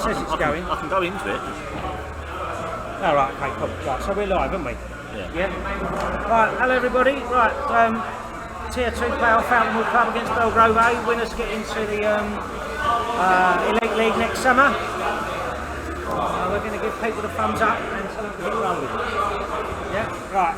says it's going. I can go into it. Oh, right, okay, cool. Right, so we're live, aren't we? Yeah. Right, hello everybody. Right, Tier 2 playoff Falconwood Club against Bellegrove A. Winners get into the Elite League next summer. We're going to give people the thumbs up and tell them to get rolling. Yeah, right.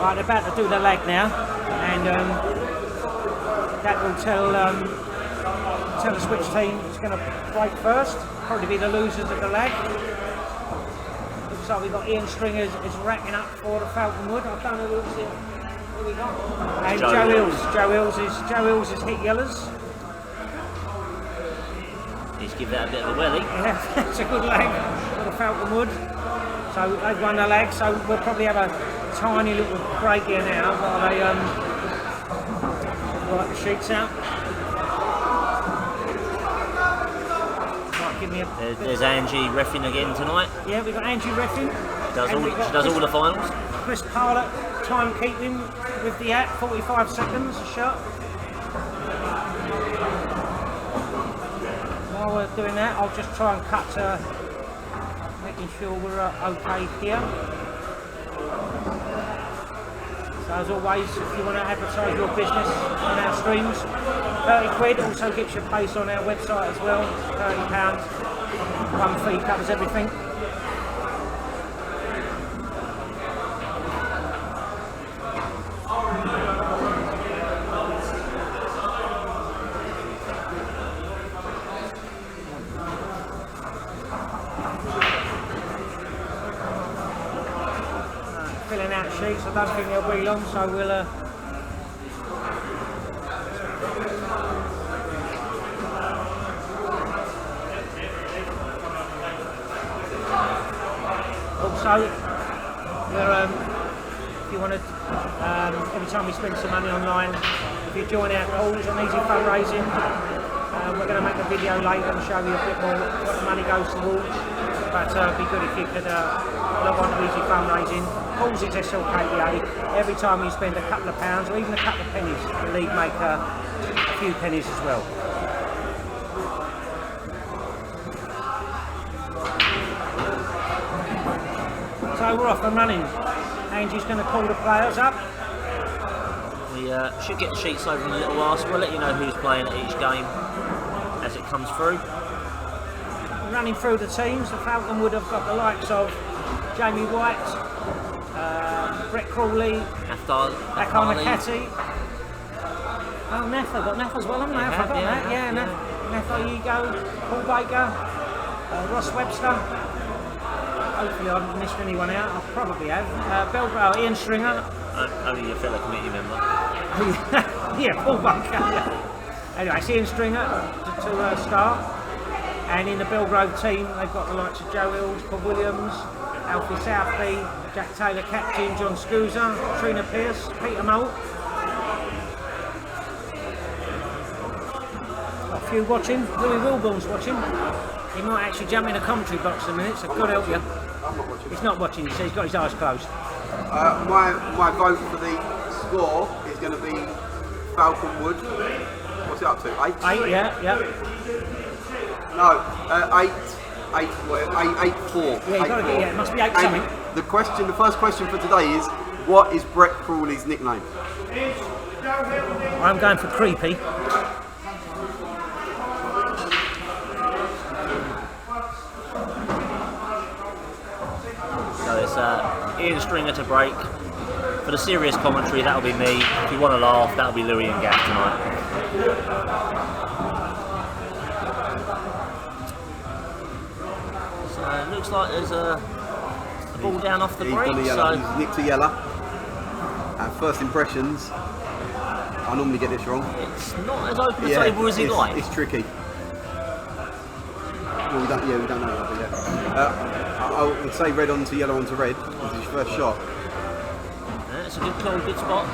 Right, they're about to do the leg now, and that will tell us which team is going to break first. Probably be the losers of the leg. Looks like we've got Ian Stringer is racking up for the Falconwood. I don't know who we got. And Joe Hills is hit yellers. He's given that a bit of a welly. Yeah, it's a good leg for the Falconwood. So they've won the leg, so we'll probably have a tiny little break here now while they write the sheets out. Right, give me a There's Angie reffing again tonight. Yeah, we've got Angie reffing. She does all the finals. Chris Parlett timekeeping with the app, 45 seconds a shot. While we're doing that, I'll just try and cut making sure we're okay here. So as always, if you want to advertise your business on our streams, 30 quid, also gets your place on our website as well, £30. One fee covers everything. Filling out sheets, I don't think they'll be long, so we'll also we're if you want to every time we spend some money online, if you join our calls on easy fundraising, we're going to make a video later and show you a bit more what the money goes towards, but it'd be good if you could log on to easy fundraising. Calls is SLKPA. Every time you spend a couple of pounds or even a couple of pennies, the league make a few pennies as well. So we're off and running. Angie's going to call the players up. We should get the sheets over in a little while, so we'll let you know who's playing at each game as it comes through. Running through the teams, the Falconwood have got the likes of Jamie White, Brett Crawley, Akana Catty. Oh, Neff, they've got Neff as well, haven't they? I forgot that. Yeah, Neff Ego, Paul Baker, Ross Webster. Hopefully I haven't missed anyone out. I probably have. Bellegrove, Ian Stringer. Only your fellow committee member. Yeah, Paul Baker. Anyway, it's Ian Stringer to start. And in the Bellegrove team, they've got the likes of Joe Hills, Paul Williams, Alfie Southby, Jack Taylor captain, John Scooser, Trina Pearce, Peter Moult. Got a few watching. Louis Wilborn's watching. He might actually jump in a commentary box in a minute, so God help you. I'm not watching. He's not watching, he says he's got his eyes closed. My vote for the score is going to be Falconwood. What's it up to? 8? 8, yeah. No, 8-4. Yeah, you got to get, it must be 8 something. The first question for today is, what is Brett Crawley's nickname? I'm going for Creepy. So it's Ian Stringer to break. For the serious commentary, that'll be me. If you want to laugh, that'll be Louis and Gav tonight. So it looks like there's a ball down off the break. He's nicked a yellow. First impressions, I normally get this wrong. It's not as open a table as he'd like. It's tricky. Well, we don't know that, but yeah. I would say red onto yellow onto red. This is his first shot. Yeah, it's a good call, good spot.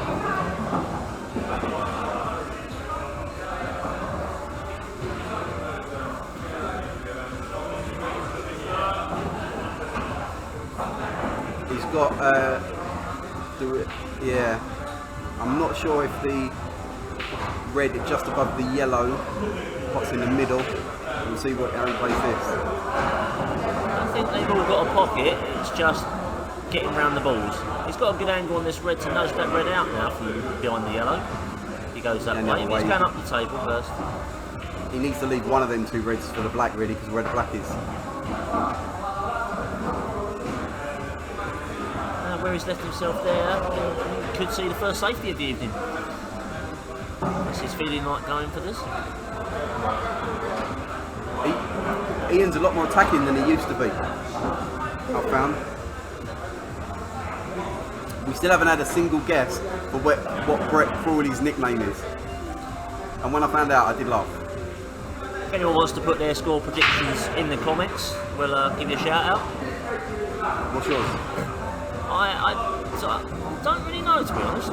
got yeah. I'm not sure if the red just above the yellow, what's in the middle. We'll see how he plays this. I think they've all got a pocket. It's just getting round the balls. He's got a good angle on this red to nudge that red out now from behind the yellow. He goes that way. He's going up the table first. He needs to leave one of them two reds for the black, really, because where the black is. Where he's left himself there, he could see the first safety of the evening. What's his feeling like going for this? Ian's a lot more attacking than he used to be, I've found. We still haven't had a single guess for what Brett Crawley's nickname is. And when I found out, I did laugh. If anyone wants to put their score predictions in the comments, we'll give you a shout out. What's yours? I don't really know, to be honest.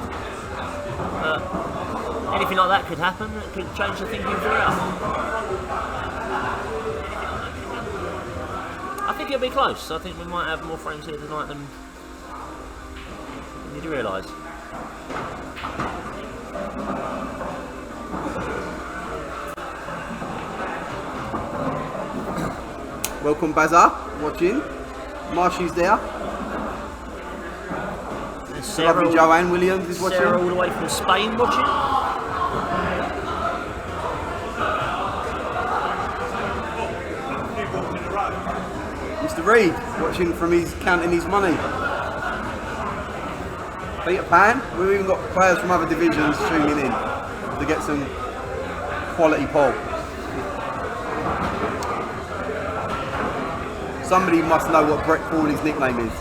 Anything like that could happen. It could change the thinking throughout. I think it'll be close. I think we might have more frames here tonight than you'd realise. Welcome, Bazar, watching. Marshy's there. Sarah, Joanne Williams is watching. Sarah all the way from Spain watching. Mr. Reed watching from his counting his money. Peter Pan. We've even got players from other divisions tuning in to get some quality poll. Somebody must know what Brett Crawley's nickname is.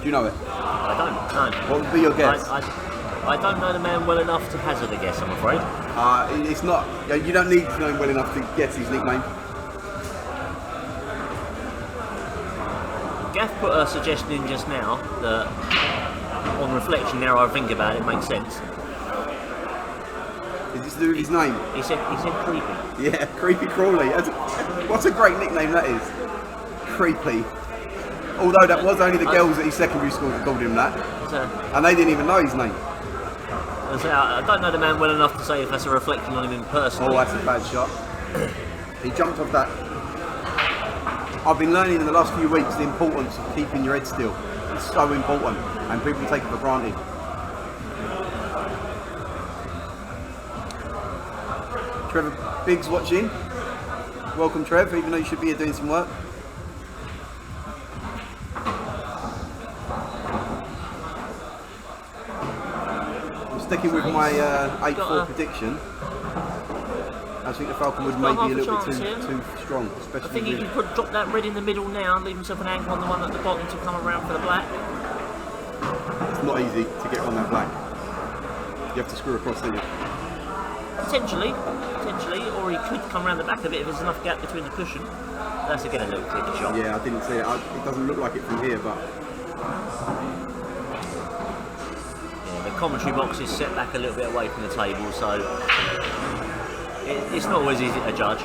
Do you know it? I don't know. What would be your guess? I don't know the man well enough to hazard a guess, I'm afraid. It's not. You don't need to know him well enough to guess his nickname. Gaff put a suggestion in just now that, on reflection, now I think about it, makes sense. Is this to do with his name? He said creepy. Yeah, Creepy Crawley. What a great nickname that is. Creepy. Although that was only the girls at his secondary school that called him that. And they didn't even know his name. I don't know the man well enough to say if that's a reflection on him in person. Oh, that's a bad shot. He jumped off that. I've been learning in the last few weeks the importance of keeping your head still. It's so important, and people take it for granted. Trevor Biggs watching. Welcome, Trev, even though you should be here doing some work. I'm sticking with my 8-4 prediction. I think the Falconwood may be a little bit too strong, especially. I think he could drop that red in the middle now and leave himself an angle on the one at the bottom to come around for the black. It's not easy to get on that black. You have to screw across, don't you? Potentially, or he could come around the back a bit if there's enough gap between the cushion. That's again a little tricky shot. Yeah, I didn't see it. It doesn't look like it from here, but yeah, the commentary box is set back a little bit away from the table, so it's not always easy to judge.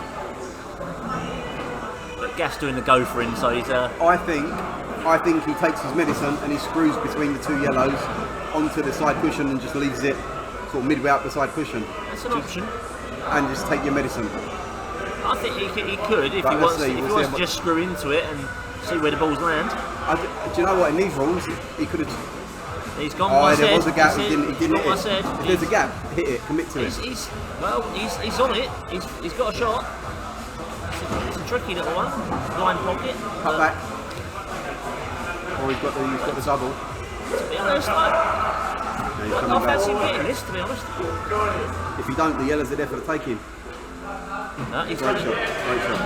But Gaff's doing the gophering, so he's. I think he takes his medicine and he screws between the two yellows onto the side cushion and just leaves it sort of midway up the side cushion. That's an option. And just take your medicine. I think he could if he wants to just screw into it and see where the balls land. Do you know what? In these rules, he could have. He's gone. There was a gap. He didn't hit it. Said. If there's a gap, hit it. Commit to it. He's on it. He's got a shot. It's a tricky little one. Blind pocket. Cut back. Or he's got the double. To be honest, I fancy hitting this. To be honest. If you don't, the yellows are there for the taking. He's Great shot. Great shot.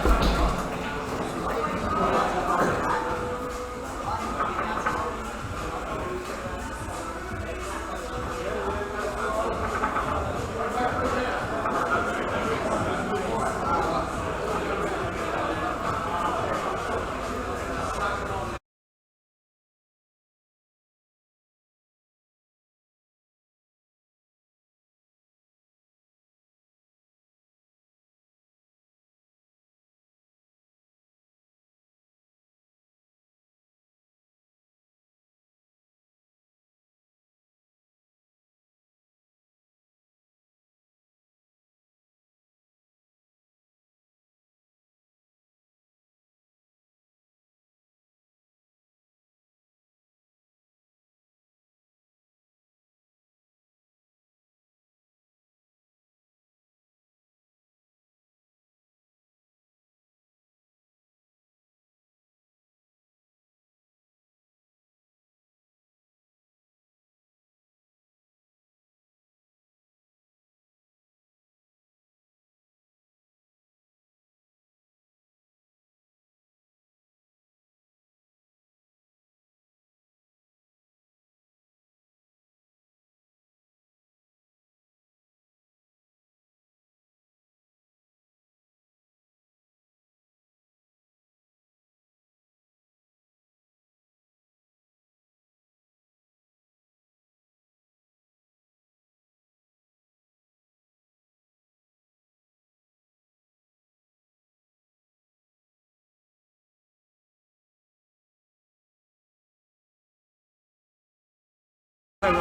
All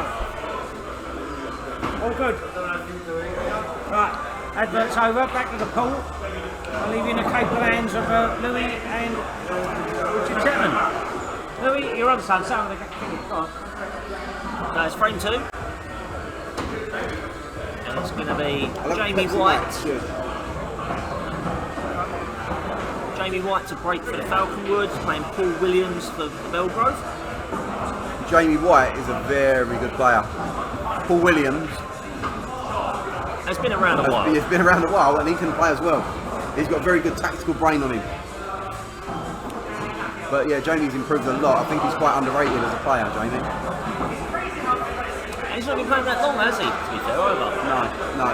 good. Right, adverts over, back to the pool. I'll leave you in the capable hands of Louis and Richard Chapman. Louis, you're on, son. Some of the go on. It's frame 2. And it's going to be Jamie White. Jamie White to break for the Falconwood, playing Paul Williams for the Bellegrove. Jamie White is a very good player. Paul Williams has been around a while. He's been around a while and he can play as well. He's got a very good tactical brain on him. But yeah, Jamie's improved a lot. I think he's quite underrated as a player, Jamie. And he's not been playing that long, has he? To be fair, either. No.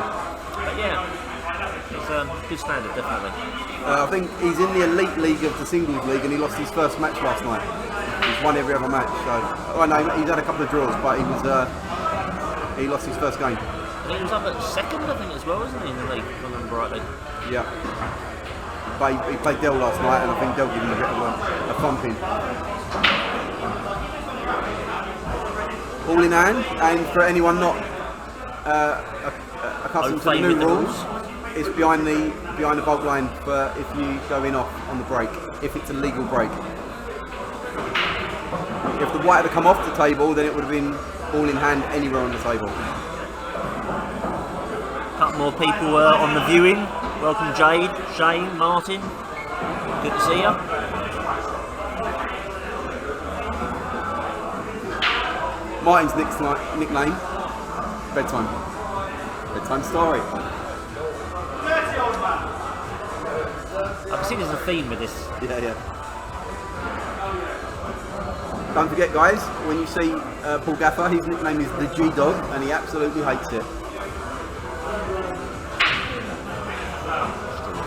But yeah, it's a good standard, definitely. I think he's in the elite league of the singles league and he lost his first match last night. He's won every other match. So, no, he's had a couple of draws, but he lost his first game. I think he was up at second, I think, as well, wasn't he, in the league, if I remember rightly? Yeah. But he played Dell last night, and I think Dell gave him a bit of a thumping. All in hand, and for anyone not accustomed to the new rules, it's behind the bulk line for if you go in off on the break, if it's a legal break. If the white had come off the table, then it would have been all in hand anywhere on the table. A couple more people on the viewing. Welcome Jade, Shane, Martin. Good to see you. Martin's nickname, bedtime story. I can see there's a theme with this. Yeah. Don't forget, guys, when you see Paul Gaffer, his nickname is the G-Dog, and he absolutely hates it.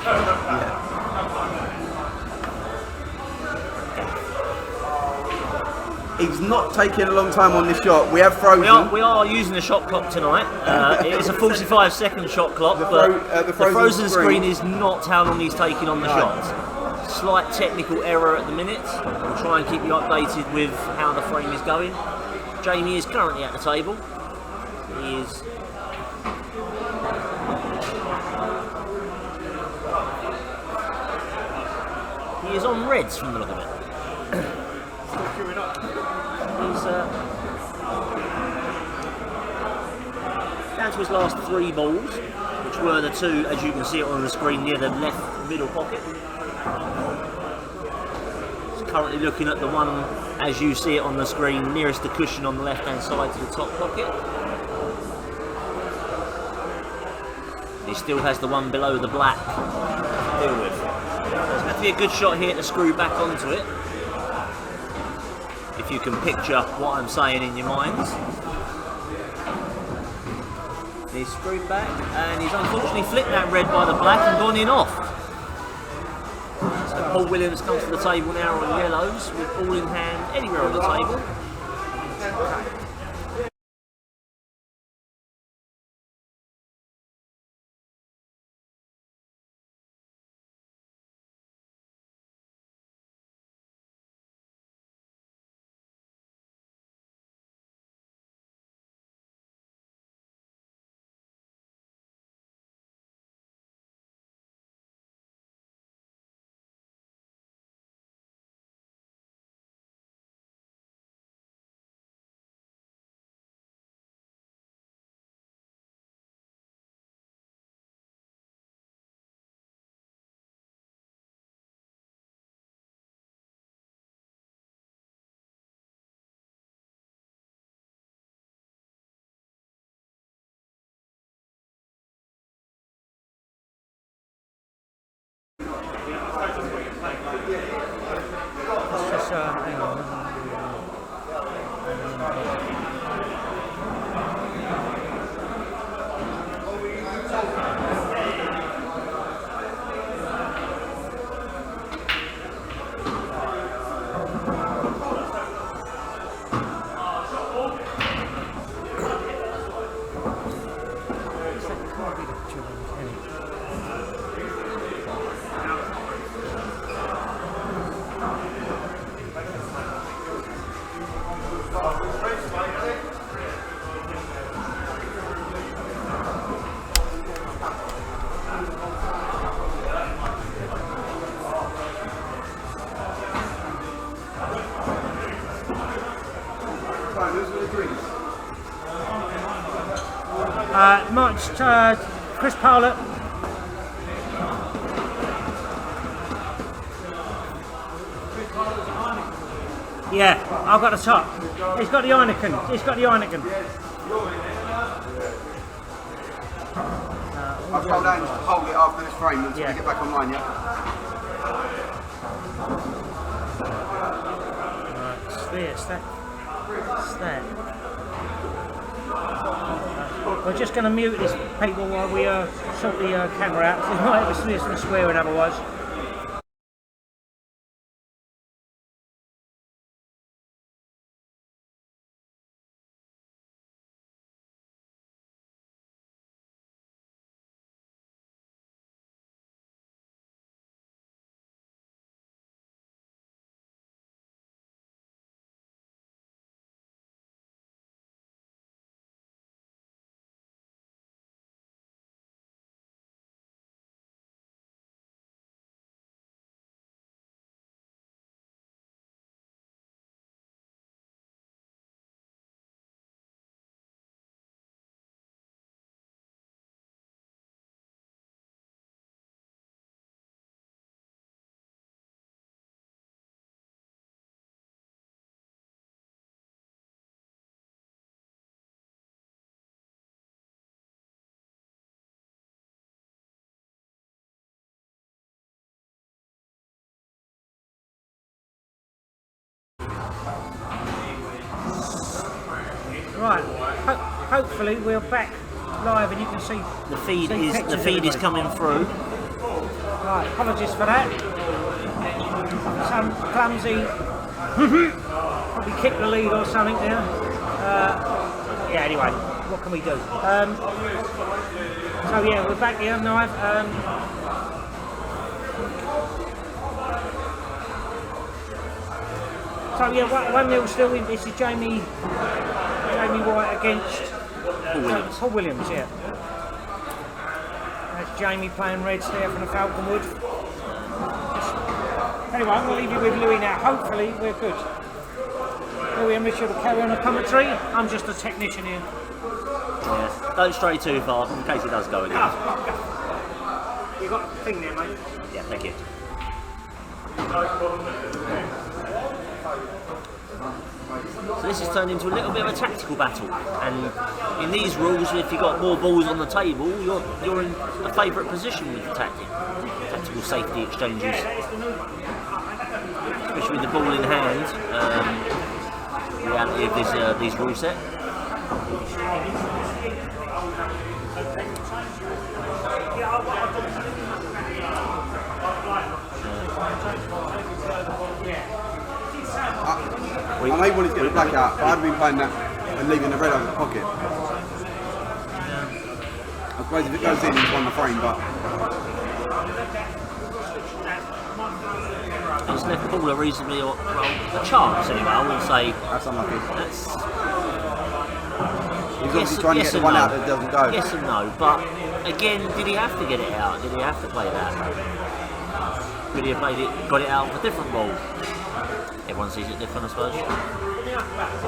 Yeah. He's not taking a long time on this shot. We have frozen. We are using the shot clock tonight. It is a 45-second shot clock, but the frozen screen is not how long he's taking on the shot. Slight technical error at the minute. We'll try and keep you updated with how the frame is going. Jamie is currently at the table. He is on reds from the look of it. He's down to his last 3 balls, which were the 2, as you can see it on the screen, near the left middle pocket. He's currently looking at the one, as you see it on the screen, nearest the cushion on the left hand side to the top pocket. He still has the one below the black to deal with. There's going to be a good shot here to screw back onto it. If you can picture what I'm saying in your minds. He's screwed back and he's unfortunately flipped that red by the black and gone in off. So Paul Williams comes to the table now on yellows with all in hand anywhere on the table. Chris Powlett. Yeah, I've got the top. He's got the Heineken. He's got the Heineken. I'll scroll down and hold it after this frame until we get back online, yeah? Right, it's that. We're just going to mute these people while we sort the camera out. They might have some swearing otherwise. Right, hopefully we're back live and you can see the feed is coming through. Right, apologies for that. Some clumsy, probably kicked the lead or something there. Yeah, anyway, what can we do? So yeah, we're back here live. So yeah, 1-0 still. This is Jamie White against Paul Williams. Yeah. That's Jamie playing reds there from the Falconwood. Anyway, I'm going to leave you with Louis now. Hopefully we're good. Louis and Richard will carry on the commentary. I'm just a technician here. Yeah. Don't stray too far in case it does go again. You got a thing there, mate? Yeah, thank you. So this has turned into a little bit of a tactical battle, and in these rules, if you've got more balls on the table, you're in a favourite position with the tactical safety exchanges, especially with the ball in hand. The reality of these rule set. I'm able to get the black out, but I'd been playing that and leaving the red out of the pocket. I suppose if it goes in, he's won the frame, but... It's left Paul a reasonably, well, a chance anyway, I wouldn't say... That's unlucky. He's Yes, obviously trying to get the one out that doesn't go. Yes and no, but again, did he have to get it out? Did he have to play that? Could he have got it out with a different ball? Everyone sees it different, I suppose.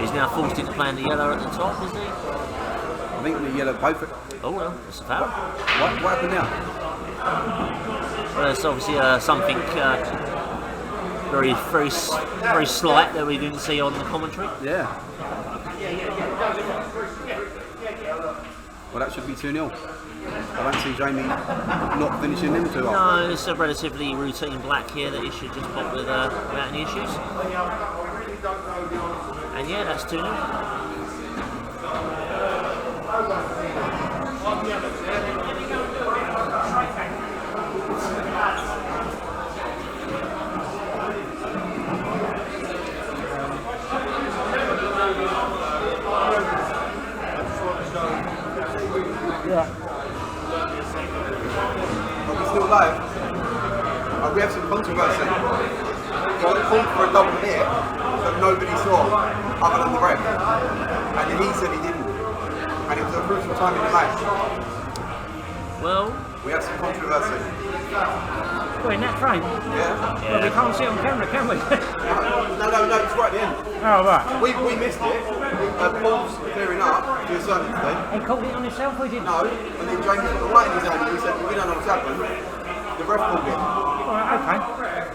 He's now forced into playing the yellow at the top, isn't he? I think the yellow both. Oh well, it's a foul. What happened now? Well, it's obviously something very slight that we didn't see on the commentary. Yeah. Well, that should be 2-0. I don't see Jamie not finishing them too often. No, it's a relatively routine black here that he should just pop without any issues. And yeah, that's 2-0. Yeah. Are we still live? We have some controversy. So I called for a double here that nobody saw other than the ref. And he said he didn't. And it was a crucial time in the match. Well, we have some controversy. Well, in that frame? Yeah. Well, we can't see it on camera, can we? No, it's right at the end. Oh, right. We missed it. Paul's clearing up. Because certain today. He called it on himself, or he didn't? No, and then James got the light in his hand and we said, we don't know what's happened. The ref called it. Alright, okay.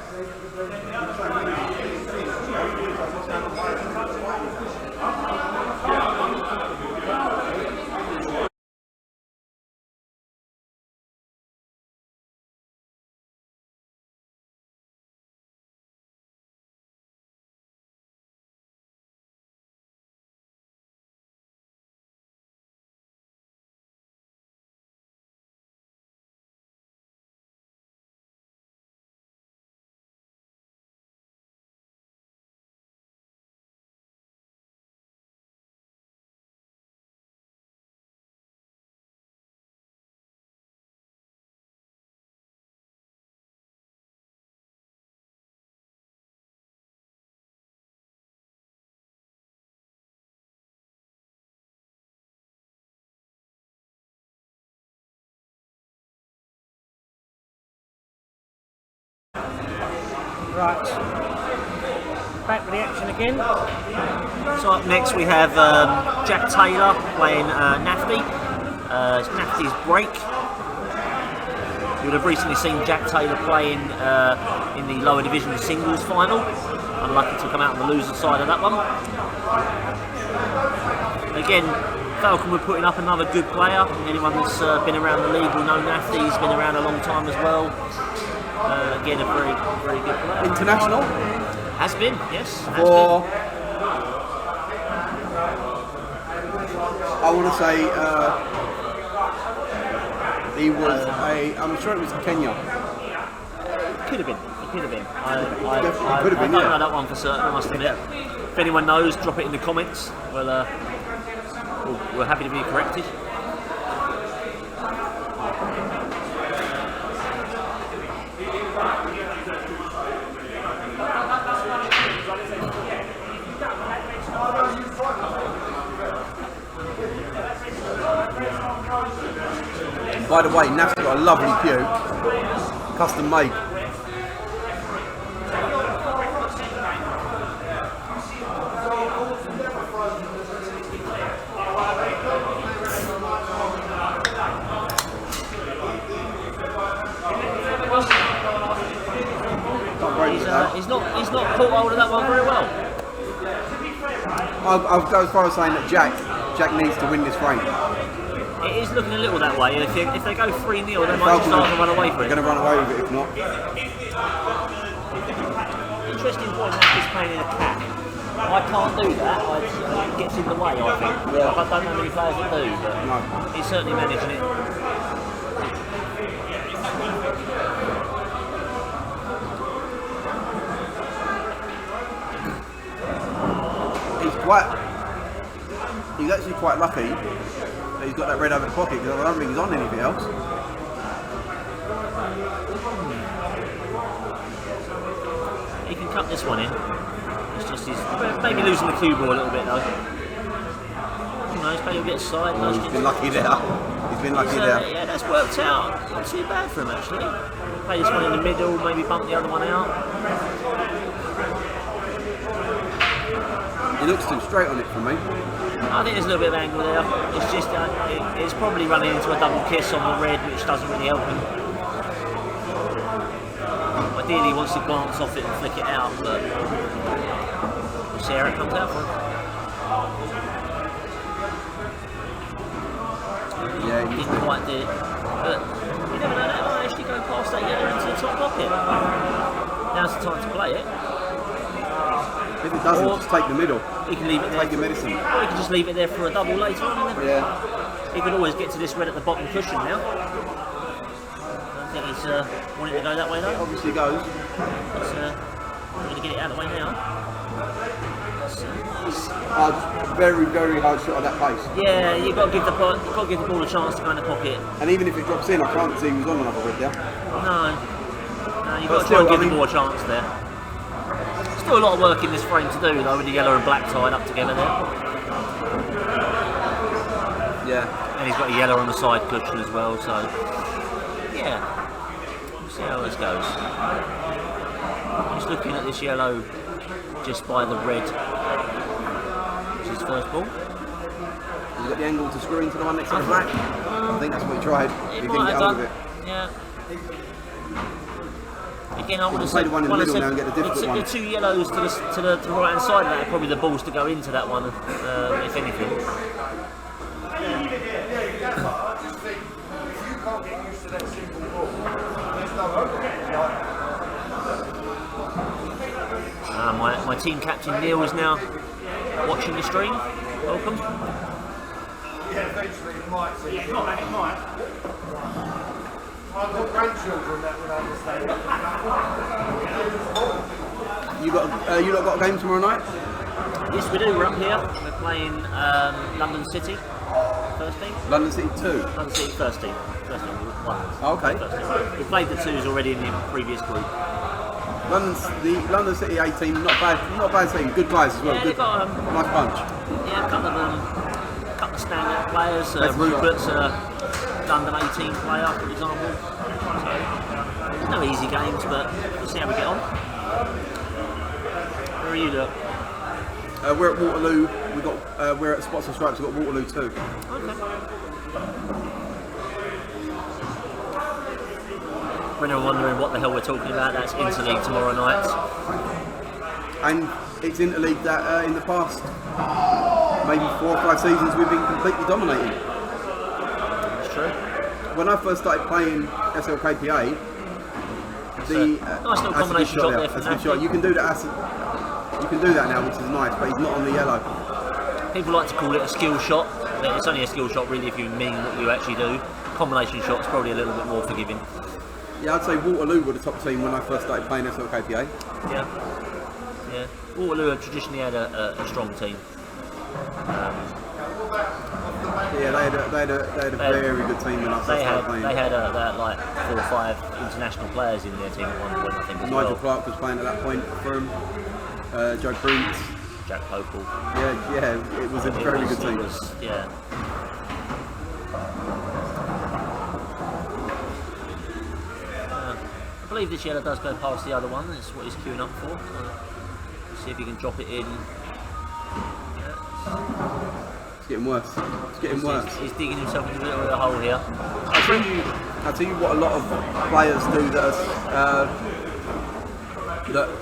Right, back with the action again. So up next we have Jack Taylor playing Nafty. It's Nafty's break. You would have recently seen Jack Taylor playing in the lower division singles final. Unlucky to come out on the loser side of that one. Again, Falconwood putting up another good player. Anyone that's been around the league will know Nafty's been around a long time as well. Again, a very, very good player. International? Has been, yes. Or I want to say he was I'm sure it was Kenya. It could have been. It could have been. Definitely could have been, I don't yeah. know that one for certain, I must admit. If anyone knows, drop it in the comments. We're happy to be corrected. By the way, Naf's got a lovely pew, custom made. He's not caught hold of that one very well. I'll go as far as saying that Jack needs to win this frame. It is looking a little that way. If they go 3-0, they might just start to run away for it. They're going to run away with it if not. Interesting point, Nafty's playing in a cat. I can't do that. It gets in the way, I think. Yeah. I don't know many players that do, but No. he's certainly managing it. He's actually quite lucky that he's got that red over the pocket because I don't think he's on anything else. He can cut this one in. It's just he's maybe losing the cue ball a little bit though. You know, he's playing a bit side. Oh, he's been lucky there. He's been lucky there. Yeah, that's worked out. Not too bad for him actually. Play this one in the middle, maybe bump the other one out. He looks too straight on it for me. I think there's a little bit of angle there. It's just it's probably running into a double kiss on the red, which doesn't really help him. Ideally, he wants to glance off it and flick it out, but we'll see how it comes out for him. Yeah, He didn't quite do it, but you never know. That might actually go past that yellow into the top pocket. Now's the time to play it. if it doesn't, just take the middle. He can leave it there. Take your medicine. Or he can just leave it there for a double later on. And then Yeah. he could always get to this red at the bottom cushion now. I don't think he's wanting to go that way though. Obviously goes. He's going to get it out of the way now. Very, very hard shot at that pace. Yeah, you've got to give the ball a chance to go in the pocket. And even if it drops in, I can't see he was on another red there. No, you've got to try and give the ball a chance there. Still a lot of work in this frame to do though, with the yellow and black tied up together there. Yeah. And he's got a yellow on the side cushion as well, so yeah. We'll see how this goes. Just looking at this yellow just by the red. Which is his first ball. You got the angle to screw into the one next to the black? I think that's what he tried. He didn't might get have hold of done. it. Yeah. Again, I would have play said the one in the middle now and get the difficult one. The two yellows to the right hand side of that are probably the balls to go into that one, if anything. My team captain Neil is now watching the stream. Welcome. Yeah, eventually it might see. Yeah, not that it might. I've got grandchildren that would understand. You lot got a game tomorrow night? Yes, we do. We're up here. We're playing London City. First team. London City 2. London City first team. First team. One. Oh, okay. First team. We played the twos already in the previous group. The London City A team, not bad team, good guys as well. Yeah, Good, they've got nice bunch. yeah, a couple of standout players. That's Rupert's a London 18 player, for example. So, there's no easy games, but we'll see how we get on. Where are you, look? We're at Waterloo. We're at Spots and Stripes. We've got Waterloo too. Okay. For anyone wondering what the hell we're talking about, that's Interleague tomorrow night. And it's Interleague that in the past, maybe 4 or 5 seasons, we've been completely dominating. That's true. When I first started playing SLKPA, Nice little combination shot there from that's a good shot. You can do that. You can do that now, which is nice, but he's not on the yellow. People like to call it a skill shot. But it's only a skill shot really if you mean what you actually do. Combination shot's probably a little bit more forgiving. Yeah, I'd say Waterloo were the top team when I first started playing SLKPA. Yeah. Yeah. Waterloo have traditionally had a strong team. Yeah, they had a very good team when I first started playing. They had like 4 or 5 international players in their team at one point, I think. Nigel Clark was playing at that point for him. Joe Prince. Jack Popel. Yeah, it was a very good team. Yeah. I believe this yellow does go past the other one. That's what he's queuing up for. So see if he can drop it in. It's getting worse. It's getting worse. He's digging himself into a little bit of a hole here. I'll tell you what a lot of players do that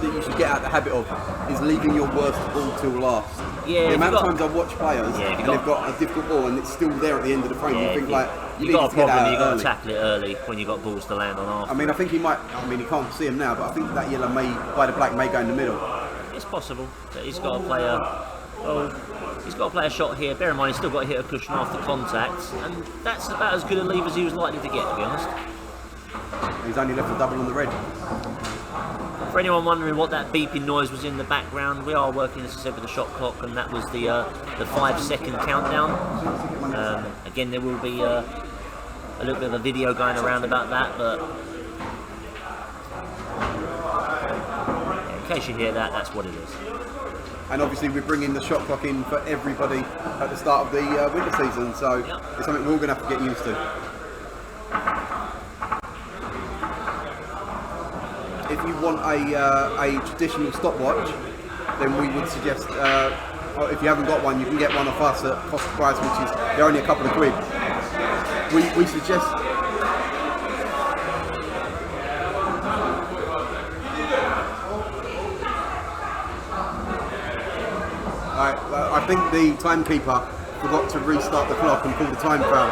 you should get out the habit of is leaving your worst ball till last. Yeah, the amount of times I've watched players and they've got a difficult ball and it's still there at the end of the frame, you think like you need got to get out you've got early. to tackle it early when you've got balls to land on after. I mean, I think he might. I mean, he can't see him now, but I think that yellow by the black may go in the middle. It's possible that he's got to play he's got to play a shot here. Bear in mind, he's still got to hit a cushion after contact, and that's about as good a leave as he was likely to get, to be honest. He's only left a double on the red. For anyone wondering what that beeping noise was in the background, we are working, as I said, with the shot clock, and that was the 5-second countdown. Again, there will be a little bit of a video going around about that, but in case you hear that, that's what it is. And obviously we're bringing the shot clock in for everybody at the start of the winter season, so it's something we're all going to have to get used to. If you want a traditional stopwatch, then we would suggest, if you haven't got one, you can get one off us at cost price, which is they're only a couple of quid. We suggest. I think the timekeeper forgot to restart the clock and pull the time foul.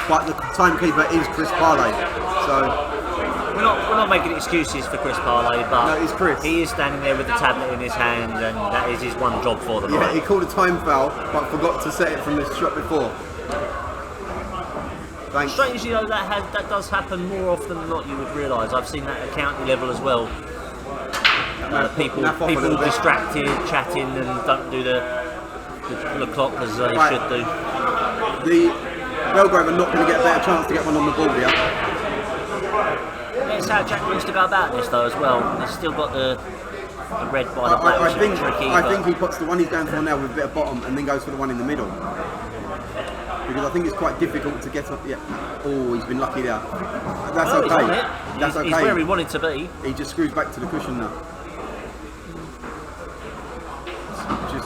But the timekeeper is Chris Parley, so. We're not making excuses for Chris Parley, but no, it's Chris. He is standing there with the tablet in his hand, and that is his one job for the night. Yeah, he called a time foul, but forgot to set it from the shot before. Thanks. Strangely though, that does happen more often than not, you would realise. I've seen that at county level as well. People distracted, chatting, and don't do the clock as they should do. The Bellegrove are not going to get a better chance to get one on the ball here. That's how Jack wants to go about this though as well. He's still got the red by the black, which is tricky. I think he puts the one he's going for now with a bit of bottom and then goes for the one in the middle. Because I think it's quite difficult to get up. Yeah. Oh, he's been lucky there. That's okay. That's okay. He's where he wanted to be. He just screws back to the cushion now.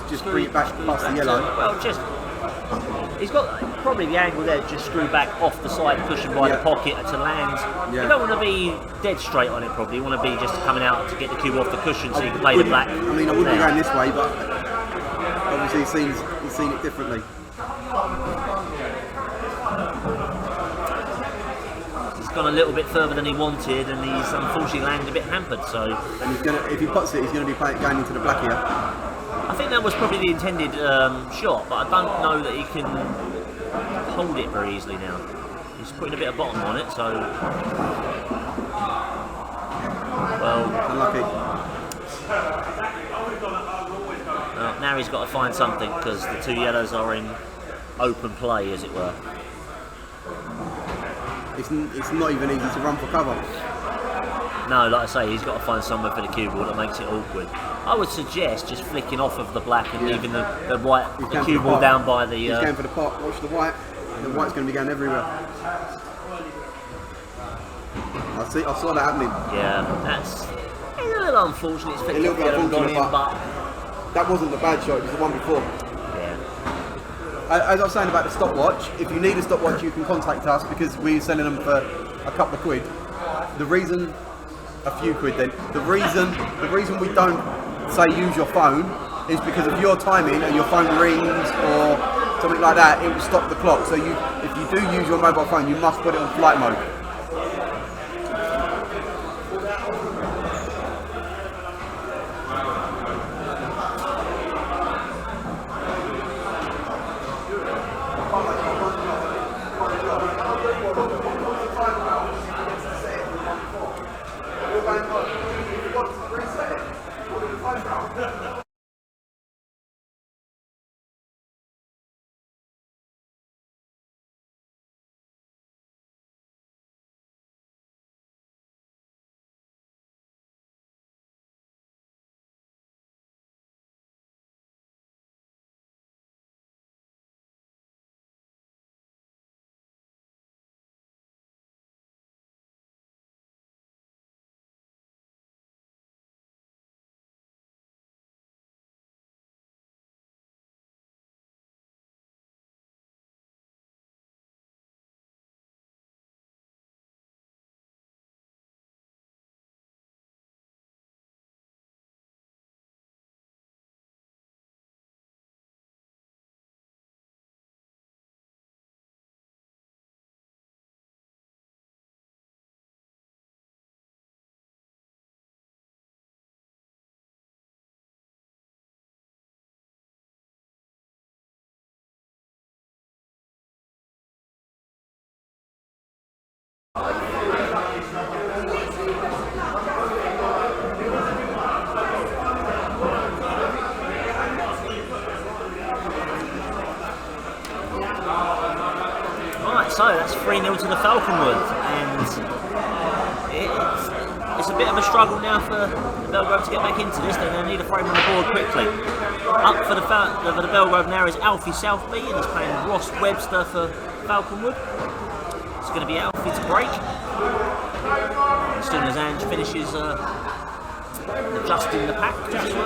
Just bring it back past the yellow. Well, just He's got probably the angle there, just screw back off the side cushion by the pocket to land. Yeah. You don't want to be dead straight on it probably, you want to be just coming out to get the cube off the cushion so you can play the black. I mean, I wouldn't be going this way, but obviously he's seen it differently. He's gone a little bit further than he wanted, and he's unfortunately landed a bit hampered. So, And he's gonna, if he puts it, he's going to be going into the black here. I think that was probably the intended shot, but I don't know that he can hold it very easily now. He's putting a bit of bottom on it, so well, Unlucky. now he's got to find something because the two yellows are in open play, as it were. It's not even easy to run for cover. No, like I say, he's got to find somewhere for the cue ball that makes it awkward. I would suggest just flicking off of the black and leaving the white, the cue ball down by the. He's going for the pot. Watch the white. The white's going to be going everywhere. I saw that happening. Yeah, that's a little unfortunate. It's A little bit unfortunate, but that wasn't the bad shot. It was the one before. yeah. As I was saying about the stopwatch, if you need a stopwatch, you can contact us because we're selling them for a couple of quid. The reason, a few quid then. The reason we don't say use your phone is because of your timing and your phone rings or something like that, it will stop the clock. So if you do use your mobile phone, you must put it on flight mode. So that's 3-0 to the Falconwood, and it's a bit of a struggle now for the Bellegrove to get back into this. They're going to need a frame on the board quickly. Up for the Bellegrove now is Alfie Southby, and he's playing Ross Webster for Falconwood. It's going to be Alfie to break. As soon as Ange finishes adjusting the pack,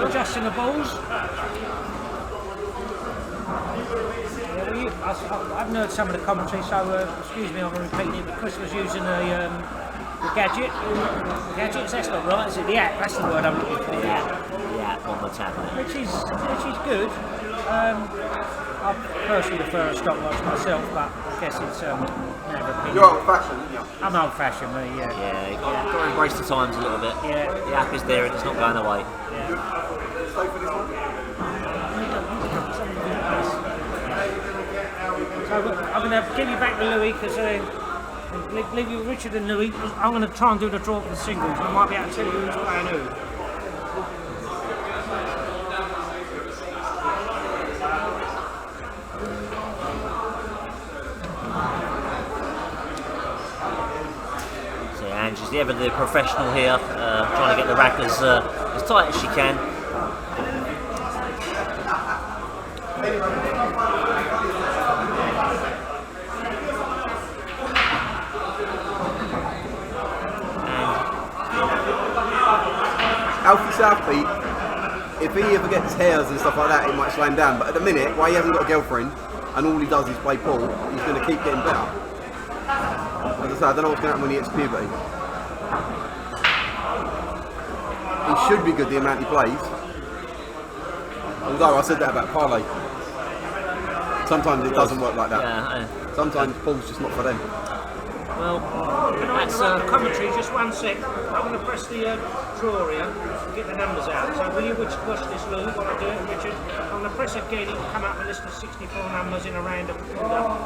Adjusting the balls. I haven't heard some of the commentary, so excuse me, I'm repeating it, but Chris was using the gadget. The gadgets, that's not right, is it? The app, that's the word I'm looking for. the app on the tablet. Which is good. I personally prefer a stopwatch myself, but I guess it's never been. You're old fashioned, aren't you? I'm old fashioned, me, yeah. Yeah, you've got to embrace the times a little bit. Yeah. The app is there and it's not going away. Stay for this one. So I'm going to give you back to Louis because leave you with Richard and Louis. I'm going to try and do the draw for the singles. I might be able to tell you who's playing who. So Ange is ever the professional here, trying to get the rack as tight as she can. Alfie Southby, if he ever gets hairs and stuff like that, it might slow him down. But at the minute, while he hasn't got a girlfriend, and and all he does is play pool, he's going to keep getting better. As I say, I don't know what's going to happen when he hits puberty. He should be good the amount he plays. Although I said that about parlay. Sometimes it doesn't work like that. Yeah. Sometimes pool's just not for them. Well, That's commentary, just 1 sec. I'm going to press the drawer here and get the numbers out. So will you watch this, Lou, what I do it, Richard? I'm going to press again, it will come up a list of 64 numbers in a random order.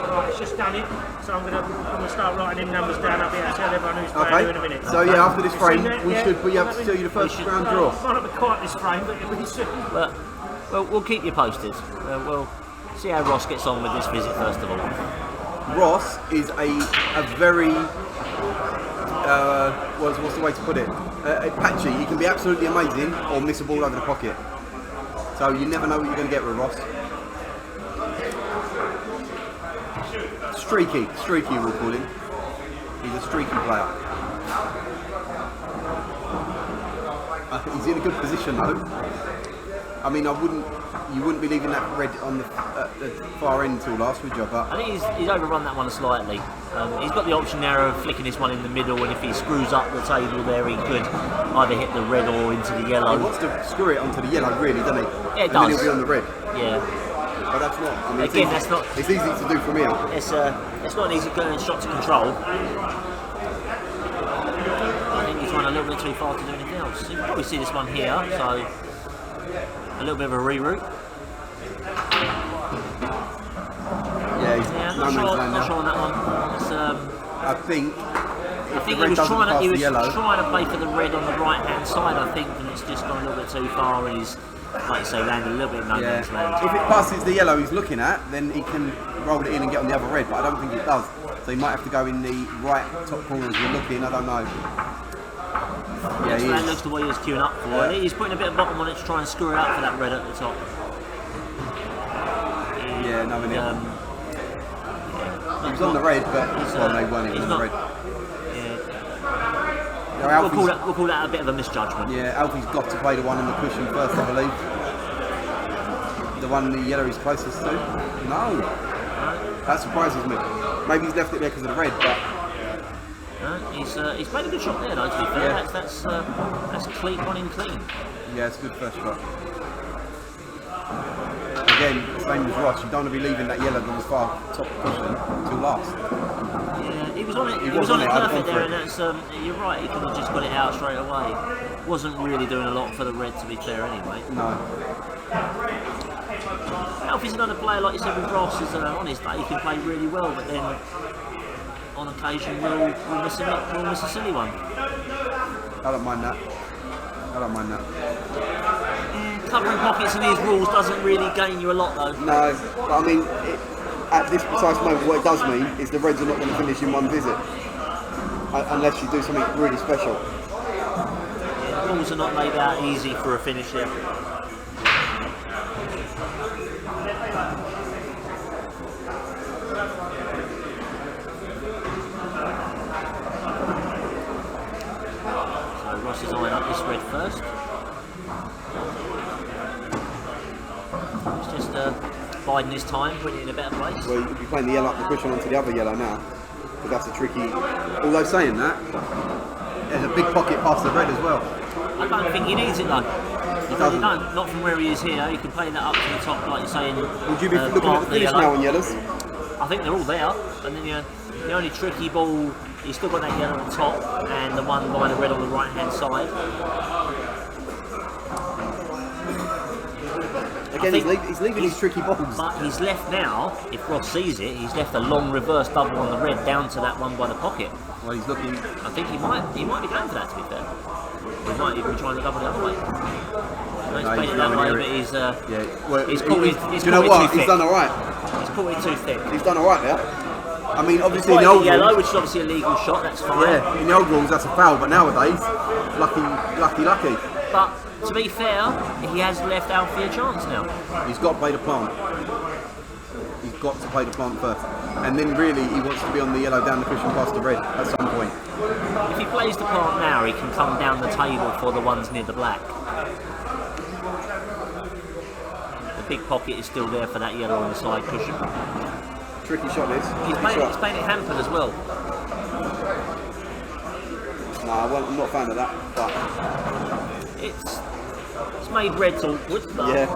Right, it's just done it. So I'm going to start writing them numbers down. I'll be able to tell everyone who's brand new in a minute. So yeah, after this frame, we Yeah. have to tell you the first round draw. Might not be quite this frame, but it'll be soon. but we'll keep you posted. We'll see how Ross gets on with this visit first of all. Ross is a very what's the way to put it? Patchy. He can be absolutely amazing or miss a ball over the pocket. So you never know what you're going to get with Ross. Streaky we'll call him. He's a streaky player. He's in a good position though. I mean, you wouldn't be leaving that red on the far end till last, would you? But I think he's overrun that one slightly. He's got the option there of flicking this one in the middle, and if he screws up the table there, he could either hit the red or into the yellow. he wants to screw it onto the yellow, really, doesn't he? Yeah, it and then does. he'll be on the red. Yeah. But that's not. I mean, Again, that's not. It's easy to do from here. It's not an easy shot to control. I think he's run a little bit too far to do anything else. You can probably see this one here, so a little bit of a reroute. Yeah, he's Yeah, no man's land not sure now. on that one. It's, I think he was trying to play for the red on the right hand side, I think, and it's just gone a little bit too far, and he's, like you say, landed a little bit in no man's land. If it passes the yellow he's looking at, then he can roll it in and get on the other red, but I don't think it does. So he might have to go in the right top corner as we're looking, I don't know. Yeah, he That is. looks the way he was queuing up for. Yeah. He's putting a bit of bottom on it to try and screw it out for that red at the top. Yeah, no, in it. He was on the red, but they weren't even on the red. Yeah. We'll call that a bit of a misjudgment. Yeah, Alfie's got to play the one on the cushion first, I believe. The one the yellow is closest to. No. That surprises me. Maybe he's left it there because of the red, but He's played a good shot there, though, to be fair. Yeah. That's clean, one in clean. yeah, it's a good first shot. Again, same as Ross, you don't want to be leaving that yellow on the far top cushion till last. Yeah, he was on it. He He was was on on it it, I'd perfect gone there, for and that's you're right. He could have just got it out straight away. Wasn't really doing a lot for the red, to be fair, anyway. No. Alfie's another player, like you said with Ross, is on his day he can play really well, but then on occasion we'll miss a silly one. I don't mind that. Covering pockets in these rules doesn't really gain you a lot, though. No, but I mean, at this precise moment, what it does mean is the Reds are not going to finish in one visit. Unless you do something really special. Yeah, the rules are not laid out easy for a finish here. So Ross is eyeing up this red first. He's just biding his time, putting it in a better place. Well, you'll be playing the yellow up the cushion onto the other yellow now. But that's a tricky. Although saying that, there's a big pocket past the red as well. I don't think he needs it though. He doesn't. don't. Not from where he is here. He can play that up to the top, like you're saying. Would you be looking at the finish now on yellows? I think they're all there. And then the only tricky ball, he's still got that yellow on top, and the one by the red on the right hand side. Again, he's leaving these tricky balls. But he's left now, if Ross sees it, he's left a long reverse double on the red down to that one by the pocket. Well, he's looking. I think he might be going for that, to be fair. He might even be trying to double the other way. He's No, played he's it that going way, near but it. he's Well, he's caught it. you know what? He's done all right. He's caught it too thick. He's done all right there. I mean, He's obviously in got the it old yellow, rules, which is obviously a legal shot. That's fine. yeah, in the old rules that's a foul, but nowadays, lucky. But to be fair, he has left Alfie a chance now. He's got to play the plant. He's got to play the plant first, and then really he wants to be on the yellow down the cushion past the red at some point. If he plays the plant now, he can come down the table for the ones near the black. The big pocket is still there for that yellow on the side cushion. Tricky shot this. He's playing it hampered as well. No, I'm not a fan of that. But It's made reds awkward. But yeah.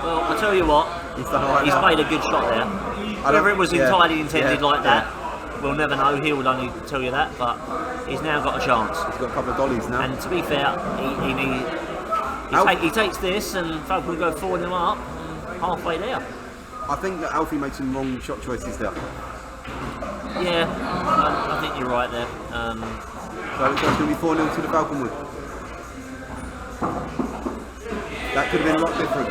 Well, I tell you what, he's made a good shot there. Whether it was entirely intended like that, we'll never know. He will only tell you that, but he's now got a chance. He's got a couple of dollies now. And to be fair, he takes this and Falcon will go 4-0 up halfway there. I think that Alfie made some wrong shot choices there. Yeah, I think you're right there. So it's going to be 4-0 to the Falconwood. That could have been a lot different.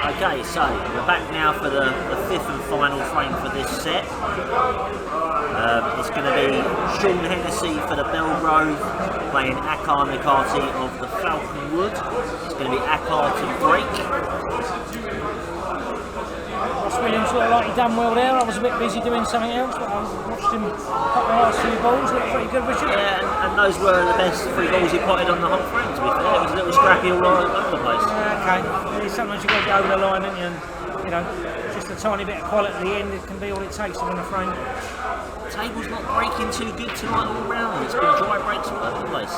Okay, so we're back now for the fifth and final frame for this set. It's going to be Sean Hennessy for the Bellegrove playing Akar Nikati of the Falconwood. It's going to be Akar to break. Ross Williams looked like he done well there. I was a bit busy doing something else, but I watched him pop the last few balls. Looked pretty good, Richard. Yeah, and those were the best 3 balls he potted on the whole frame, to be fair. It was a little scrappy all over the place. Okay, sometimes you've got to go over the line, haven't you? And, you know, just a tiny bit of quality at the end, it can be all it takes to win a frame. The table's not breaking too good tonight all round. It's been dry breaks all over the place.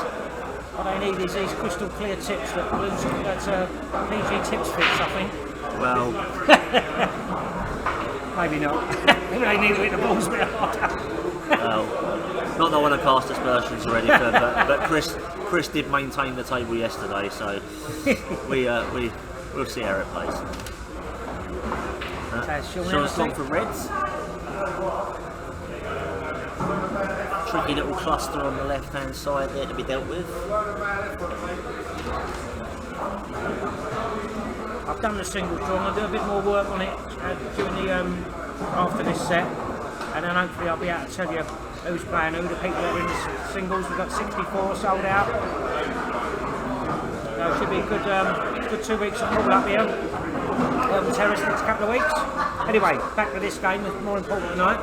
What they need is these crystal clear tips that PG Tips fix, I think. Well, maybe not. Maybe they need to hit the balls a bit harder. well, not that I want to cast aspersions or anything, but Chris did maintain the table yesterday, so we'll see how it plays. Sean's gone for reds. Tricky little cluster on the left-hand side there to be dealt with. I've done the single draw. I'll do a bit more work on it during the after this set, and then hopefully I'll be able to tell you who's playing who. The people that are in the singles, we've got 64 sold out. So it should be a good 2 weeks of pull up here. The Terrace next couple of weeks. Anyway, back to this game. It's more important tonight.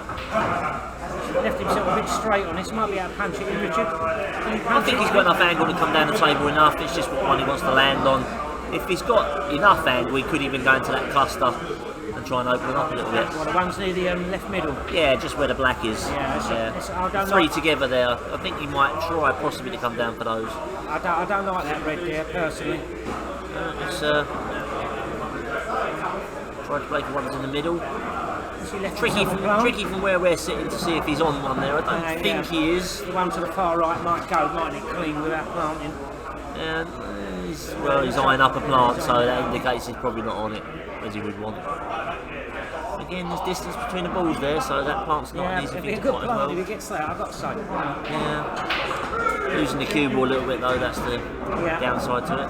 Left himself a bit straight on this. Might be able to punch it in, Richard. I think he's got enough angle to come down the table enough. It's just what one he wants to land on. If he's got enough angle, we could even go into that cluster and try and open it up a little bit. Well, the one's near the left middle. Yeah, just where the black is. Yeah, I don't 3 like, together there. I think he might try possibly to come down for those. I don't like that red there, personally. Try to play for ones in the middle. Tricky from where we're sitting to see if he's on one there. I don't think he is. The one to the far right might go, mightn't it, clean without planting. And he's eyeing up a plant, so that indicates he's probably not on it as he would want. Again, there's distance between the balls there, so that plant's not an easy thing to pot as well. If he gets there, I've got to say. Yeah. Losing the cue ball a little bit though, that's the downside to it.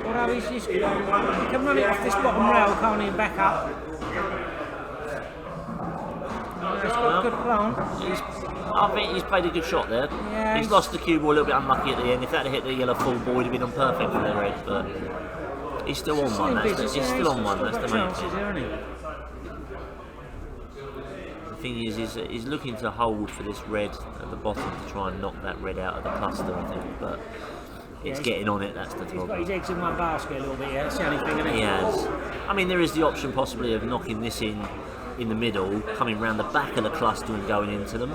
Although he can run it off this bottom rail, can't he, and back up. He's got a good plant. I think he's played a good shot there. Yeah, he's lost the cue ball a little bit unlucky at the end. If that had hit the yellow full ball, he'd have been on perfect for the red, but he's still on one. He's still on one, that's the main thing. The thing is he's looking to hold for this red at the bottom to try and knock that red out of the cluster, I think, but it's getting on it, that's the problem. He's got his eggs in one basket a little bit, yeah, that's the only thing, isn't it? He has. I mean, there is the option possibly of knocking this in the middle, coming round the back of the cluster and going into them,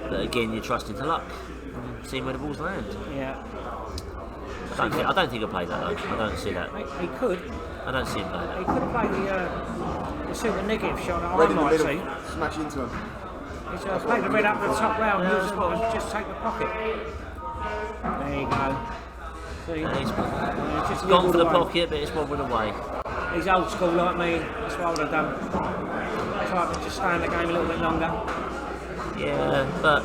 but again, you're trusting to luck, seeing where the balls land. Yeah. I don't think he'll play that though. I don't see that. He could. I don't see him play that. He could play the super negative shot that Red I in the might middle, see. smash into him. He's play the red up the top round and just take the pocket. There you go. See? He's gone for the pocket, but it's wobbled away. He's old school like me. That's what I would have done. Try to just stay in the game a little bit longer. Yeah, but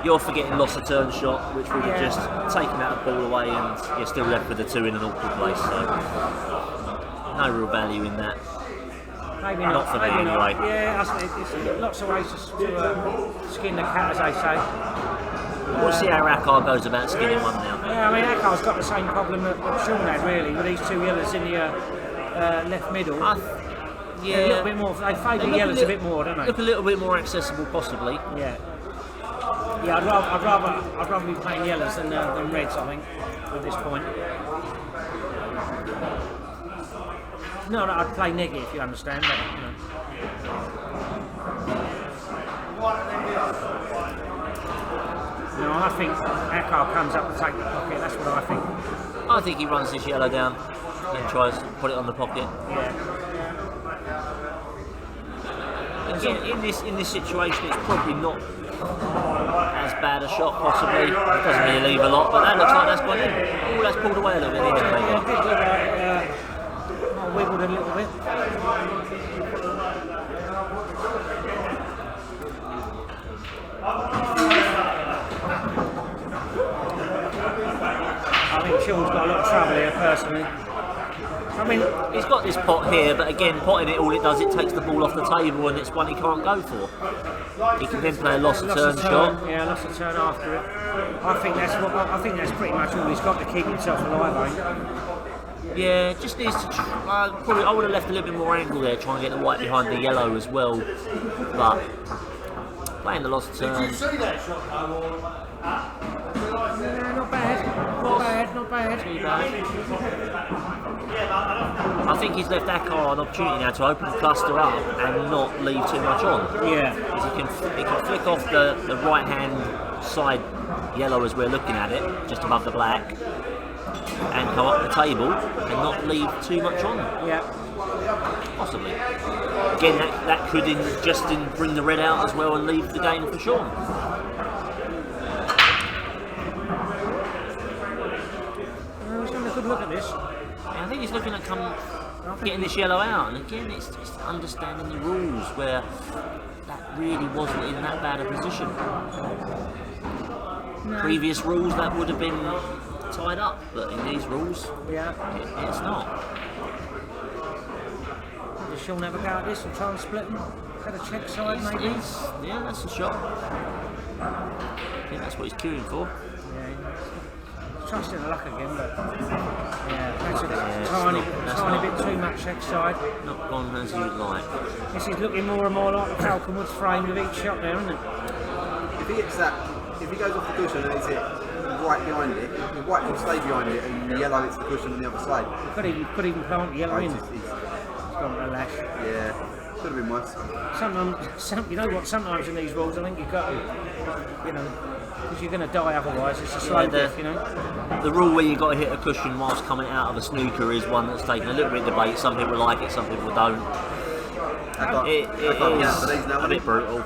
you're forgetting loss of turn shot, which would have just taken that ball away, and you're still left with the two in an awkward place. So no real value in that. Maybe not for me anyway. Yeah, it's lots of ways to skin the cat, as they say. We'll see how Akar goes about skinning one now. Yeah, I mean Akar's got the same problem that Sean had really, with these two yellows in the left middle. Yeah, a little bit more. They favour the yellows a bit more, don't they? Look a little bit more accessible, possibly. Yeah. Yeah, I'd rather be playing yellows than reds, I think, at this point. No, I'd play negative, if you understand that. You know. No, I think Akar comes up to take the pocket. That's what I think. I think he runs this yellow down and tries to put it on the pocket. Yeah. Again, in this situation, it's probably not as bad a shot, possibly. It doesn't really leave a lot, but that looks like that's gone in. Oh, that's pulled away a little bit. Yeah, it did look like I wiggled a little bit. I think Sean's got a lot of trouble here, personally. I mean, he's got this pot here, but again, potting it, all it does, it takes the ball off the table, and it's one he can't go for. He can then play a loss of turn shot. Yeah, loss of turn after it. I think that's pretty much all he's got to keep himself alive, I think. Yeah, just needs to. Probably, I would have left a little bit more angle there, trying to get the white behind the yellow as well. But playing the loss of turn. Did you see that shot? Yeah, not bad. Not bad. Too bad. I think he's left Akar an opportunity now to open the cluster up and not leave too much on. Yeah. Because he can flick off the right hand side yellow as we're looking at it, just above the black, and come up the table and not leave too much on. Yeah. Possibly. Again, that could bring the red out as well and leave the game for Sean. He's having a good look at this. I think he's looking at getting this yellow out, and again, it's just understanding the rules where that really wasn't in that bad a position. No. Previous rules that would have been tied up, but in these rules, Yeah. it's not. Does Sean have a go at this and try and split them? Got a check side maybe? Yeah, that's a shot. I think that's what he's queuing for. Yeah. Trusting the luck again, but yeah, that's a that's tiny not- bit too much check side. Not gone as you would like. This is looking more and more like the Falconwood's frame with each shot there, isn't it? If he hits that, if he goes off the cushion and hits it right behind it, the white will stay behind it and the yellow hits the cushion on the other side. Could even plant the yellow in. He's Gone to the lash. yeah, could have been worse. You know what? Sometimes in these rules, I think you've got to, because you're going to die otherwise. It's a slow death, you know. The rule where you've got to hit a cushion whilst coming out of a snooker is one that's taken a little bit of debate. Some people like it, some people don't. It is a bit brutal.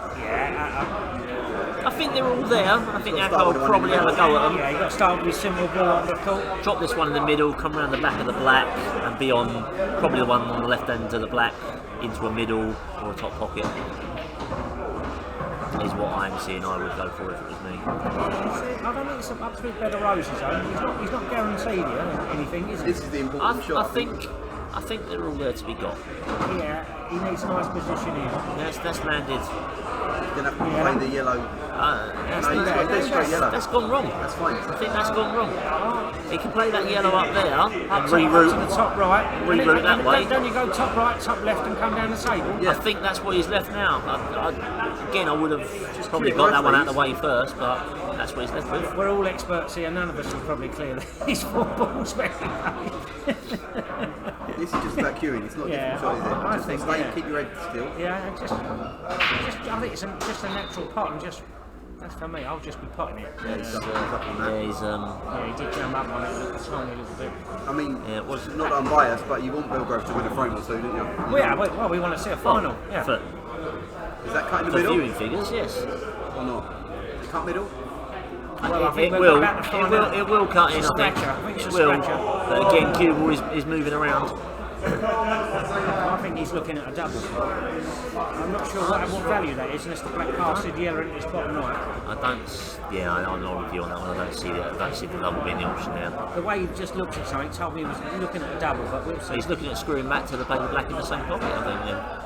I think they're all there. I think Akar will probably have a go at them. Yeah, you've got to start with your simple ball on the court. Drop this one in the middle, come around the back of the black, and be on probably the one on the left end of the black into a middle or a top pocket. is what I'm seeing. I would go for if it was me. I don't think it's up to his bed of roses, though. He's not guaranteed anything, is he? This is the important shot. I think they're all there to be got. Yeah, he needs a nice position here. That's landed. He's going to have to play the yellow. That's, No, he's got this straight yellow. that's gone wrong. That's fine. I think that's gone wrong. He can play that yellow up there and Up to reroute. the top right. Reroute that way. Don't you go top right, top left, and come down the table? Yeah. I think that's what he's left now. Again, I would have probably got that one out of the way first, but that's what he's left with. We're all experts here. None of us will probably clear these 4 balls. This is just about queuing. It's not a Yeah, difficult shot, I is it? think, Just stay, yeah. keep your head still. Yeah, I think it's just a natural pot, and that's for me. I'll just be potting it. Yeah, he's up on that. Yeah, he did jump up on it a tiny little bit. I mean, Yeah, it was- not that I'm biased, but you want Bellegrove to win a frame or two, don't you? Well, yeah, well, we want to see a final. Yeah. For Is that cut in the middle viewing figures, yes. or not? Cut middle? Well, I think It we're will. about to find out. It will cut in. It's a I think. scratcher. I think it's a It will. scratcher. But again, Cuball is moving around. I think he's looking at a double. I'm not sure what value that is, unless the black casted yellow in his bottom right. I don't. Yeah, I'm not with you on that one. I don't see that. I don't see the double being the option now. The way he just looked at something told me he was looking at a double, but we'll see. He's looking at screwing back to the baby black in the same pocket. I think. Yeah.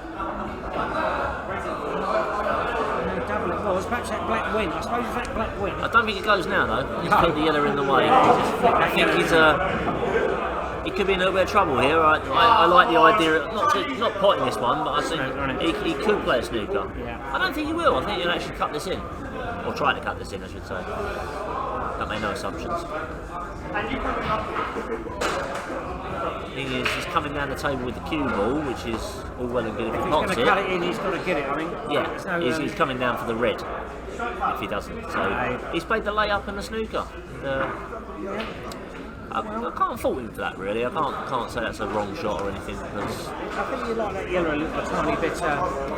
Double it was. Perhaps that black win. I suppose if that black win. I don't think it goes now though. He's put the yellow in the way. flick I that think yellow. he could be in a little bit of trouble here. I like the idea of not potting this one, but I think he could play a snooker. Yeah. I don't think he will. I think he'll actually cut this in, or try to cut this in, I should say. Don't make no assumptions. Thing is, he's coming down the table with the cue ball, which is all well and good if he If he's pots going to it. cut it in, he's got to get it. I think. Yeah, There's no, he's coming down for the red if he doesn't. So he's played the layup and the snooker. I can't fault him for that really. I can't say that's a wrong shot or anything because I think you like that yellow a little a tiny bit.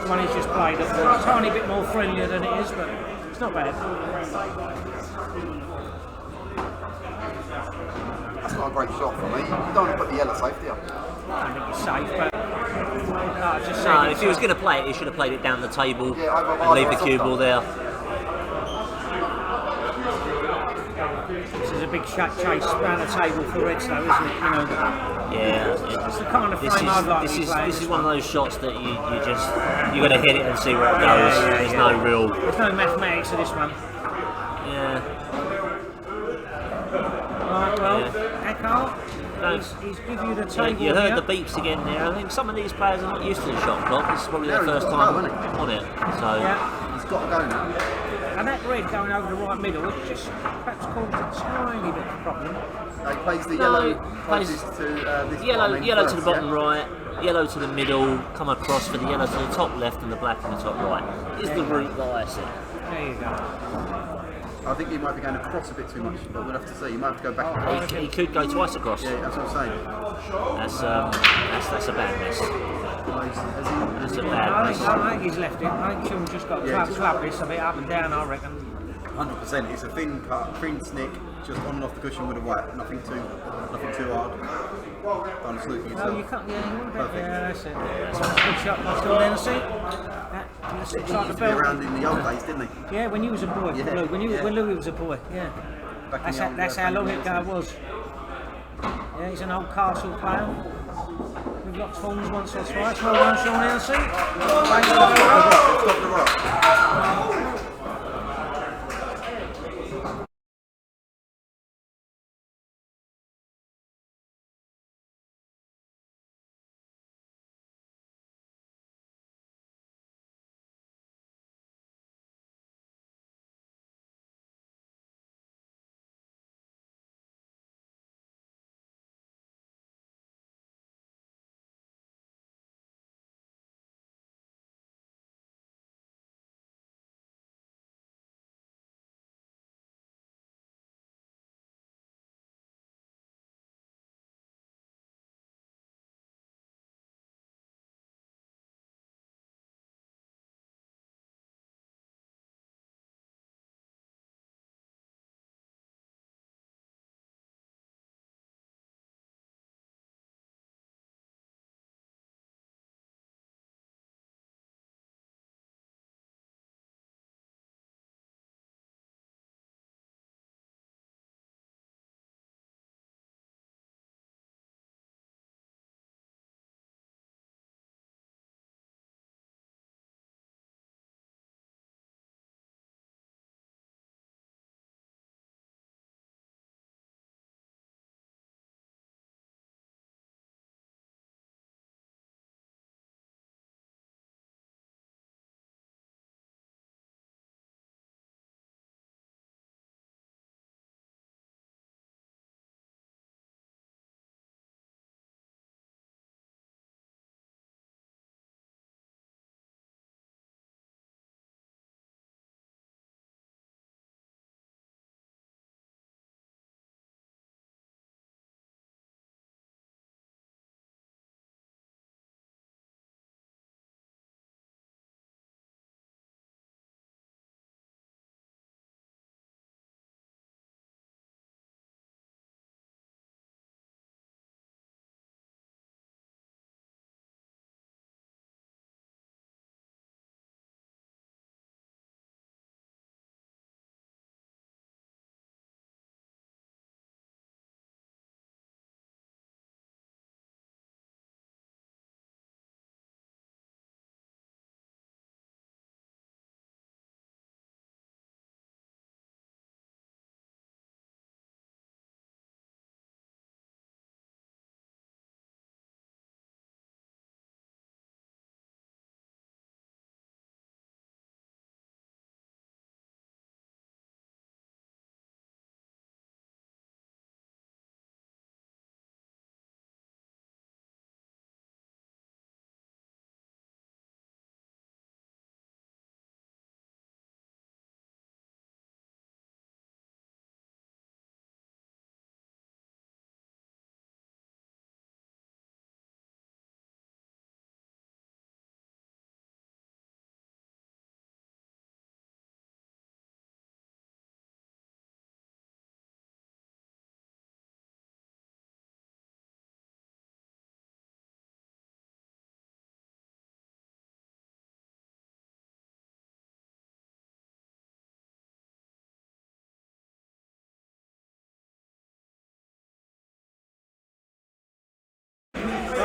One he's just played a tiny bit more friendlier than it is, but it's not bad. That's not a great shot for me. You don't want to put the yellow safe, do you? I don't think it's safe, but just no, saying. if he was going to play it, he should have played it down the table Yeah, and leave the cue ball there. This is a big shot chase around the table for Reds, though, isn't it? You know. Yeah, It's the kind of frame this I'd like is to be playing. this is one of those shots that you got to hit it and see where it goes. There's no real. There's no mathematics to this one. Yeah. Right, well, Yeah. Eckhart, No. he's give you the Yeah, table you heard here. the beeps again there. I think some of these players are not used to the shot clock. This is probably their Yeah, first he's time got to go, isn't on it. So Yeah, He's got to go now. and that red going over the right middle, it just perhaps caused a tiny bit of a problem. He plays the No, yellow plays closest to this yellow bottom end to first, the bottom yeah? right, yellow to the middle, come across for the yellow to the top left and the black in the top right. Is the route that I see. There you go. I think he might be going across a bit too much, but we'll have to see. He might have to go back across. He could go twice across. Yeah, that's what I'm saying. That's a bad miss. That's a I bad miss. think he's left it. I think Sean's just got to Yeah, club this a bit up and down, I reckon. 100%. It's a thin cut, thin snick, just on and off the cushion with a white. Nothing too hard. Don't sloop No, yourself. you can't. Yeah, you want a bit. Perfect. Yeah, that's it. Good shot. That's still there to see. That He looks like used the to be belt. around in the old days, didn't he? Yeah, when you was a boy, Yeah, Lou, yeah. when Louis was a boy, yeah. Back in That's the how old, long friendly ago it days. was. Yeah, he's an old castle player. We've got Fawns once or twice. Well done, Sean Hennessy. Stop the rock.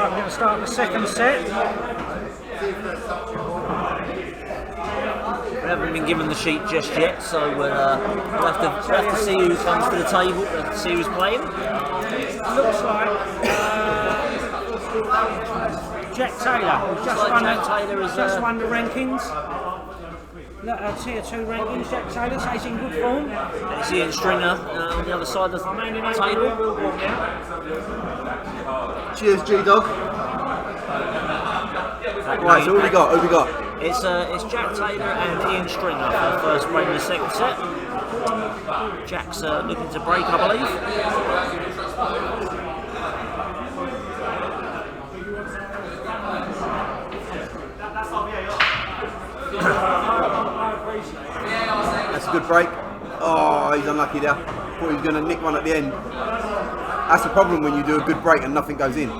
Right, we're going to start the second set. We haven't been given the sheet just yet, so we'll have to see who comes to the table, see who's playing. Looks like Jack Taylor, who's just won the rankings. Tier 2 rankings. Jack Taylor, so he's in good form. Is Ian Stringer on the other side of the table? Cheers, G-Dog. Right, so who we got? It's Jack Taylor and Ian Stringer for the first break of the second set. Jack's looking to break, I believe. That's a good break. Oh, he's unlucky there. Thought he was going to nick one at the end. That's the problem when you do a good break and nothing goes in.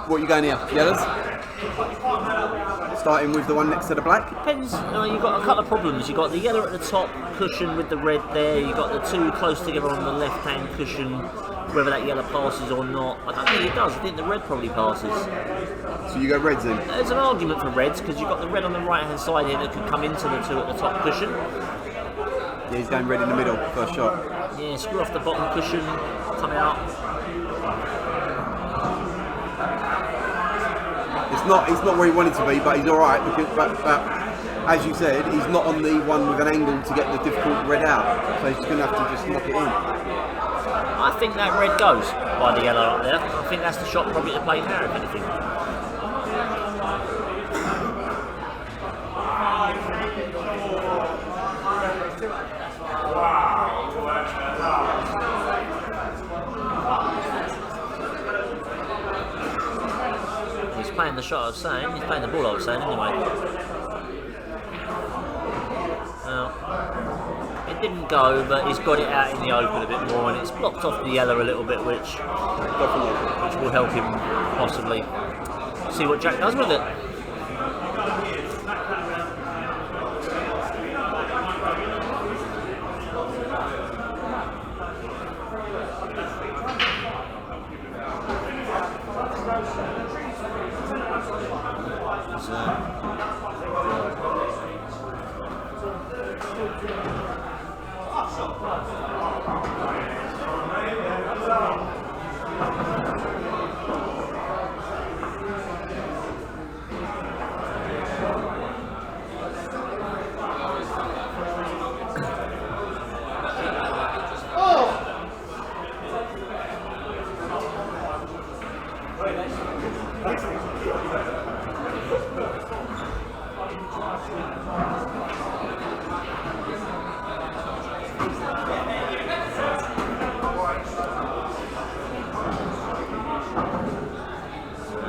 What are you going here? Yellows? Starting with the one next to the black? Depends, you've got a couple of problems. You've got the yellow at the top cushion with the red there, you've got the two close together on the left hand cushion, whether that yellow passes or not. I don't think it does, I think the red probably passes. So you go reds then? There's an argument for reds because you've got the red on the right hand side here that could come into the two at the top cushion. Yeah, he's going red in the middle, first shot. Yeah, screw off the bottom cushion, come out. It's not where he wanted to be, but he's alright because but as you said, he's not on the one with an angle to get the difficult red out. So he's going to have to just knock it in. I think that red goes by the yellow up there. I think that's the shot probably to play now, if anything. Playing the shot I was saying, he's playing the ball I was saying anyway. Well, it didn't go, but he's got it out in the open a bit more and it's blocked off the yellow a little bit, which will help him possibly see what Jack does with it.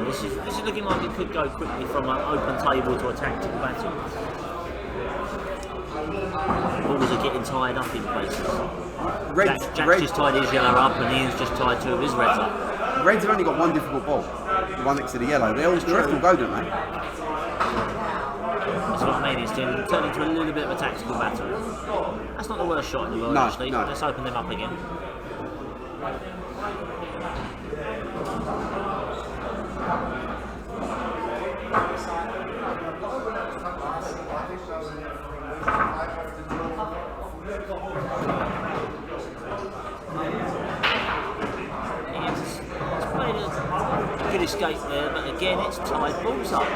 This is looking like it could go quickly from an open table to a tactical battle. Balls are getting tied up in places. Jack's just tied his yellow up and Ian's just tied two of his reds up. Reds have only got one difficult ball, the one next to the yellow. The rest will go, don't they? That's what I mean, it's turned into a little bit of a tactical battle. That's not the worst shot in the world, actually. No. Let's open them up again. It's played a good escape there, but again it's tied balls up.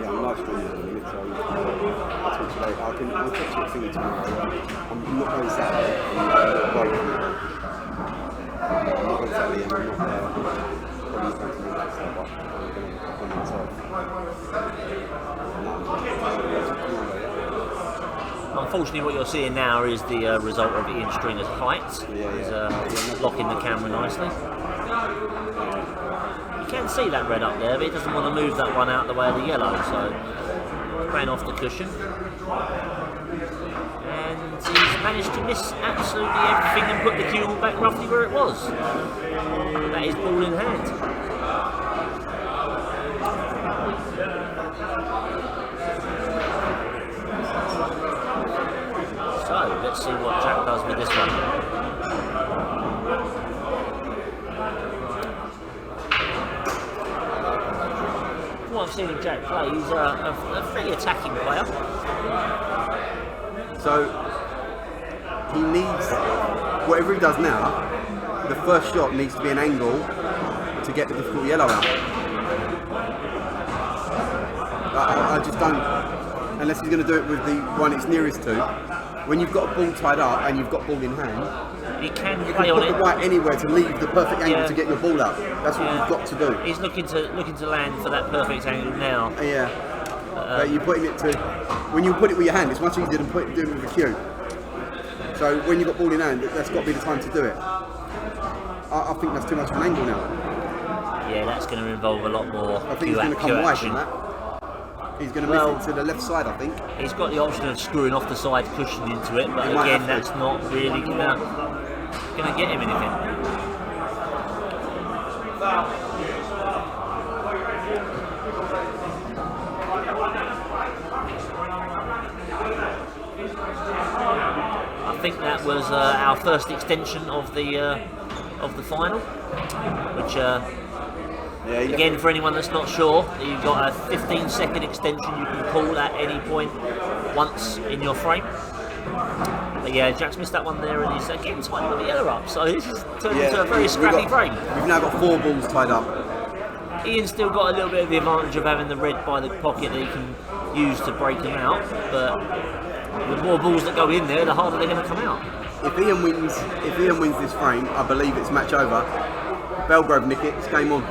Yeah, I'm live streaming at the minute, so I'll talk to you tomorrow. I'm not going Saturday, I'm not going Saturday and I'm not there. Probably going to do that stuff, but I'm going to come inside. Unfortunately, what you're seeing now is the result of Ian Stringer's height. He's blocking the camera nicely. You can see that red up there, but he doesn't want to move that one out the way of the yellow, so ran off the cushion. And he's managed to miss absolutely everything and put the cue ball back roughly where it was. That is ball in hand. Let's see what Jack does with this one. What I've seen of Jack play, he's a fairly attacking player. So he needs, whatever he does now, the first shot needs to be an angle to get the difficult yellow out. I just don't, unless he's going to do it with the one it's nearest to. When you've got a ball tied up and you've got ball in hand, He can you play can on put it. the white anywhere to leave the perfect angle Yeah. to get your ball out. That's what you've got to do. He's looking to land for that perfect angle now. Yeah. But you're putting it to, when you put it with your hand, it's much easier than doing it with a cue. So when you've got ball in hand, that's got to be the time to do it. I think that's too much of an angle now. Yeah, that's going to involve a lot more. I think he's going to come wide from that. He's going to miss it to the left side, I think. He's got the option of screwing off the side cushion into it, but He might again, have to. that's not really going to get him anything. I think that was our first extension of the final, which. Yeah, Again, for anyone that's not sure, you've got a 15-second extension you can call at any point once in your frame. But yeah, Jack's missed that one there and he's getting tight with the yellow up, so this has turned into a very scrappy frame. We've now got 4 balls tied up. Ian's still got a little bit of the advantage of having the red by the pocket that he can use to break them out, but the more balls that go in there, the harder they're going to come out. If Ian wins this frame, I believe it's match over. Bellegrove nick it, it's game on.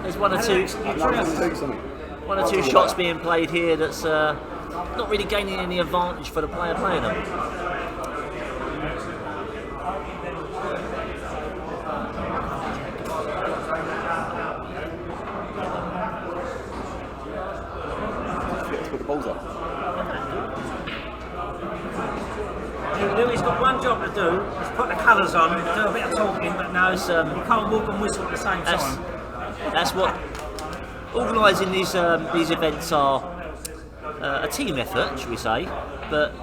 There's one or two shots being played here that's not really gaining any advantage for the player playing them. Let's put the balls up. Louis got one job to do, is put the colours on, do a bit of talking, but no, you can't walk and whistle at the same time. That's what organising these events are a team effort, should we say? But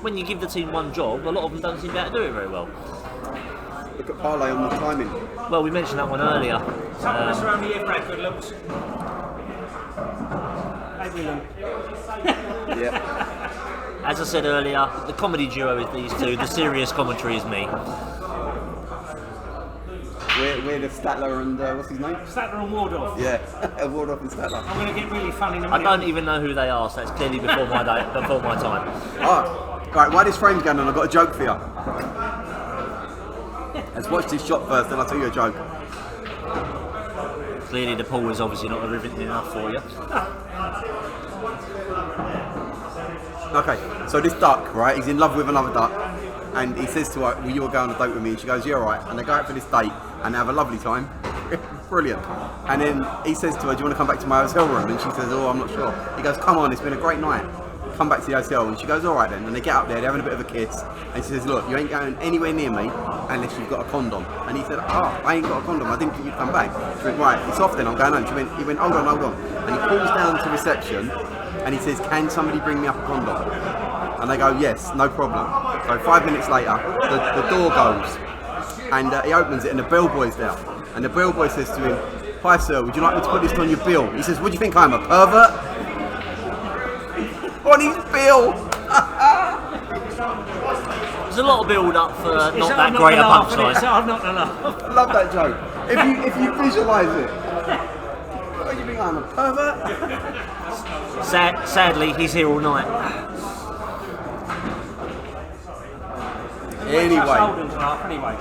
when you give the team one job, a lot of them don't seem to be able to do it very well. Look at parlay on the timing. Well, we mentioned that one earlier. Some of us are only here for our good looks. Maybe Luke. Yeah. As I said earlier, the comedy duo is these two. The serious commentary is me. We're the Statler and what's his name? Statler and Waldorf. Yeah, Waldorf and Statler. I'm going to get really funny in a I minute. don't even know who they are, so that's clearly before my time. Ah, right. While this frame's going on, I've got a joke for you. Let's watch this shot first, then I'll tell you a joke. Clearly, the pool is obviously not riveting enough for you. Okay, so this duck, right? He's in love with another duck, and he says to her, "Will you go on a date with me?" And she goes, "Yeah, all right." And they go out for this date, and they have a lovely time. Brilliant. And then he says to her, "Do you want to come back to my hotel room?" And she says, "Oh, I'm not sure." He goes, "Come on, it's been a great night. Come back to the hotel." And she goes, "All right then." And they get up there, they're having a bit of a kiss, and she says, "Look, you ain't going anywhere near me unless you've got a condom." And he said, "Oh, I ain't got a condom. I didn't think you'd come back." She went, "Right, it's off then. I'm going home." He went, "Hold on, hold on." And he pulls down to reception, and he says, "Can somebody bring me up a condom?" And they go, "Yes, no problem." So 5 minutes later, the door goes, and he opens it, and the bellboy's there. And the bellboy says to him, "Hi sir, would you like me to put this on your bill?" He says, "What do you think I'm, a pervert?" On his bill! There's a lot of build up for not It's that hard great a to laugh, isn't it? It's punchline. hard not to laugh. I love that joke. If you visualise it. What do you think I'm, a pervert? Sadly, he's here all night.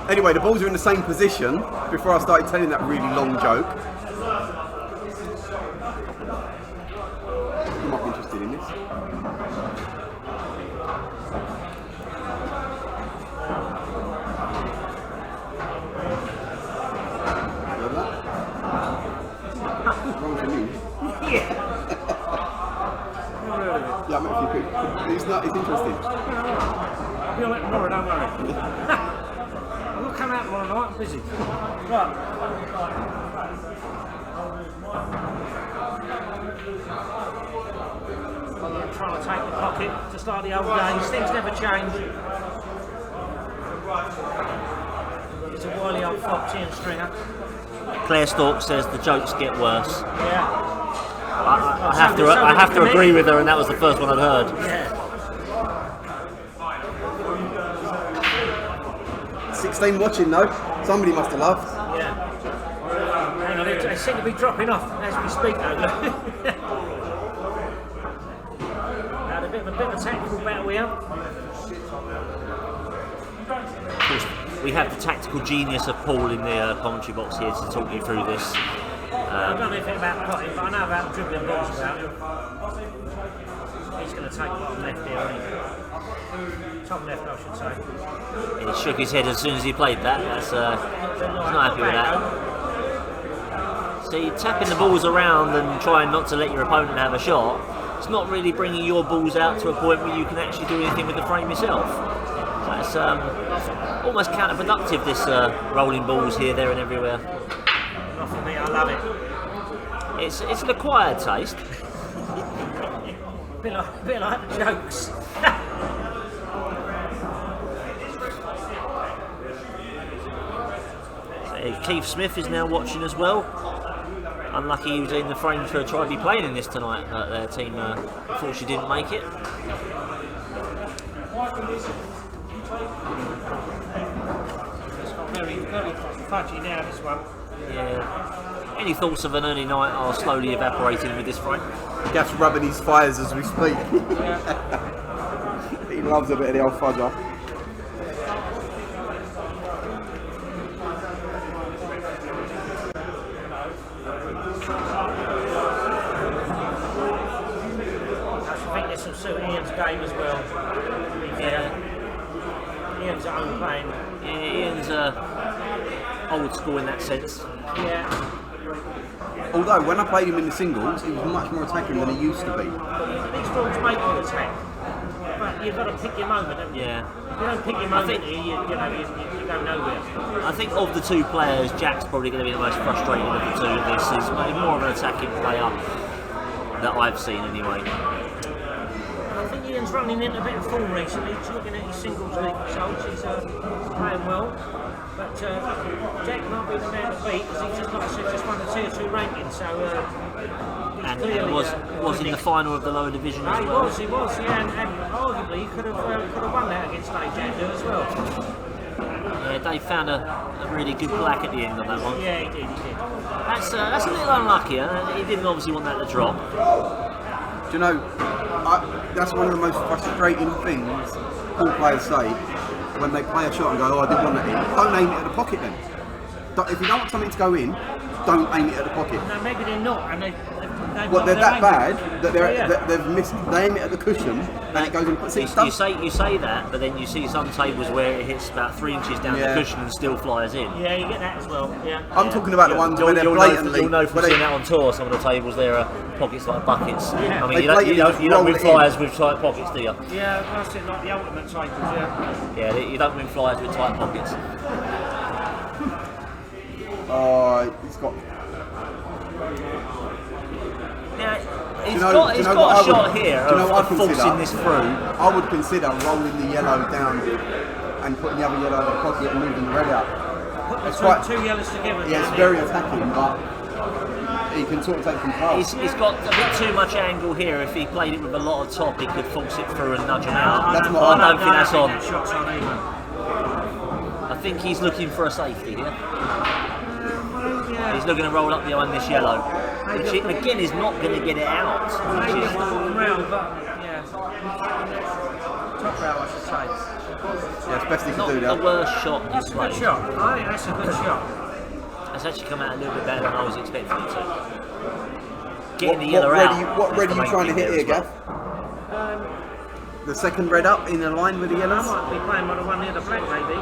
Anyway, the balls are in the same position before I started telling that really long joke. You might be interested in this. Heard that? Wrong for me. be on it tomorrow, don't worry. I'm not coming out tomorrow night, I'm busy. Right. I'm trying to take the pocket, just like the old days. Things never change. It's a wily old fox, Ian Stringer. Claire Stork says the jokes get worse. Yeah. I have to agree with her, and that was the first one I'd heard. Yeah. 16 watching though. Somebody must have laughed. Yeah. Hang on, they seem to be dropping off as we speak though. Now, a bit of a tactical battle here. Of course, we have the tactical genius of Paul in the commentary box here to talk you through this. I don't know anything about potting, but I know about dribbling balls about him. He's going to take bottom left here, isn't he? Top left, I should say. He shook his head as soon as he played that. He's not happy with that. See, tapping the balls around and trying not to let your opponent have a shot, it's not really bringing your balls out to a point where you can actually do anything with the frame yourself. That's almost counterproductive, this rolling balls here, there and everywhere. Not for me, I love it. It's an acquired taste. A bit like the jokes. Keith Smith is now watching as well. Unlucky he was in the frame to try to be playing in this tonight, but their team unfortunately didn't make it. It's got very fudgy now, this one. Yeah. Any thoughts of an early night are slowly evaporating with this frame. Gaff's rubbing his fires as we speak. Yeah. He loves a bit of the old fudger. Suit Ian's game as well. Yeah. Ian's at home playing. Yeah, Ian's old school in that sense. Yeah. Although when I played him in the singles, he was much more attacking than he used to be. These balls make you attack, but you've got to pick your moment, haven't you? Yeah. If you don't pick your moment, you go nowhere. I think of the two players, Jack's probably going to be the most frustrated of the two of this. He's more of an attacking player that I've seen anyway. I think Ian's running into a bit of form recently. He's looking at his singles league results. He's playing well. But Jack might be the man to beat because he's just, like I said, just won the tier 2 ranking. So and clearly, was in the final of the lower division as well. He was, yeah. And arguably he could have won that against Dave as well. Yeah, Dave found a really good black at the end of that one. Yeah, he did. That's a little unlucky. He didn't obviously want that to drop. Do you know, that's one of the most frustrating things all players say when they play a shot and go, oh, I didn't want that in. Don't aim it at the pocket then. If you don't want something to go in, don't aim it at the pocket. No, maybe they're not. And they're that bad that they've missed. They aim it at the cushion and it goes in. See, you say that, but then you see some tables where it hits about 3 inches down the cushion and still flies in. Yeah, you get that as well. Yeah. I'm talking about the ones where they're blatantly. You'll know from seeing that on tour. Some of the tables there are pockets like buckets. Yeah. I mean, you don't win flyers with tight pockets, do you? Yeah, that's it, like the ultimate tables. Yeah. Yeah, you don't win flyers with tight pockets. He's got. Yeah, he's got a shot here of forcing this through. I would consider rolling the yellow down and putting the other yellow in the pocket and moving the red out. Put two yellows together. Yeah, it's very attacking, but he can sort of take control. He's got a bit too much angle here. If he played it with a lot of top, he could force it through and nudge him out. I don't think that's on. I think he's looking for a safety here. He's looking to roll up behind this yellow, which again is not going to get it out. Maybe it's top rail, but yeah. Top rail, I should say. Yeah, it's best he can do that. Not the worst shot That's a good shot. I think that's a good shot. It's actually come out a little bit better than I was expecting it to. Getting the yellow out. What red are you trying to hit here, Gaff? the second red up in a line with the I yellows? might be playing by the one near the black, maybe.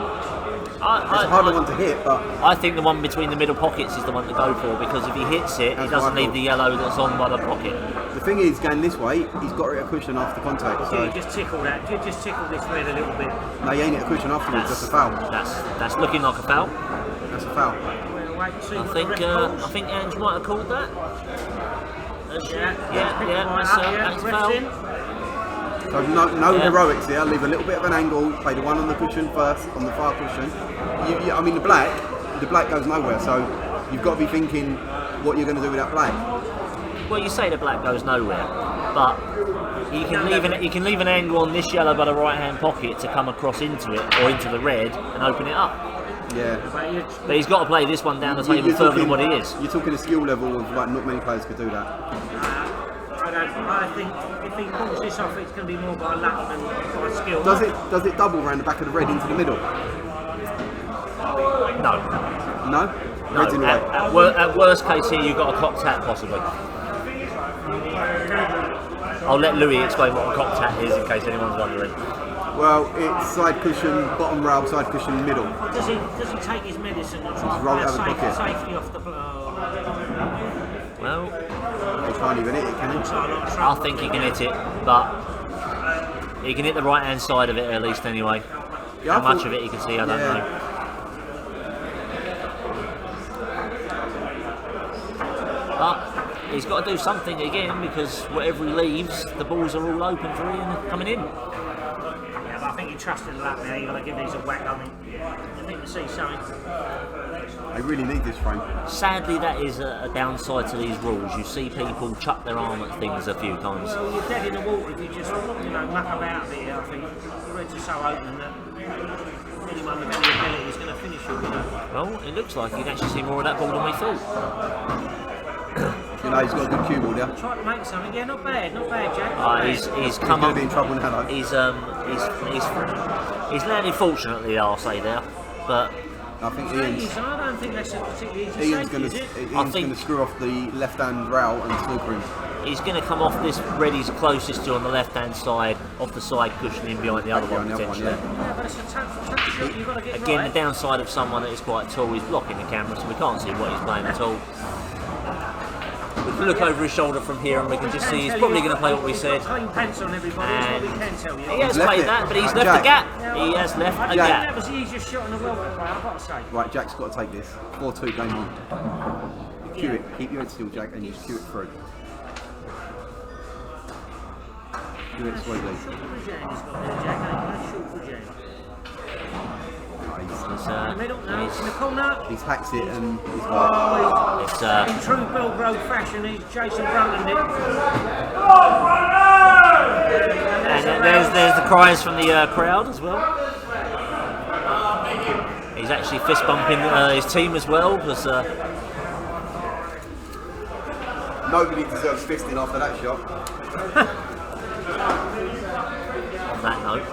It's a harder one to hit, but I think the one between the middle pockets is the one to go for, because if he hits it, he That's doesn't what I need thought. the yellow that's on by the pocket. the thing is, going this way, he's got it a cushion after contact. Yeah, So you just tickle that. You just tickle this red a little bit. no, you ain't it a cushion afterwards. That's a foul. That's looking like a foul. That's a foul. We'll wait and see I what think the ref calls. I think Ange might have called that. Yeah, That's a ref's foul. in. So no Yeah. heroics here. Leave a little bit of an angle. Play the one on the cushion first, on the far cushion. I mean, the black goes nowhere. So you've got to be thinking what you're going to do with that black. Well, you say the black goes nowhere, but you can leave an angle on this yellow by the right hand pocket to come across into it or into the red and open it up. Yeah. But he's got to play this one down the table You're further than what he is. You're talking a skill level of like not many players could do that. I think if he pulls this off, it's going to be more by luck than by skill. Does it double around the back of the red into the middle? No. No. Red's in the No. way. At worst case here, you've got a cocked hat possibly. I'll let Louis explain what a cocked hat is in case anyone's wondering. Well, it's side cushion, bottom rail, side cushion, middle. Does he take his medicine and try roll and it out of the play pocket. safety off the blow? Well, He can't even hit it, can he? I think he can hit it, but he can hit the right hand side of it at least anyway. Yeah, How I much thought- of it you can see, I don't yeah. know. But he's got to do something again, because whatever he leaves, the balls are all open for him coming in. Yeah, but I think you trust in luck now. You've got to give these a whack on him. I think to see something. They really need this frame. Sadly, that is a downside to these rules. You see people chuck their arm at things a few times. Well, you're dead in the water if you just, muck about here. I think the reds are so open that anyone with any ability is going to finish you. Well, it looks like you can actually see more of that ball than we thought. You know, he's got a good cue ball there. Try to make something. Yeah, not bad, Jack. Not bad. He's come He's going up. to be in trouble now, though. He's landed fortunately, I'll say there, but I think I don't think that's a particularly easy Ian's safety, is it? going think- to screw off the left-hand rail and snooker him. he's going to come off this red he's closest to on the left-hand side, off the side cushion in behind the other one Behind the other one, potentially. yeah. Yeah, but it's a tough shot. You've got to get it Again, right. the downside of someone that is quite tall, he's blocking the camera, so we can't see what he's playing at all. We can look over his shoulder from here and we can just see he's probably going to play what we said. Clean pants on everybody, that's what we can tell you. He has left played it. that, but he's Right, left Jack. a gap. He has left a I think gap. that was the easiest shot in the world to play, I've got to say. Right, Jack's got to take this. 4-2, game on. Cue it. Keep your head still, Jack, and you just cue it through. Cue it slowly. Short for Jan, he's got there, Jack, ain't he? Short for Jan. He's, In the middle, no, in the corner. He's hacked it and he's got... it's, In true Bellegrove fashion, he's Jason Brunton it. and there's the cries from the crowd as well. He's actually fist bumping his team as well, because Nobody deserves fisting after that shot. on that note.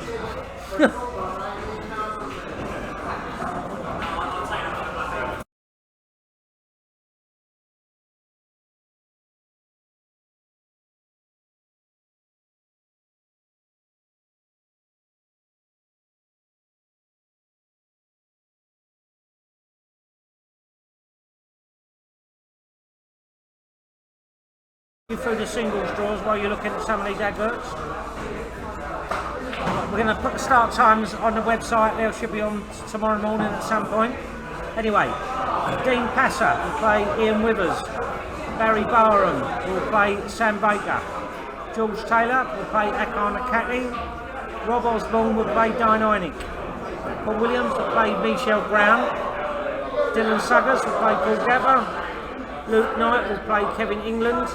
Through the singles draws while you're looking at some of these adverts. We're going to put the start times on the website. They should be on tomorrow morning at some point. Anyway, Dean Passer will play Ian Withers. Barry Barham will play Sam Baker. George Taylor will play Akar Nakati. Rob Osborne will play Dine Einig. Paul Williams will play Michelle Brown. Dylan Suggers will play Paul Gabber. Luke Knight will play Kevin England.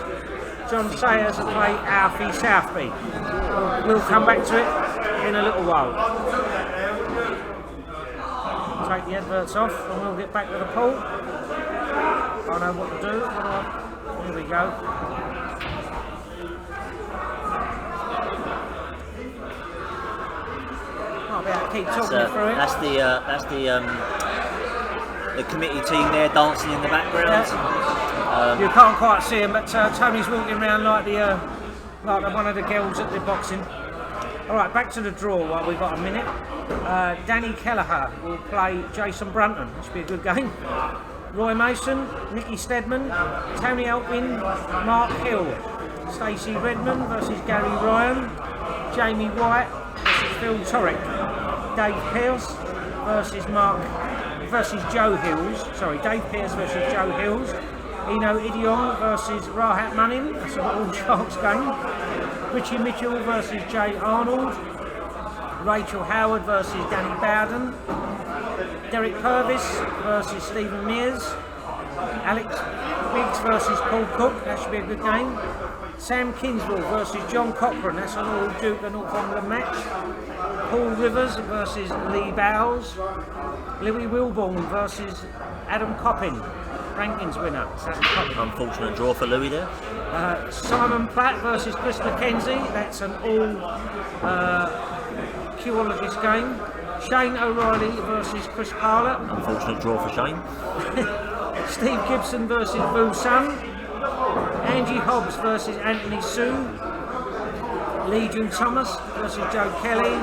John Sayers will play Alfie Southby. We'll come back to it in a little while. Take the adverts off and we'll get back to the pool. I know what to do. Here we go. I'll be able to keep talking you through it. That's the committee team there dancing in the background. You can't quite see him, but Tony's walking around like the one of the girls at the boxing. Alright, back to the draw while we've got a minute. Danny Kelleher will play Jason Brunton. This should be a good game. Roy Mason, Nicky Stedman, Tony Altwin, Mark Hill, Stacey Redmond versus Gary Ryan, Jamie White versus Phil Torek, Dave Pearce versus Joe Hills. Sorry, Dave Pearce versus Joe Hills. Eno Idion versus Rahat Manning. That's an all Sharks game. Richie Mitchell versus Jay Arnold. Rachel Howard versus Danny Bowden. Derek Purvis versus Stephen Mears. Alex Biggs versus Paul Cook. That should be a good game. Sam Kinswell versus John Cochran. That's an all Duke and Northumberland match. Paul Rivers versus Lee Bowles. Louis Wilborn versus Adam Coppin. Rankings winner. Unfortunate draw for Louis there. Simon Platt versus Chris McKenzie. That's an all Q-ologist game. Shane O'Reilly versus Chris Parlett. Unfortunate draw for Shane. Steve Gibson versus Boo Sun. Angie Hobbs versus Anthony Sue. Legion Thomas versus Joe Kelly.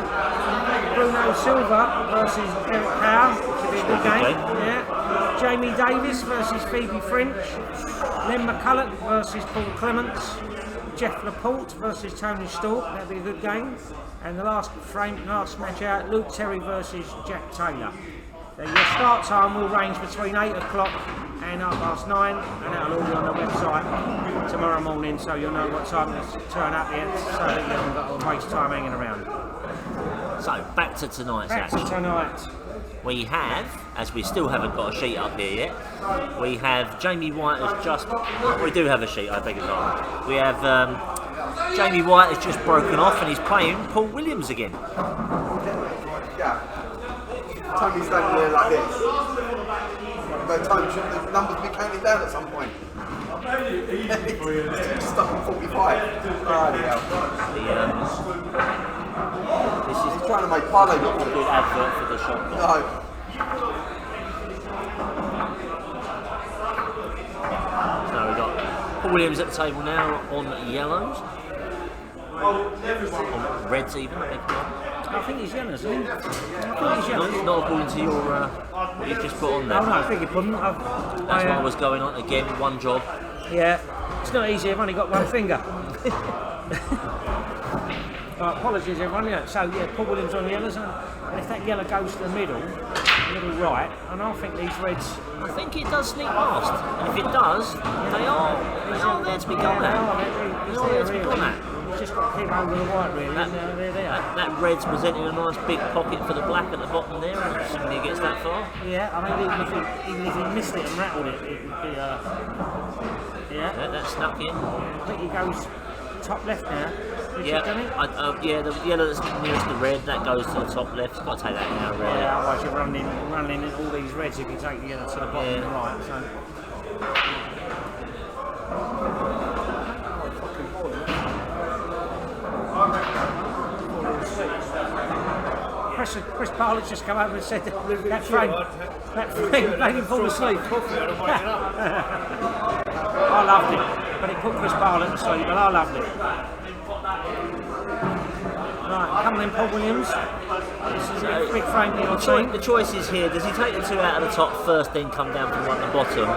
Bruno Silva versus Eric Howe. Should be a good game. Yeah. Jamie Davis versus Phoebe French. Len McCulloch versus Paul Clements. Jeff Laporte versus Tony Stork. That'd be a good game. And the last match out, Luke Terry versus Jack Taylor. Your start time will range between 8 o'clock and 9:30, and that'll all be on the website tomorrow morning, so you'll know what time to turn up here, so that you haven't got to waste time hanging around. So back to tonight's action. Back to tonight. We have, as we still haven't got a sheet up here yet, we have Jamie White has just... We do have a sheet, I beg your pardon. We have Jamie White has just broken off and he's playing Paul Williams again. Yeah. Tony's standing there like this. But Tony, should the numbers be counted down at some point? It's stuck on 45. Bloody hell. This is He's trying to make parlay look a good advert for the shop. No. So we've got Paul Williams at the table now on yellows. On reds even, I beg your pardon. I think he's yellow, isn't he? I think he's yellow. Not according to your what you've just put on there. Oh no, I think he put him. That's what was going on again. One job. Yeah, it's not easy. I've only got one finger. Apologies, everyone. Yeah, so yeah, Paul Williams on the yellows, and if that yellow goes to the middle right, and I think these reds. I think it does sneak past, and if it does, they are there to be gone at. They are there to be gone at. Just got to keep over the white really, and they're there. That red's presenting a nice big pocket for the black at the bottom there, and assuming he gets that far. Yeah, I mean, even if he missed it and rattled it, it would be, yeah. That snuck in. I think he goes top left now. Yeah, the yellow that's nearest the red, that goes to the top left. You've got to take that now, really. Yeah, otherwise you're running in all these reds if you take the yellow to the bottom and right. So. Chris Parlett's just come over and said that frame made him fall asleep. I loved it, but it put Chris Parlett to sleep, but I loved it. Right, coming in Paul Williams. This is a big frame for your team. The choice is here. Does he take the two out of the top first, then come down from one at the bottom,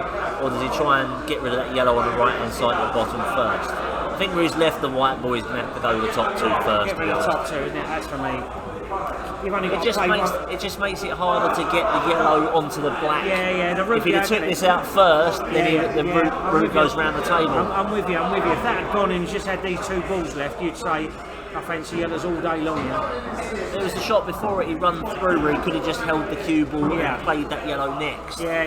or does he try and get rid of that yellow on the right hand side at the bottom first? I think where he's left the white boy, he's going to have to go with the top two first. Get rid of the top two, isn't it? That's for me. You've only got it just makes it harder to get the yellow onto the black. Yeah, the route. If he'd have took this out first, then the route goes round the table. I'm with you. If that had gone and he's just had these two balls left, you'd say, I fancy yellows all day long. There was the shot before it, he run through where he could have just held the cue ball and played that yellow next. Yeah.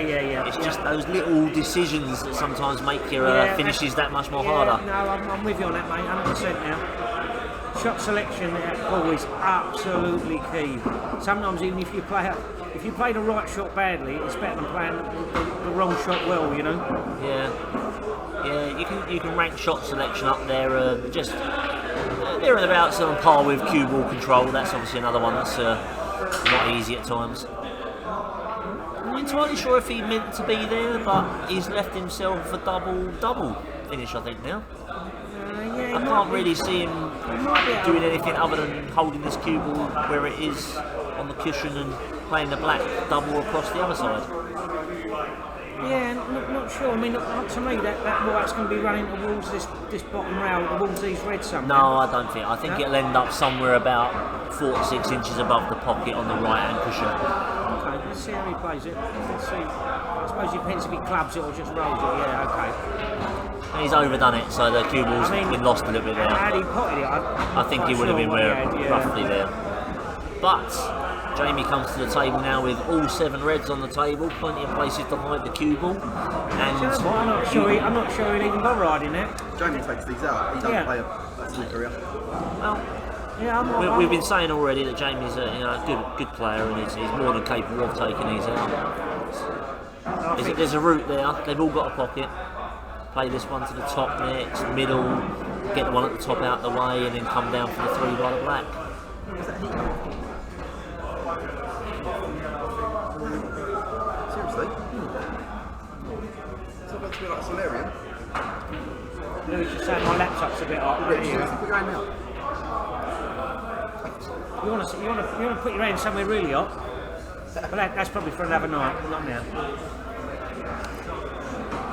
It's just those little decisions that sometimes make your finishes that much more harder. No, I'm with you on that, mate, 100% now. Shot selection at ball is absolutely key. Sometimes even if you play the right shot badly, it's better than playing the wrong shot well, you know. Yeah, you can rank shot selection up there. Just there and abouts on par with cue ball control. That's obviously another one that's not easy at times. I'm not entirely sure if he meant to be there, but he's left himself a double finish, I think now. I can't really see him doing anything other than holding this cue ball where it is on the cushion and playing the black double across the other side. Yeah, not sure. I mean, to me, that white's going to be running towards this bottom rail, towards these reds somewhere. No, I don't think. I think it'll end up somewhere about 4 to 6 inches above the pocket on the right-hand cushion. Okay, let's see how he plays it. Let's see. I suppose it depends if he clubs it or just rolls it. Yeah, okay. He's overdone it, so the cue ball's been lost a little bit there. Had he potted it, I think he would have been roughly there. But Jamie comes to the table now with all 7 reds on the table, plenty of places to hide the cue ball. And you know what, I'm not sure he'll even bother riding it. Jamie takes these out. He doesn't play a full career. Well, yeah, we've been saying already that Jamie's a good player and he's more than capable of taking these out. There's a route there. They've all got a pocket. Play this one to the top next, middle, get the one at the top out the way, and then come down for the 3 by the black. Is that heat coming? Seriously? It's not meant to be like a solarium. Louis just saying my laptop's a bit hot. Seriously, put your hand out. You want to put your hand somewhere really hot? But that's probably for another night, not now.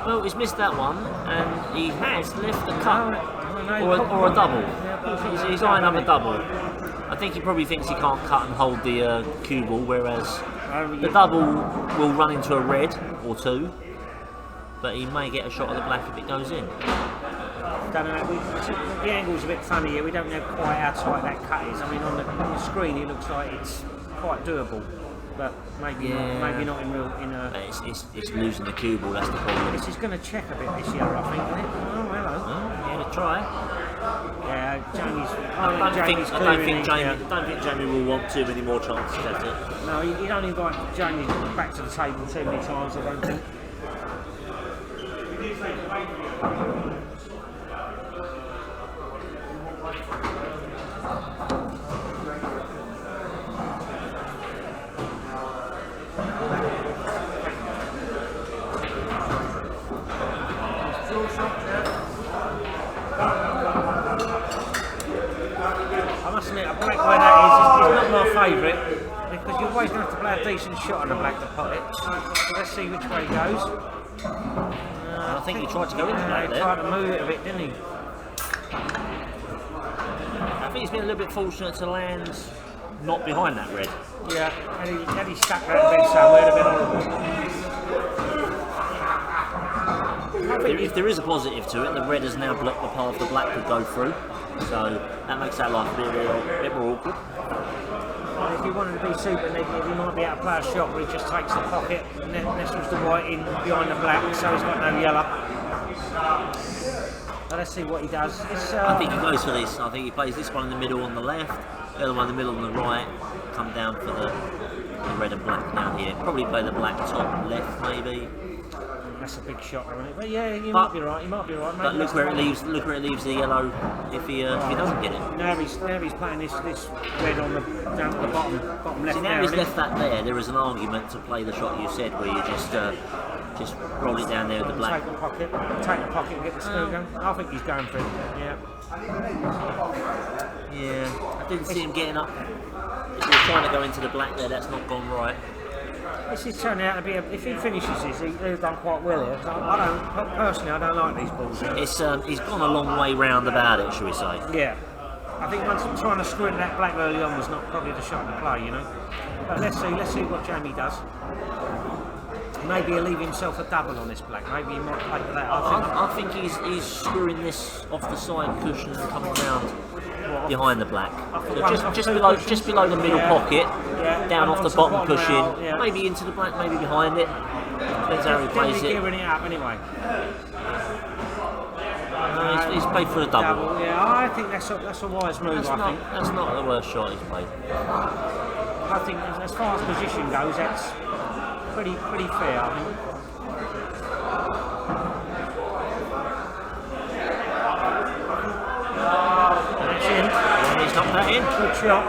Well, he's missed that one, and he has left a cut or a double. He's eyeing up a double. I think he probably thinks he can't cut and hold the cue ball, whereas the double will run into a red or 2, but he may get a shot at the black if it goes in. Don't know. The angle's a bit funny here. We don't know quite how tight that cut is. I mean, on the screen it looks like it's quite doable. But maybe not in real. It's losing the cue ball. That's the problem. This is going to check a bit this year, I think, isn't it? Oh, hello. Yeah, try. Yeah, Jamie's. I don't think Jamie will want too many more chances at it. No, you don't invite Jamie back to the table too many times, I don't think. I must admit, a black where that is not my favourite because you're always going to have to play a decent shot on a black to pot it. So let's see which way he goes. I think he tried to go into that He there. tried to move it a bit, didn't he? I think he's been a little bit fortunate to land not behind that red. Yeah, had he stuck that red somewhere, it'd have been horrible. If there is a positive to it, the red has now blocked the path the black could go through, so that makes that life a bit more awkward. If he wanted to be super negative, he might be able to play a shot where he just takes the pocket and then nestles the white in behind the black, so he's got no yellow. So let's see what he does. I think he goes for this. I think he plays this one in the middle on the left, the other one in the middle on the right, come down for the red and black down here. Probably play the black top left maybe. That's a big shot, isn't it? But yeah, you might be right. Maybe but look where it leaves. Look where it leaves the yellow if he doesn't get it. Now he's playing this red on the down at the bottom left. See, now he's left that there. There is an argument to play the shot you said, where you just roll it down there with the black. Take the pocket and get the screw going. I think he's going for it. Yeah. Yeah, I didn't see him getting up. If he was trying to go into the black there, that's not gone right. This is turning out to be if he finishes this, he's done quite well here. Personally, I don't like these balls. He's gone a long way round about it, shall we say? Yeah. I think once trying to screw in that black early on was not probably the shot to play, you know. But let's see what Jamie does. Maybe he'll leave himself a double on this black. Maybe he might play for that. I think he's screwing this off the side cushion and coming round behind the black. So just below the middle pocket, down off the bottom cushion, maybe into the black, maybe behind it. Depends how he plays it. Gearing it up anyway. He's played for a double. Yeah, I think that's a wise move. That's not the worst shot he's played. I think as far as position goes, that's pretty fair, I think. That's in. He's knocked that in. Good shot.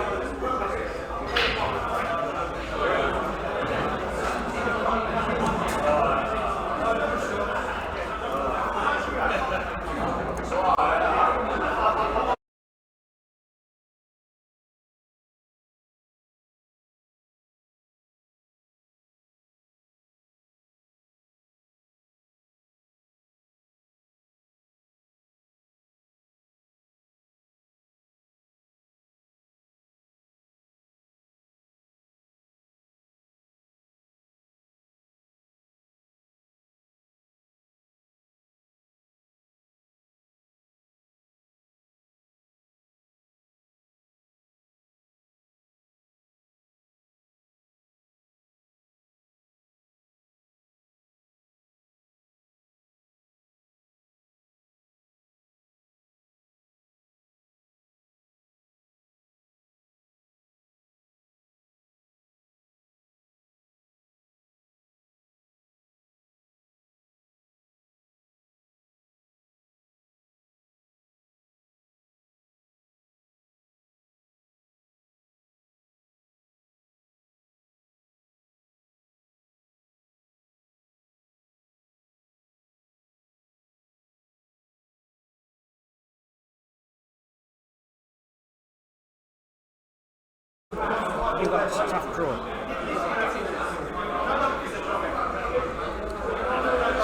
You've got a tough draw.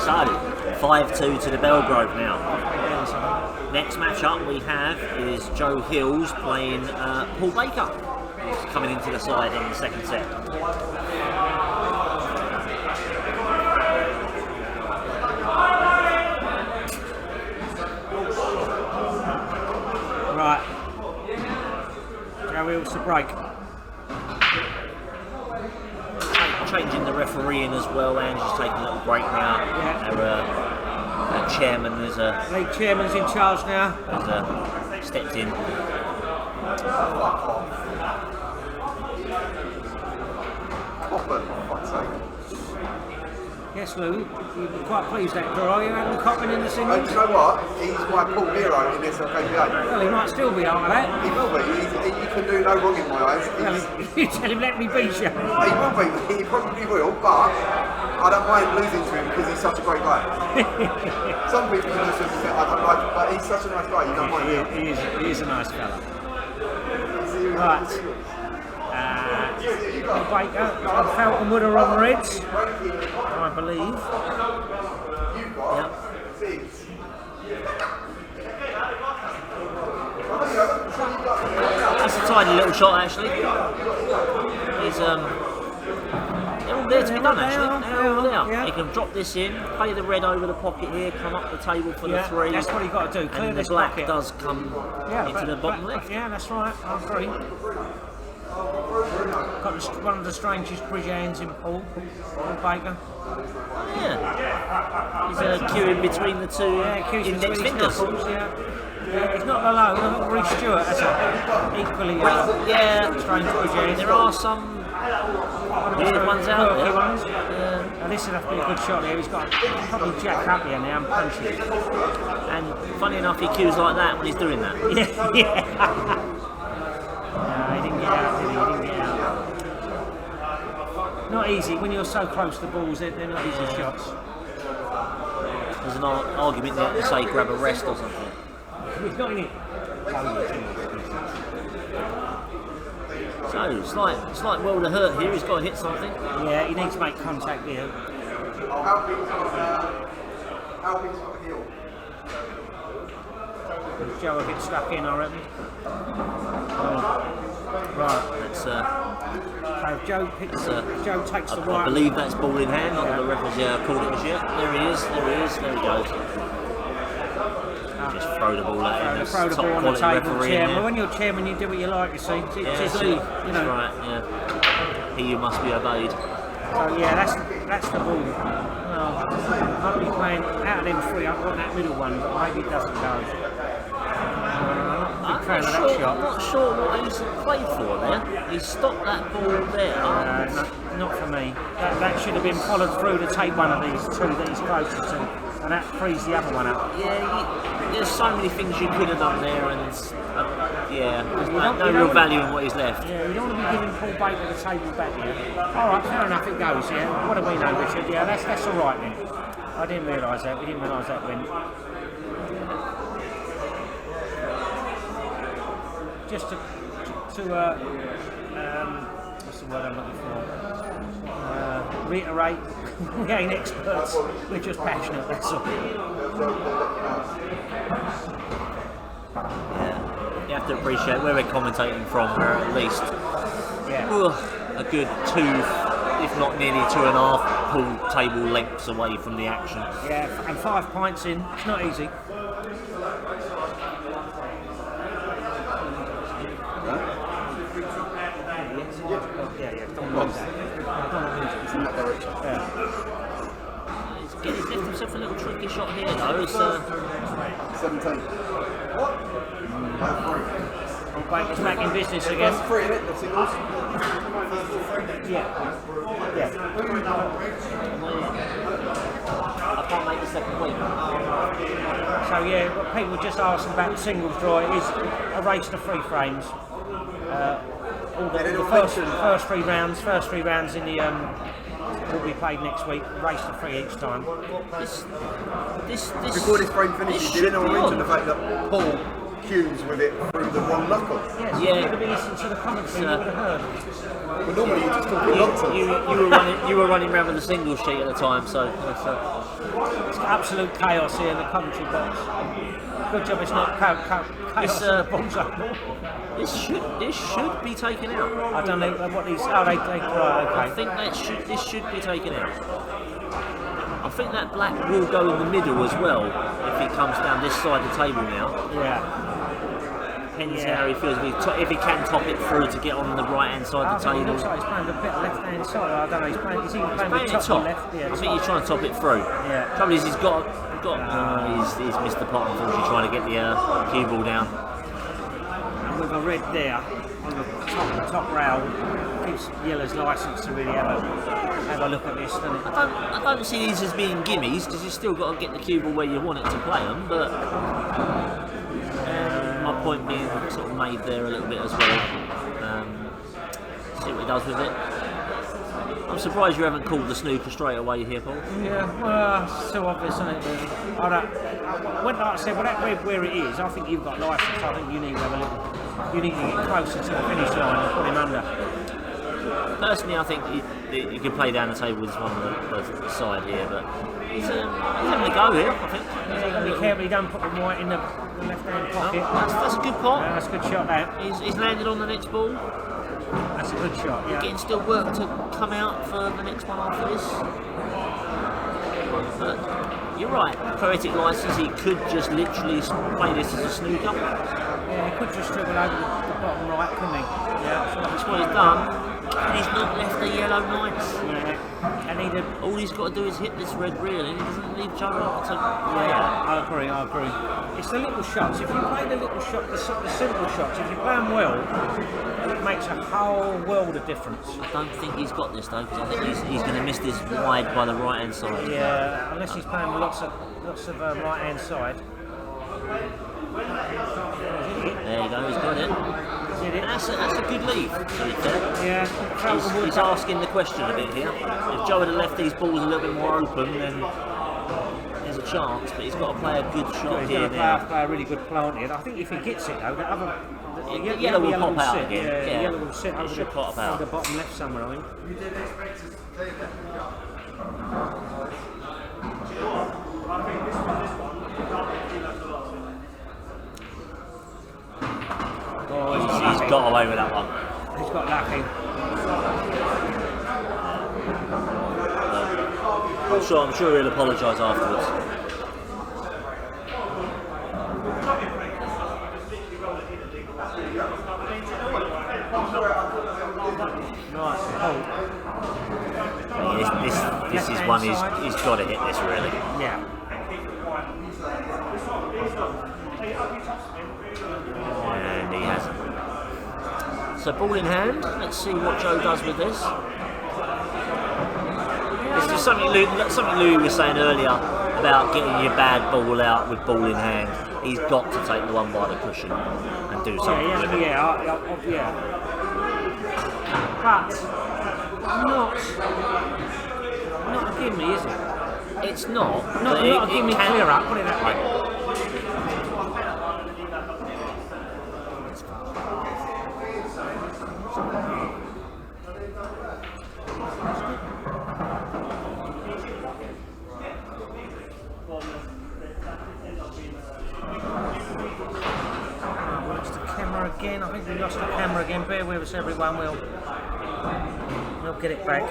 So, 5-2 to the Bellegrove now. Next match-up we have is Joe Hills playing Paul Baker, who's coming into the side in the second set. Right. Joe Hills to break. Changing the referee in as well, and just taking a little break now. Yeah. Our chairman has League chairman's in charge now. Stepped in. Copper, for fuck's sake. Yes, Lou, you'd be quite pleased that draw. Are you Adam Coppin in the And singles? do you know what? He's my Paul hero in SLKPA. Well, he might still be after that. He will be. He can do no wrong in my eyes. Well, you tell him, let me beat you. He will be. He probably will, but I don't mind losing to him because he's such a great guy. Some people lose to him and say, I don't like him, but he's such a nice guy, you don't mind him. He is a nice fella. Right. Baker and Falconwood are on reds, I believe. Yep. That's a tiny little shot actually. He's they're all there to be done actually. They're all there. Yeah. He can drop this in, play the red over the pocket here, come up the table for the three. That's what you got to do. Clear And the this black pocket. does come into the bottom left. Yeah, that's right. I agree. Got one of the strangest bridge hands in Paul Baker. Yeah. He's queuing between the two index fingers. Yeah, he's not the low. Look at Reece Stewart. That's equally strange bridge hands. There are some weird ones out there. Ones. Now this would have to be a good shot here. He's got probably jack up here now and punch it. And funny enough, he cues like that when he's doing that. Yeah. No, he didn't get out, did he? He didn't get out. Not easy. When you're so close to the balls, they're not easy shots. There's an argument there to say grab a rest or something. He's not in it. So, slight world of hurt here. He's got to hit something. Yeah, he needs to make contact here. Alvin's got a heel. Joe will get stuck in, I reckon. Right. That's So Joe takes the I right. believe that's ball in hand. Not that the ref has called it as yet. There he is. There he goes. Just throw the ball at him. Throw the ball on the table, chairman. When you're chairman, you do what you like. You see, it's his league, you know. That's right. Yeah. He who must be obeyed. So yeah, that's the ball. Well, I'll be playing out of them three. I've got that middle one, but maybe it doesn't go. I'm not sure what he's played for there. He stopped that ball there. Not for me. That should have been followed through to take one of these two that he's closest to, and that frees the other one up. Yeah, there's so many things you could have done there, and there's no real value in what he's left. Yeah, you don't want to be giving Paul Baker the table back here. All right, fair enough, it goes. Yeah, what do we know, Richard? Yeah, that's all right then. I didn't realise that. We didn't realise that win. Just to what's the word I'm looking for? Reiterate, we ain't experts, we're just passionate, that's all. Yeah, you have to appreciate where we're commentating from, we're at least a good 2, if not nearly 2.5 pool table lengths away from the action. Yeah, and 5 pints in, it's not easy. Don't lose that. It's in that direction. He's left himself a little tricky shot here though. It's 17. Baker's back in business again. That's 3 in it, the singles. Yeah. I can't make the second week. So yeah, what people just asking about the singles draw is a race to 3 frames. All the first three rounds in the will be played next week. Race to 3 each time. Before this frame finishes, you didn't know mention the fact that Paul cues with it through the wrong knuckle. Yes, Yeah. if you'd have been listening to the commentary, you would have heard. But normally you're just talking nonsense. You were running around with a single sheet at the time, so It's absolute chaos here in the commentary box. Good job it's not chaos It's, in the bullseye. this should be taken out. I don't know what these. Oh, they right, I okay. think this should be taken out. I think that black will go in the middle as well if he comes down this side of the table now. Yeah. Depends Yeah. how he feels. If he can top it through to get on the right hand side I of the think it table. looks like he's playing a bit of left hand side. I don't know. He's playing with Playing it top top. and left. Yeah, I think he's trying to top it through. Yeah. Trouble is he's missed the pot, unfortunately, trying to get the cue ball down. And with a red there on the top rail, gives Yellow's licence to really have a look at this, doesn't it? I don't see these as being gimmies because you've still got to get the cue ball where you want it to play them, but my point being sort of made there a little bit as well. See what he does with it. I'm surprised you haven't called the snooker straight away here, Paul. Yeah, well, it's so obvious, isn't it? Like I said, where it is, I think you've got licence. I think you need to have a little. You need to get closer to the finish line and put him under. Personally, I think you can play down the table with one on the side here, but he's having a go here, I think. He's got to be careful he don't put the white in the left-hand pocket. That's a good pot. Yeah, that's a good shot, that. He's landed on the next ball. That's a good shot, yeah. Getting still work to come out for the next one after this. But you're right, poetic license, he could just literally play this as a snooker. Yeah, he could just dribble over the bottom right, couldn't he? Yeah, That's what he's done. And he's not left the yellow knights. yeah. And All he's got to do is hit this red really. He doesn't leave Joe out to play yeah, out. I agree. It's the little shots. If you play the little shot, the simple shots, if you play them well, it makes a whole world of difference. I don't think he's got this though, because I think he's going to miss this wide by the right hand side. Yeah, unless he's playing with lots of right hand side. There you go, he's got it. Did it? That's a good lead, to be fair. Yeah, Falconwood. He's asking the question a bit here. If Joe had left these balls a little bit more open, then there's a chance, but he's got to play a good shot He's here going to now. play a really good plant here. I think if he gets it though, the Yellow will pop out sit. again. Yeah, Yeah. yellow will sit It over should pop out. the bottom left somewhere, I think. Oh, He's got away with that one. He's got lucky. I'm sure he'll apologise afterwards. Right, oh, This is one he's got to hit this really. yeah. And he hasn't. So ball in hand, let's see what Joe does with this. This is something Louis was saying earlier about getting your bad ball out with ball in hand. He's got to take the one by the cushion and do something with it. Yeah. But not a gimme, is it? It's not. Not but a gimme can- clear up, put it that way. Lost the camera again. I think we lost the camera again. Bear with us, everyone. We'll get it back.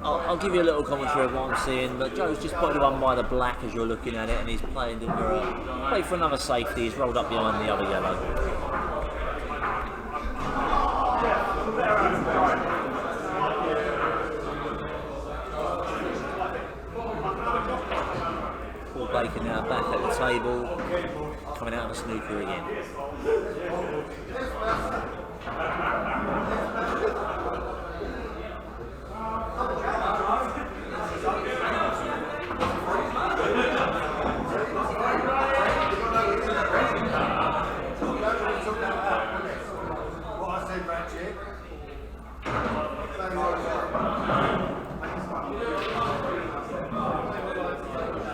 I'll give you a little commentary of what I'm seeing, but Joe's just putting one by the black as you're looking at it, and he's playing for another safety. He's rolled up behind the other yellow. Paul Baker now back at the table, coming out of the snooker again.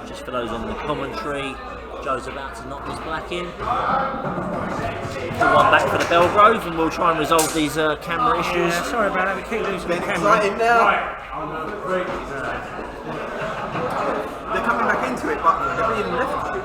Just for those on the commentary, Joe's about to knock this black in. Pull one back for the Bellegrove, and we'll try and resolve these camera issues. Yeah, sorry about that, we keep losing the It's camera. exciting now. They're coming back into it, but they're being left.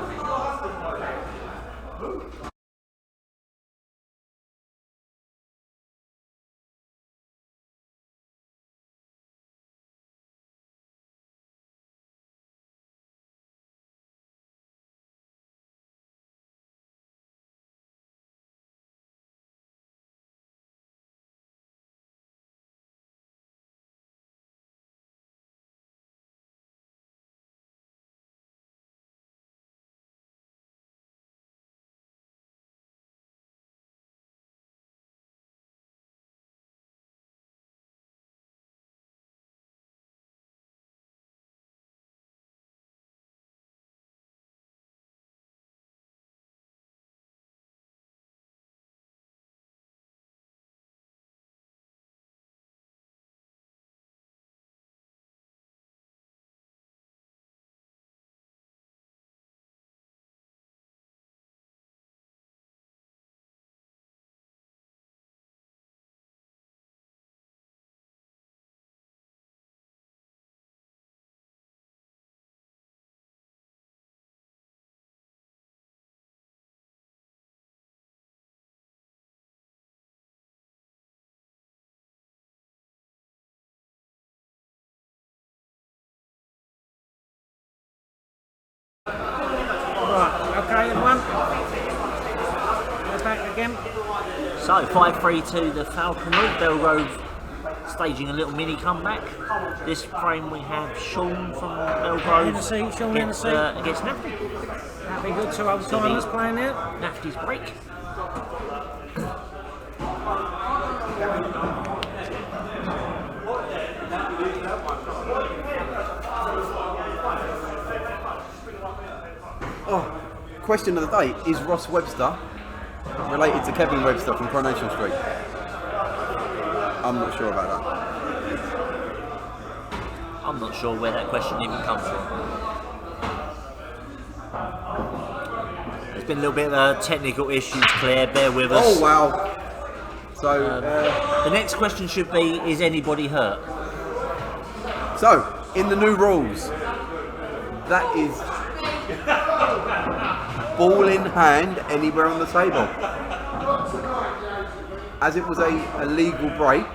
Right, okay, everyone. We're back again. So 5-3 to the Falconwood. Bellegrove staging a little mini comeback. This frame we have Sean from Bellegrove In the seat, Sean in the seat. against Nafty. That'd be good, 2 old timers playing there. Nafty's break. Oh, question of the day: is Ross Webster related to Kevin Webster from Coronation Street? I'm not sure about that. I'm not sure where that question even comes from. There's been a little bit of technical issues, Claire, bear with us. Oh wow! So, The next question should be, is anybody hurt? so in the new rules, that is ball in hand anywhere on the table. As it was a legal break,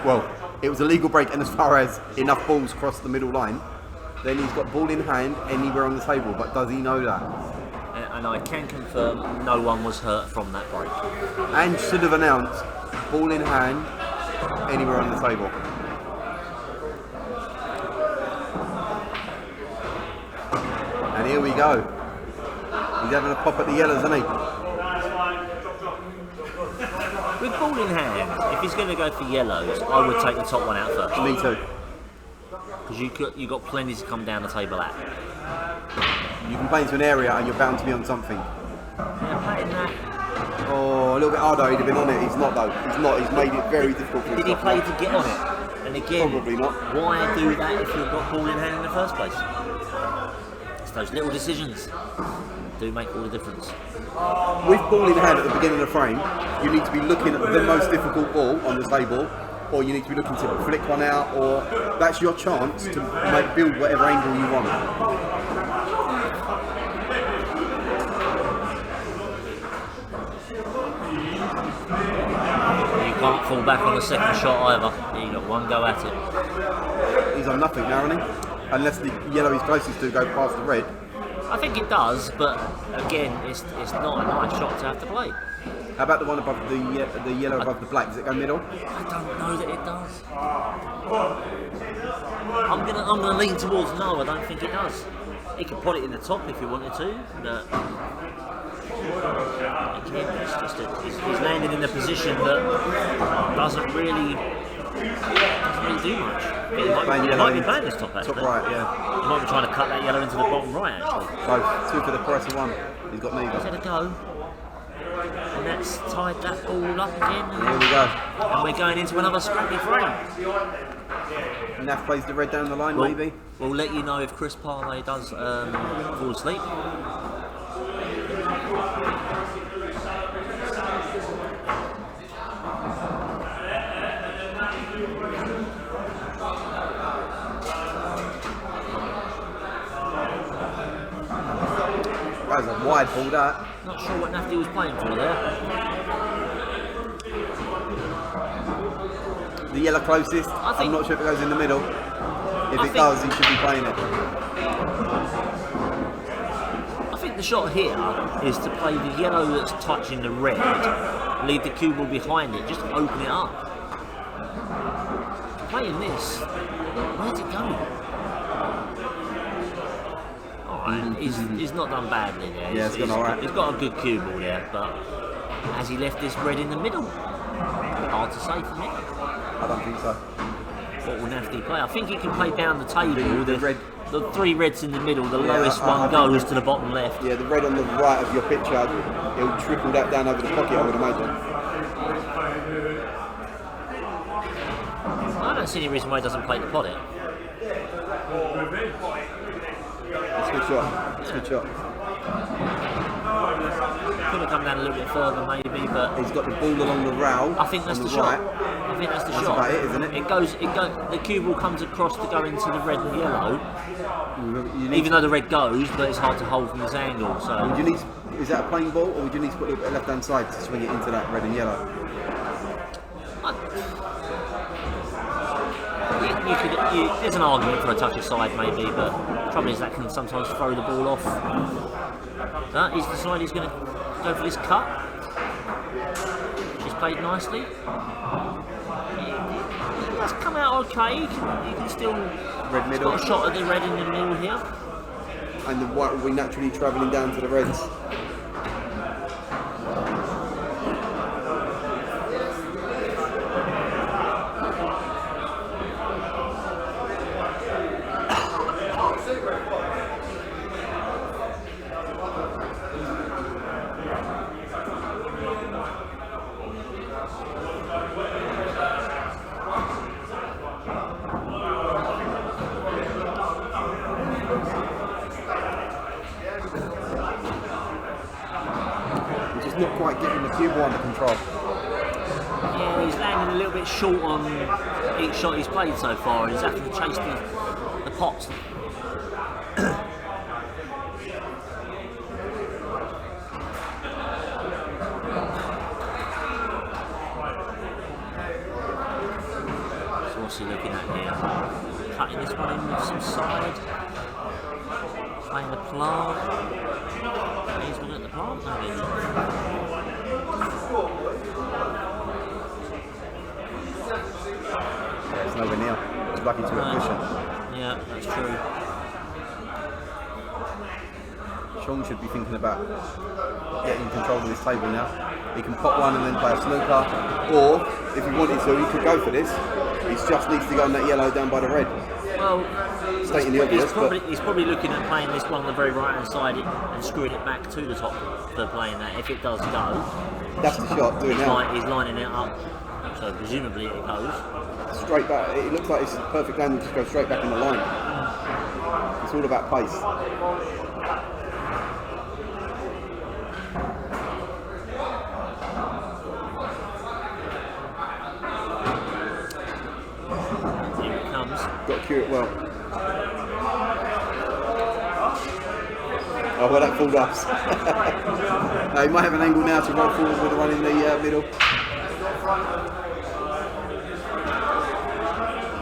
well, it was a legal break, and as far as enough balls crossed the middle line, then he's got ball in hand anywhere on the table. But does he know that? And I can confirm no one was hurt from that break. And should have announced ball in hand anywhere on the table. And here we go. He's having a pop at the yellows, isn't he? With ball in hand, if he's going to go for yellows, I would take the top one out first. Me too. Because you got plenty to come down the table at. You can play into an area and you're bound to be on something. Yeah, playing that. Oh, a little bit harder, he'd have been on it. He's not though. He's not. He's made it very difficult for Did he himself. play to get on it? And again, Probably not. why do that if you've got ball in hand in the first place? It's those little decisions do make all the difference. With ball in hand at the beginning of the frame, you need to be looking at the most difficult ball on the table, or you need to be looking to flick one out, or that's your chance to build whatever angle you want. You can't fall back on the second shot either. You got one go at it. He's on nothing now, isn't he? Unless the yellow he's closest to go past the red. I think it does, but again, it's not a nice shot to have to play. How about the one above the yellow above the black? Does it go middle? I don't know that it does. I'm gonna lean towards no. I don't think it does. He could put it in the top if he wanted to, but again, it's just he's landed in a position that doesn't really do much. He might be playing this top actually. Top right, yeah. He might be trying to cut that yellow into the bottom right actually. Both. Two for the price of one. He's got He's neither. had a go. And that's tied that ball up again. Here we go. And we're going into another scrappy frame. Naf plays the red down the line, maybe. We'll let you know if Chris Parley does fall asleep. That was a wide ball, that. Not sure what Nafty was playing for there. The yellow closest. I'm not sure if it goes in the middle. If it does, he should be playing it. I think the shot here is to play the yellow that's touching the red, leave the cue ball behind it, just open it up. Playing this, where's it going? Alright, he's not done badly there. Yeah, it's gone alright. He's got a good cue ball there, but has he left this red in the middle? Hard to say for me. I don't think so. What will Nafty play? I think he can play down the table. The 3 reds in the middle, the lowest one goes to the bottom left. Yeah, the red on the right of your picture, it'll trickle that down over the pocket, I would imagine. I don't see any reason why he doesn't play the pot it. That's a good shot. That's a good shot. Could have come down a little bit further maybe, but he's got the ball along the rail. I think that's the shot. I think that's the shot. That's about it, isn't it? The cue ball comes across to go into the red and yellow. Even though the red goes, but it's hard to hold from this angle. So would you need, is that a plain ball, or would you need to put it left hand side to swing it into that red and yellow? There's an argument for a touch aside maybe, but the trouble is that can sometimes throw the ball off. He's decided he's going to go for this cut. She's played nicely. That's come out okay. He can still. Red middle. Got a shot at the red in the middle here. And the white will be naturally travelling down to the reds. Not quite getting the cue ball under control. Yeah, he's landing a little bit short on each shot he's played so far, and he's having to chase the pots. So what's he looking at here? Cutting this one in with some side. Playing the plant. He's looking at the plant maybe. Yeah, it's nowhere near. It's lucky to a cushion. Yeah, that's true. Sean should be thinking about getting control of this table now. He can pop one and then play a snooker, or if he wanted to, he could go for this. He just needs to go on that yellow down by the red. Well, stating the obvious, he's probably looking at playing this one on the very right hand side and screwing it back to the top for playing that. If it does go, that's the shot. Doing that. He's lining it up, so presumably it goes straight back. It looks like it's a perfect angle to go straight back in the line. It's all about pace. Got to cue it well. Oh, well, that pulled us. No, he might have an angle now to roll forward with the one in the middle.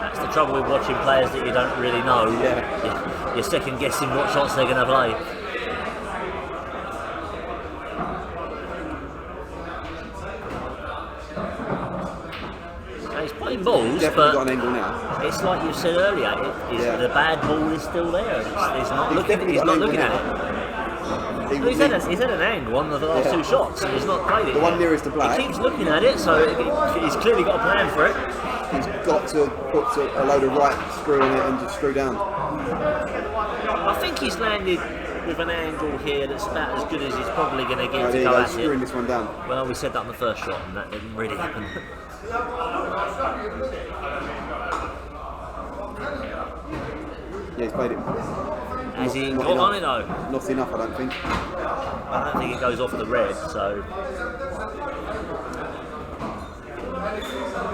That's the trouble with watching players that you don't really know. Yeah. You're second guessing what shots they're going to play. He's playing balls, definitely but got an angle now. It's like you said earlier. The bad ball is still there. He's not looking at it. He's had an angle on the last 2 shots, and he's not played it. The one nearest to black. He keeps looking at it, so he's clearly got a plan for it. He's got to put a load of right screw in it and just screw down. I think he's landed with an angle here that's about as good as he's probably going to get Right, to there you go go, at screwing it. this one down. Well, we said that on the first shot, and that didn't really happen. Yeah, he's played it. Has he Not got enough. on it though? Not enough, I don't think. I don't think it goes off the red, so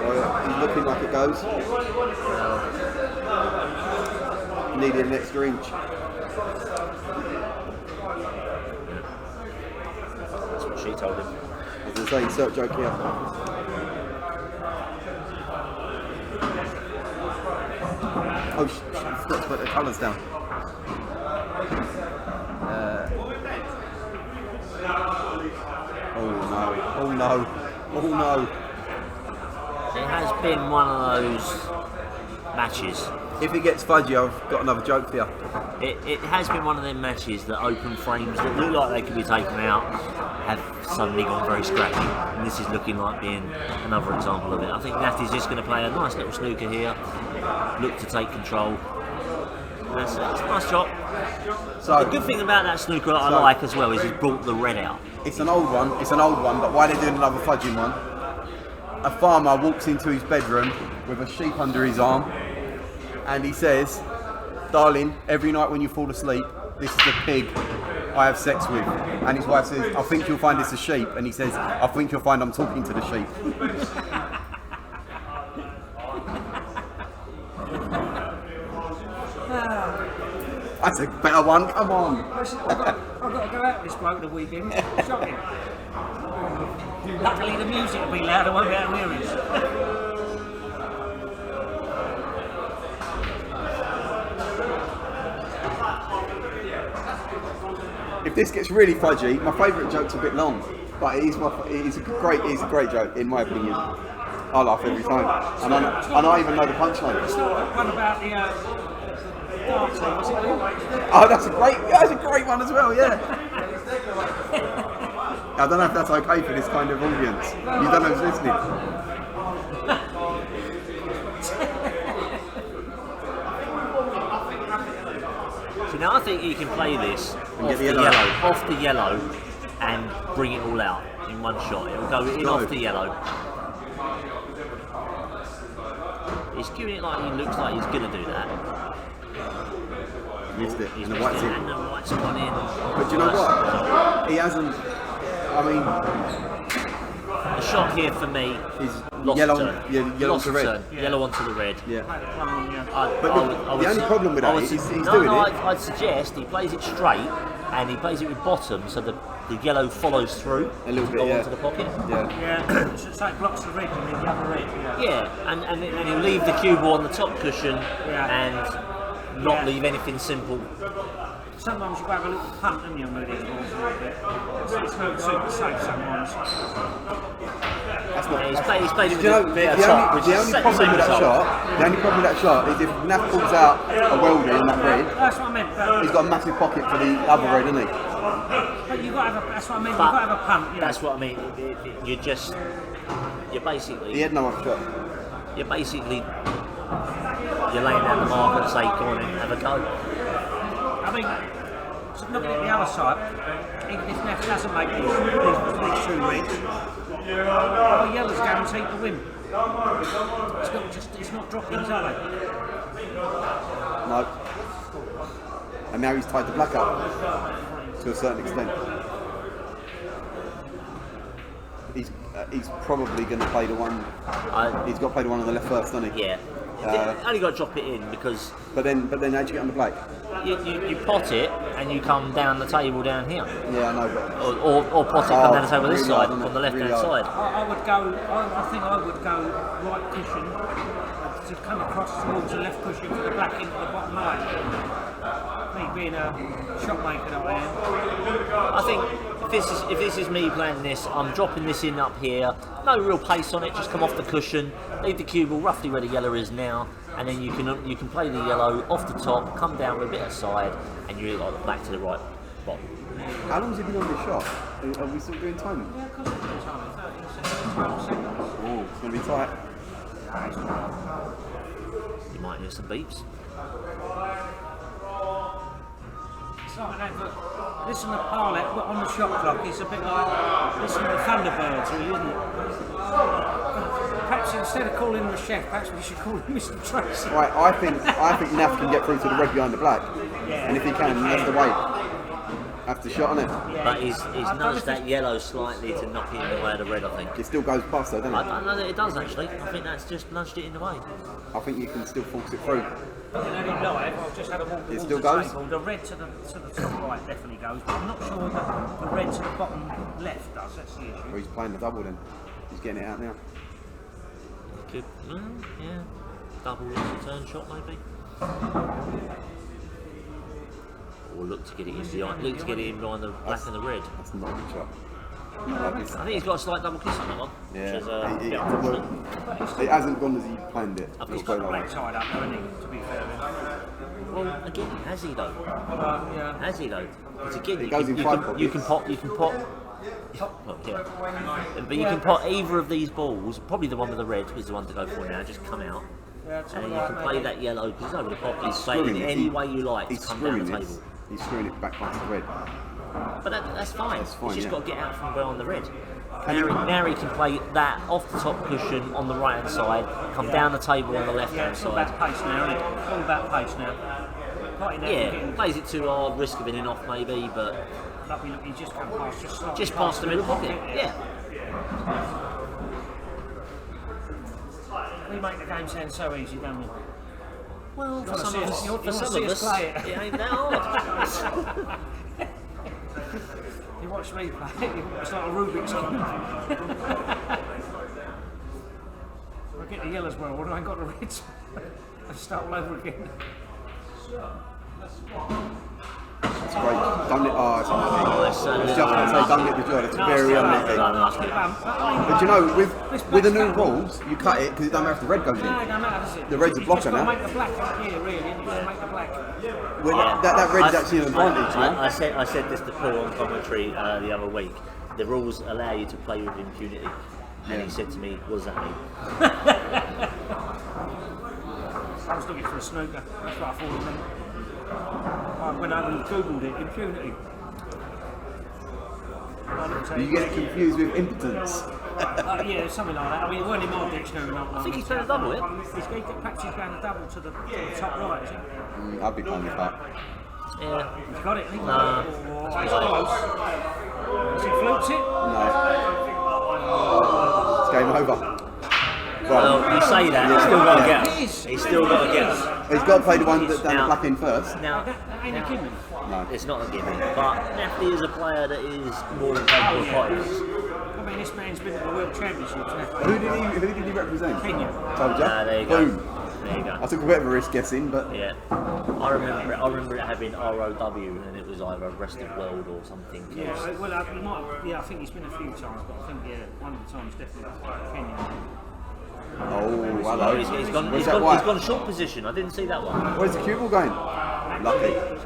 Oh, yeah. He's looking like it goes. Needed an extra inch. that's what she told him. As I say, insert joke here. Oh, I forgot to put the colours down. Oh no, oh no, oh no. It has been one of those matches. If it gets fudgy, I've got another joke for you. It has been one of them matches that open frames that look like they could be taken out have suddenly gone very scrappy, and this is looking like being another example of it. I think Natty's just going to play a nice little snooker here, look to take control. That's it. It's a nice shot. So, The good thing about that snooker that I like as well is he's brought the red out. it's an old one, but why they're doing another fudging one? A farmer walks into his bedroom with a sheep under his arm, and he says, "Darling, every night when you fall asleep, this is the pig I have sex with." And his wife says, "I think you'll find it's a sheep." And he says, "I think you'll find I'm talking to the sheep." That's a better one, come on. I've got to go out with this bloke the weekend. Shocking. Luckily the music will be loud, I won't be able to hear it. If this gets really fudgy, my favourite joke's a bit long, but it is a great joke in my opinion. I laugh every time, and I even know the punchline. It's not the one about the dancing, was it? Oh, that's a great one as well. Yeah. I don't know if that's okay for this kind of audience. You don't know who's listening. So now I think you can play this get the yellow. off the yellow, and bring it all out in one shot. It will go in off the yellow. He's giving it like he looks like he's going to do that. Missed it, He's and the missed white's it, in. and the white's gone in. But do you know what? He hasn't. I mean, The shot here for me he's lost yellow, the turn. yellow Lost to the red. turn. Yellow onto the red. Yeah. But the only problem with that is he's doing it. I'd suggest he plays it straight and he plays it with bottom so the yellow follows through A little to bit, go yeah. onto the pocket. Yeah. Yeah, so it's like blocks the red and then the other red. Yeah, and he'll leave the cue ball on the top cushion and not leave anything simple. Sometimes you have a little punt, don't you, with these balls a little bit. So it's not super safe sometimes. That's not. He's played it with Do you know, a bit of the top, only which is problem the with same that result. shot, the only problem with that shot is if Nath pulls out a welder in that red, That's what I meant. he's got a massive pocket for the other red, hasn't he? But you've got to have a, that's what I meant, But you've got to have a punt. You know. That's what I mean. You're basically. He had no other shot. You're laying down the mark and say, go on and have a go. I mean, so looking at the other side, even if Neff doesn't make these two reds, the yellow's guaranteed to win. It's not droppings, are they? No. And now he's tied the black up to a certain extent. He's probably going to play the one. He's got to play the one on the left first, doesn't he? Yeah. Only got to drop it in because But then how'd you get on the black? you pot it and you come down the table down here. Yeah, I know, but Or pot it, come down the table this really side, hard, isn't on it? the left hand Really hard. side. I would go, I think I would go right cushion to come across towards the left cushion for the black into the bottom right. Me being a shot maker that I am. I think if this is me playing this, I'm dropping this in up here. No real pace on it, just come off the cushion, leave the cue ball roughly where the yellow is now, and then you can play the yellow off the top, come down with a bit of side, and you look like the black to the right bottom. how long has he been on this shot? Are we still doing timing? Yeah, of course it's good timing. 12 seconds. Oh, it's going to be tight. You might hear some beeps. It's like that, but listen to Parlet on the shot clock. It's a bit like listen to the Thunderbirds, really, isn't it? Perhaps instead of calling him a chef, perhaps we should call him Mr. Tracy. Right, I think Naf can get through to the red behind the black, and if he can, he has to wait. Have to shot on it. Yeah. But he's nudged that yellow slightly to knock it in the way of the red, I think. It still goes past though, doesn't I it? don't know that it does actually. I think that's just nudged it in the way. I think you can still force it through. Looking at it live, I've just had a walk towards still the goes? table. The red to the top right definitely goes, but I'm not sure that the red to the bottom left does. That's the issue. Or he's playing the double then. He's getting it out now. Good. Yeah. Double return shot maybe. Or look to get it in behind. Look to get it in behind the black and the red. That's not a good shot. I think he's got a slight double kiss on that one. Yeah. Which is a bit unfortunate. It hasn't gone as he planned it. Of He's course. got the black tied up, hasn't he, to be fair. Well, again, has he though? Yeah. Has he though? It's again, It goes in five you can pot. Well, yeah. But you can pot either of these balls. Probably the one with the red is the one to go for now. Just come out, and then you can play that yellow because it's over the top. He's playing it any way you like to He's come down the screwing it. table. He's screwing it back past the red. But that's fine. That's fine, He's just yeah. got to get out from behind the red. Now he can play that off the top cushion on the right hand side, come down the table on the left hand It's all side. about pace now, isn't it? It's all about pace now. Yeah, plays it too hard, risk of being off maybe, but Look, he just come past, just past the middle pocket. Yeah. We make the game sound so easy, don't we? Well, for wanna some see of us- us, you for wanna some see of us us, play it? it ain't that hard. You watch me play it, it's like a Rubik's Cube. I get the yellows well, when I ain't got the reds, I start all over again. It's great. Don't let. Oh, it's unlucky. Oh, it's so I was just going to say, don't let the joy. It's very unlucky. But you know, with the new rules, you cut it because it don't matter if the red goes in. No, it don't matter, does it? The red's a blocker now. now. Make the black up here, really. You just make the black. Well, that red's actually an advantage, man. I said this to Paul on commentary the other week. The rules allow you to play with impunity, and he said to me, "What does that mean?" I was looking for a snooker. That's what I thought it meant. I went over and googled it, impunity. You get it confused with impotence. Yeah, something like that. I mean, it weren't in my dictionary. I think he's playing a double here. Perhaps he's playing a double to the top right, is he? I'd be playing with that. Yeah. He's got it, hasn't he? Nah. It's close. As he floats it. No. It's game over. Well, you say that, he's still got to get. It is. He's still got to get. He's got to play the one that's down the Now- black in first. Now, That ain't a gimme. No. it's not a gimme, but Nafty is a player that is more than capable of fighting. I mean, this man's been at the World Championships now. Who did he represent? Kenya. Told you. There you go. Boom. There you I go. took a bit of a risk guessing, but Yeah. I remember it having ROW and it was either Rest of World or something else. Yeah, well, he might. Yeah, I think he's been a few times, but I think one of the times definitely Kenya. oh, hello. He's gone, Where's he's that gone, white? he's gone short position. I didn't see that one. Where's the cue ball going? Lucky. He's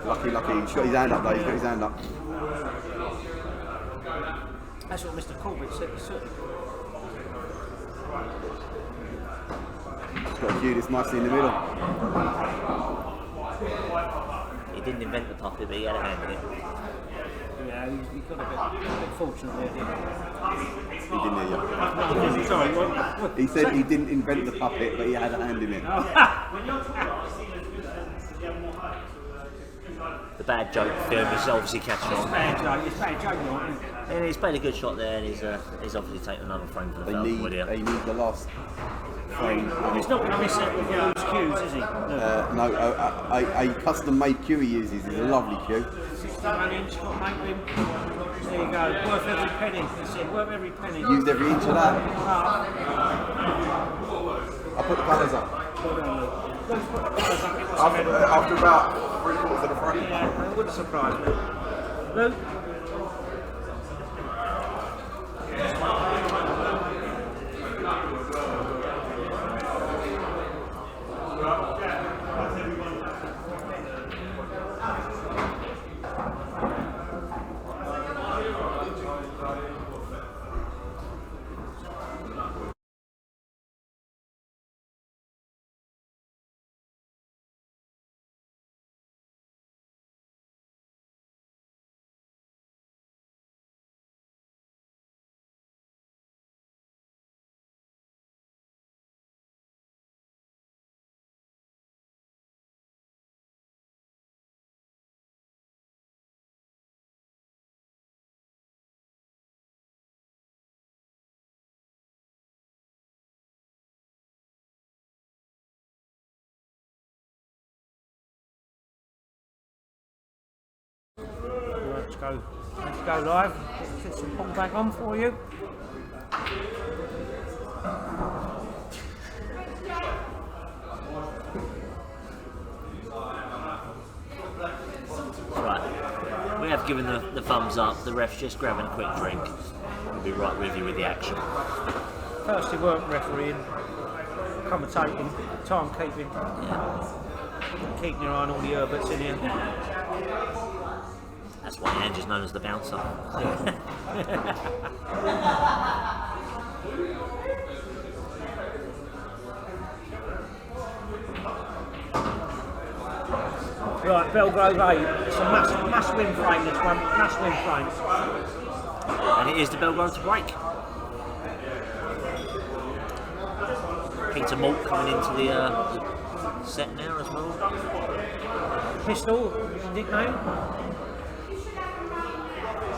got his hand up though. He's got his hand up. That's what Mr. Corbett said. He said. He's got to cue this nicely in the middle. He didn't invent the puppet, but he had a hand in it. Yeah, he got a bit fortunate there, didn't He didn't hear you. he? Sorry, what? He said he didn't invent the puppet, but he had a hand in it. The bad joke film is obviously catching on. Bad joke, it's bad joke, isn't it? And he's played a good shot there, and he's obviously taken another frame for the They Falconwood here. need the last frame. He's not going to miss it with the loose cues, is he? No. No, a custom-made cue he uses is a lovely cue. 61 inch, got to make them. There you go, worth every penny. That's it, worth every penny. Used every inch of that. I put the colours up. After about 3/4 of the frame. Yeah, it wouldn't surprise me. Luke? Let's go live. Get some pull back on for you. Right, we have given the thumbs up. The ref's just grabbing a quick drink. We'll be right with you with the action. First he weren't refereeing, commentating, timekeeping, keeping your eye on all the herberts in here. That's why Andrew's known as the bouncer. Right, Bellegrove 8. It's a must win frame this one, must win frame. And it is the Bellegrove to break. Peter Malt coming into the set now as well. Pistol, nickname?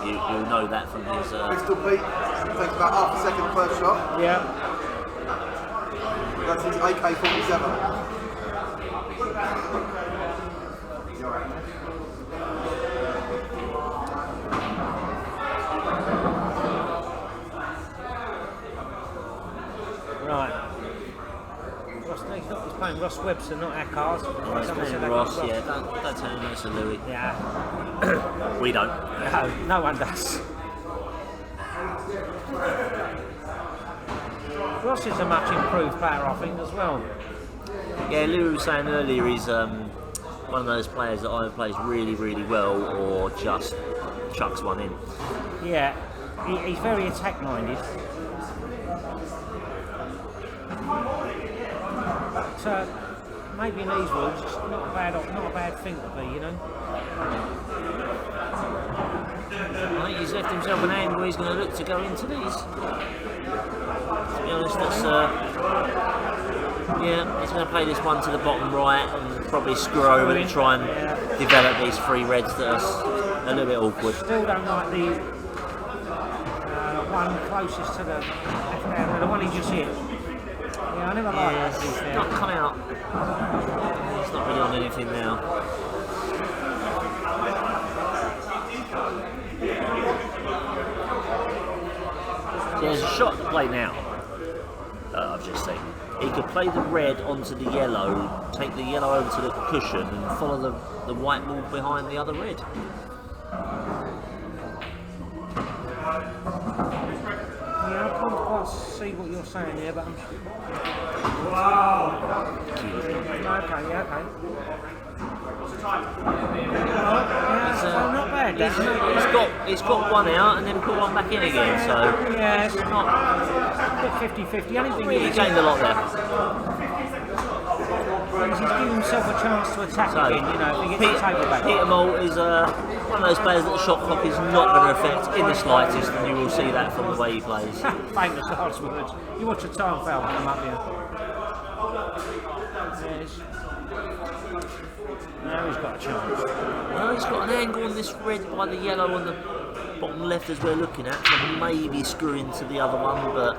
You'll know that from his... Pistol Pete takes about half a second first shot. Yeah. That's his AK-47. Right. He's playing Ross Webster, not our cars. He's playing Ross, yeah, don't tell him that's a Louis. Yeah. We don't. No one does. Ross is a much improved player, I think, as well. Yeah, Louis was saying earlier he's one of those players that either plays really, really well or just chucks one in. Yeah, he's very attack-minded. But maybe in these rules, it's not a bad thing to be, you know. I think he's left himself an angle he's going to look to go into these. To be honest, that's yeah, he's going to play this one to the bottom right and probably screw over and try and develop these three reds that are a little bit awkward. Still don't like the one closest to the left hand, the one he just hit. Yeah, I never liked that. He's not come out. He's not really on anything now. So there's a shot to play now. I've just seen. He could play the red onto the yellow, take the yellow over to the cushion, and follow the white ball behind the other red. Yeah, I can't quite see what you're saying here, but I'm sure. Okay, yeah, okay. Not bad. He's got one out and then put one back in again, so yeah, it's not a bit 50-50. Anything really gained a lot there. He's giving himself a chance to attack again, you know, if he gets the table back. Peter Malt is one of those players that the shot clock is not going to affect in the slightest, and you will see that from the way he plays. Famous last words. You watch a time foul come up here. Yes. Now he's got a chance. Well, he's got an angle on this red by the yellow on the bottom left as we're looking at, so maybe screw into the other one, but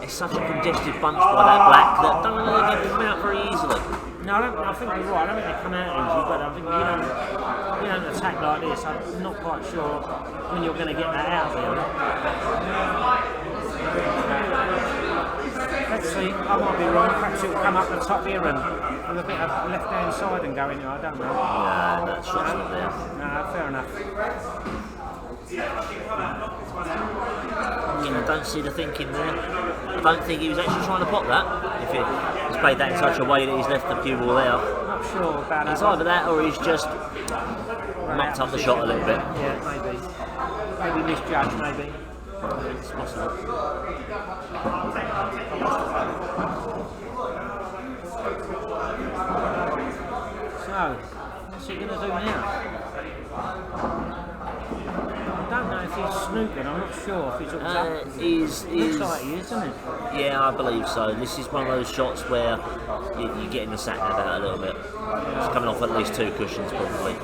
it's such a congested bunch by that black that don't really get them out very easily. No, I think you're right. I don't think they come out easy, but I think you don't attack like this. I'm not quite sure when you're going to get that out there. Let's see. I might be wrong. Perhaps it'll come up the top here and with a bit of left-hand side and go in there. I don't know. Yeah, that shot's not there. No, fair enough. I don't see the thinking there. I don't think he was actually trying to pop that. If he's played that in such a way that he's left the cue ball there. Not sure about that. It's either that or he's just mocked up the shot a little bit. Yeah, maybe. Maybe misjudged, maybe. It's possible. So, what's he going to do now? I don't know if he's snooping, I'm not sure if he's hooked up. Looks like he is, isn't it? Yeah, I believe so. This is one of those shots where you're getting the sat nav out a little bit. It's coming off at least two cushions, probably.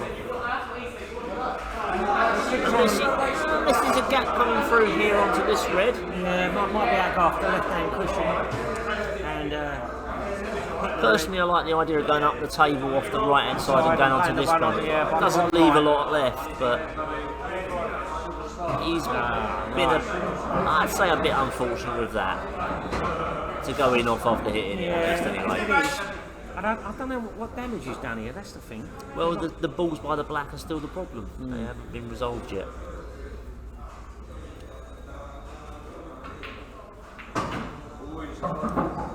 Unless there's a gap coming through here onto this red. Yeah, might be out off the left-hand cushion and hit Personally, I like the idea of going up the table off the right hand side and going onto this one. Yeah, Doesn't leave a lot left, but he's been I'd say a bit unfortunate with that. To go in off after hitting it, at least anyway. I don't know what damage he's done here, that's the thing. Well, the balls by the black are still the problem. They haven't been resolved yet.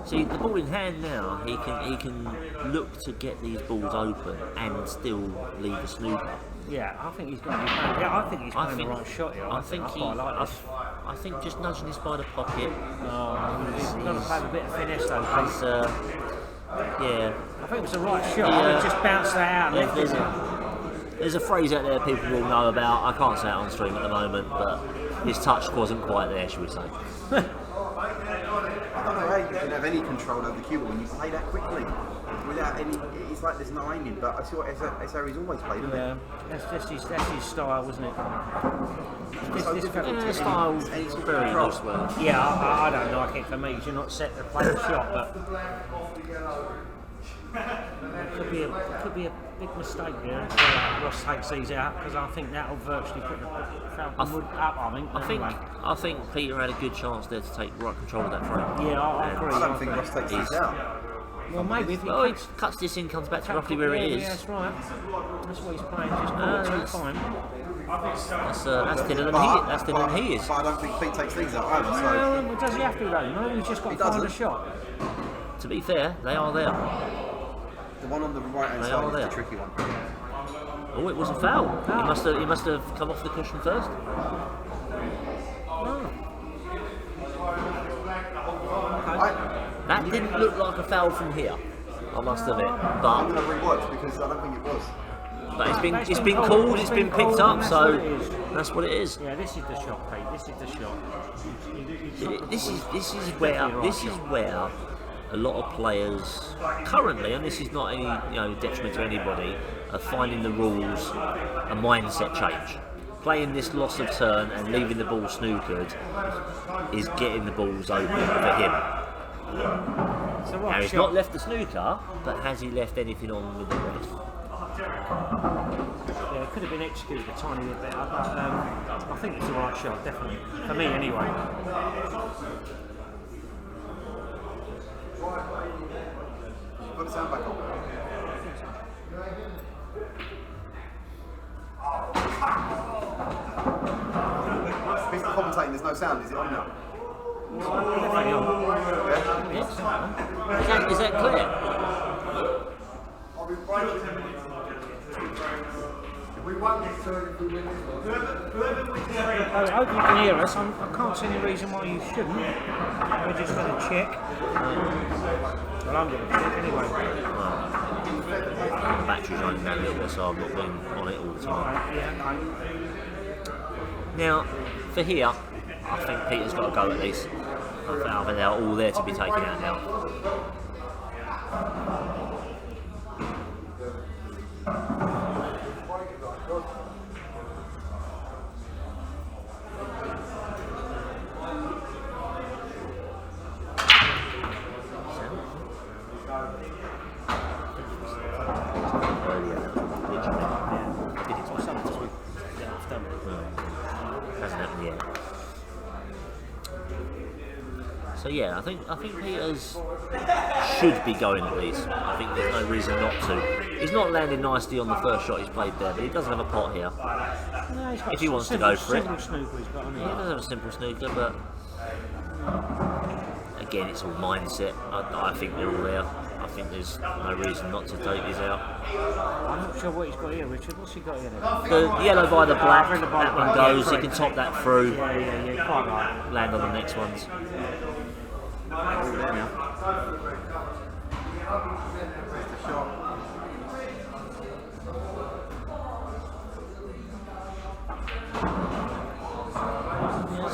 See, the ball in hand now, he can look to get these balls open and still leave a snooker. Yeah, I think he's going to be playing. Yeah, I think he's playing the right shot here. I think just nudging this by the pocket. He's got to play a bit of finesse though, please. Yeah. I think it was the right shot. He just bounced that out and left it. There's a phrase out there people will know about. I can't say it on stream at the moment, but his touch wasn't quite there, should we say? I don't know how you can have any control over the cue ball when you play that quickly. Without any, it's like there's no aiming, but I see what that's how he's always played, isn't it? Yeah, that's his style, wasn't it? So difficult to style any sort of very control. nice well. Yeah, I don't like it for me. You're not set to play the shot, but it could be a big mistake there. Ross takes these out because I think that'll virtually put the Falconwood up. I think Peter had a good chance there to take right control of that frame. Yeah, I agree. I don't think Ross takes these out. Well, maybe if he Well, he cuts this in, comes back to roughly where it is. Yeah, that's right. That's what he's playing. Just call it 2 time. That's thinner than he is. But I don't think Pete takes these out either. So Well, does he have to though? No, he's just got to find a shot. To be fair, they are there. the one on the right hand They side are is there. the tricky one. Oh, it was a foul. He must have come off the cushion first. That didn't look like a foul from here, I must admit. I'm But going to rewatch because I don't think it was. it's been called, it's been picked up, so that's what it is. that's what it is. Yeah, this is the shot, Pete. This is the shot. This is where a lot of players currently, and this is not any detriment to anybody, are finding the rules a mindset change. Playing this loss of turn and leaving the ball snookered is getting the balls open for him. Now he's not left the snooker, but has he left anything on with the rest? Yeah, it could have been executed a tiny bit better, but I think it's the right shot, definitely. For me, anyway. Put the sound back on. If it's commentating, there's no sound, is it on now? Definitely on. Yes. Is that clear? I hope you can hear us. I can't see any reason why you shouldn't. We're just going to check. Well, I'm going to check anyway. The battery's running down a little bit, so I've not been on it all the time. Yeah, okay. Now, for here, I think Peter's got to go at least. I think they're all there to be taken out now. Hasn't happened yet. So yeah, I think Peters should be going at least. I think there's no reason not to. He's not landing nicely on the first shot he's played there, but he doesn't have a pot here. No, he's got If he wants to go for it. Simple snooker he's got on He here. does have a simple snooker, but again, it's all mindset. I think they're all there. I think there's no reason not to take these out. I'm not sure what he's got here, Richard. What's he got here then? The yellow by the black, By the black, that one yeah, goes. He correct. can top that through, Yeah, quite right. land on the next ones.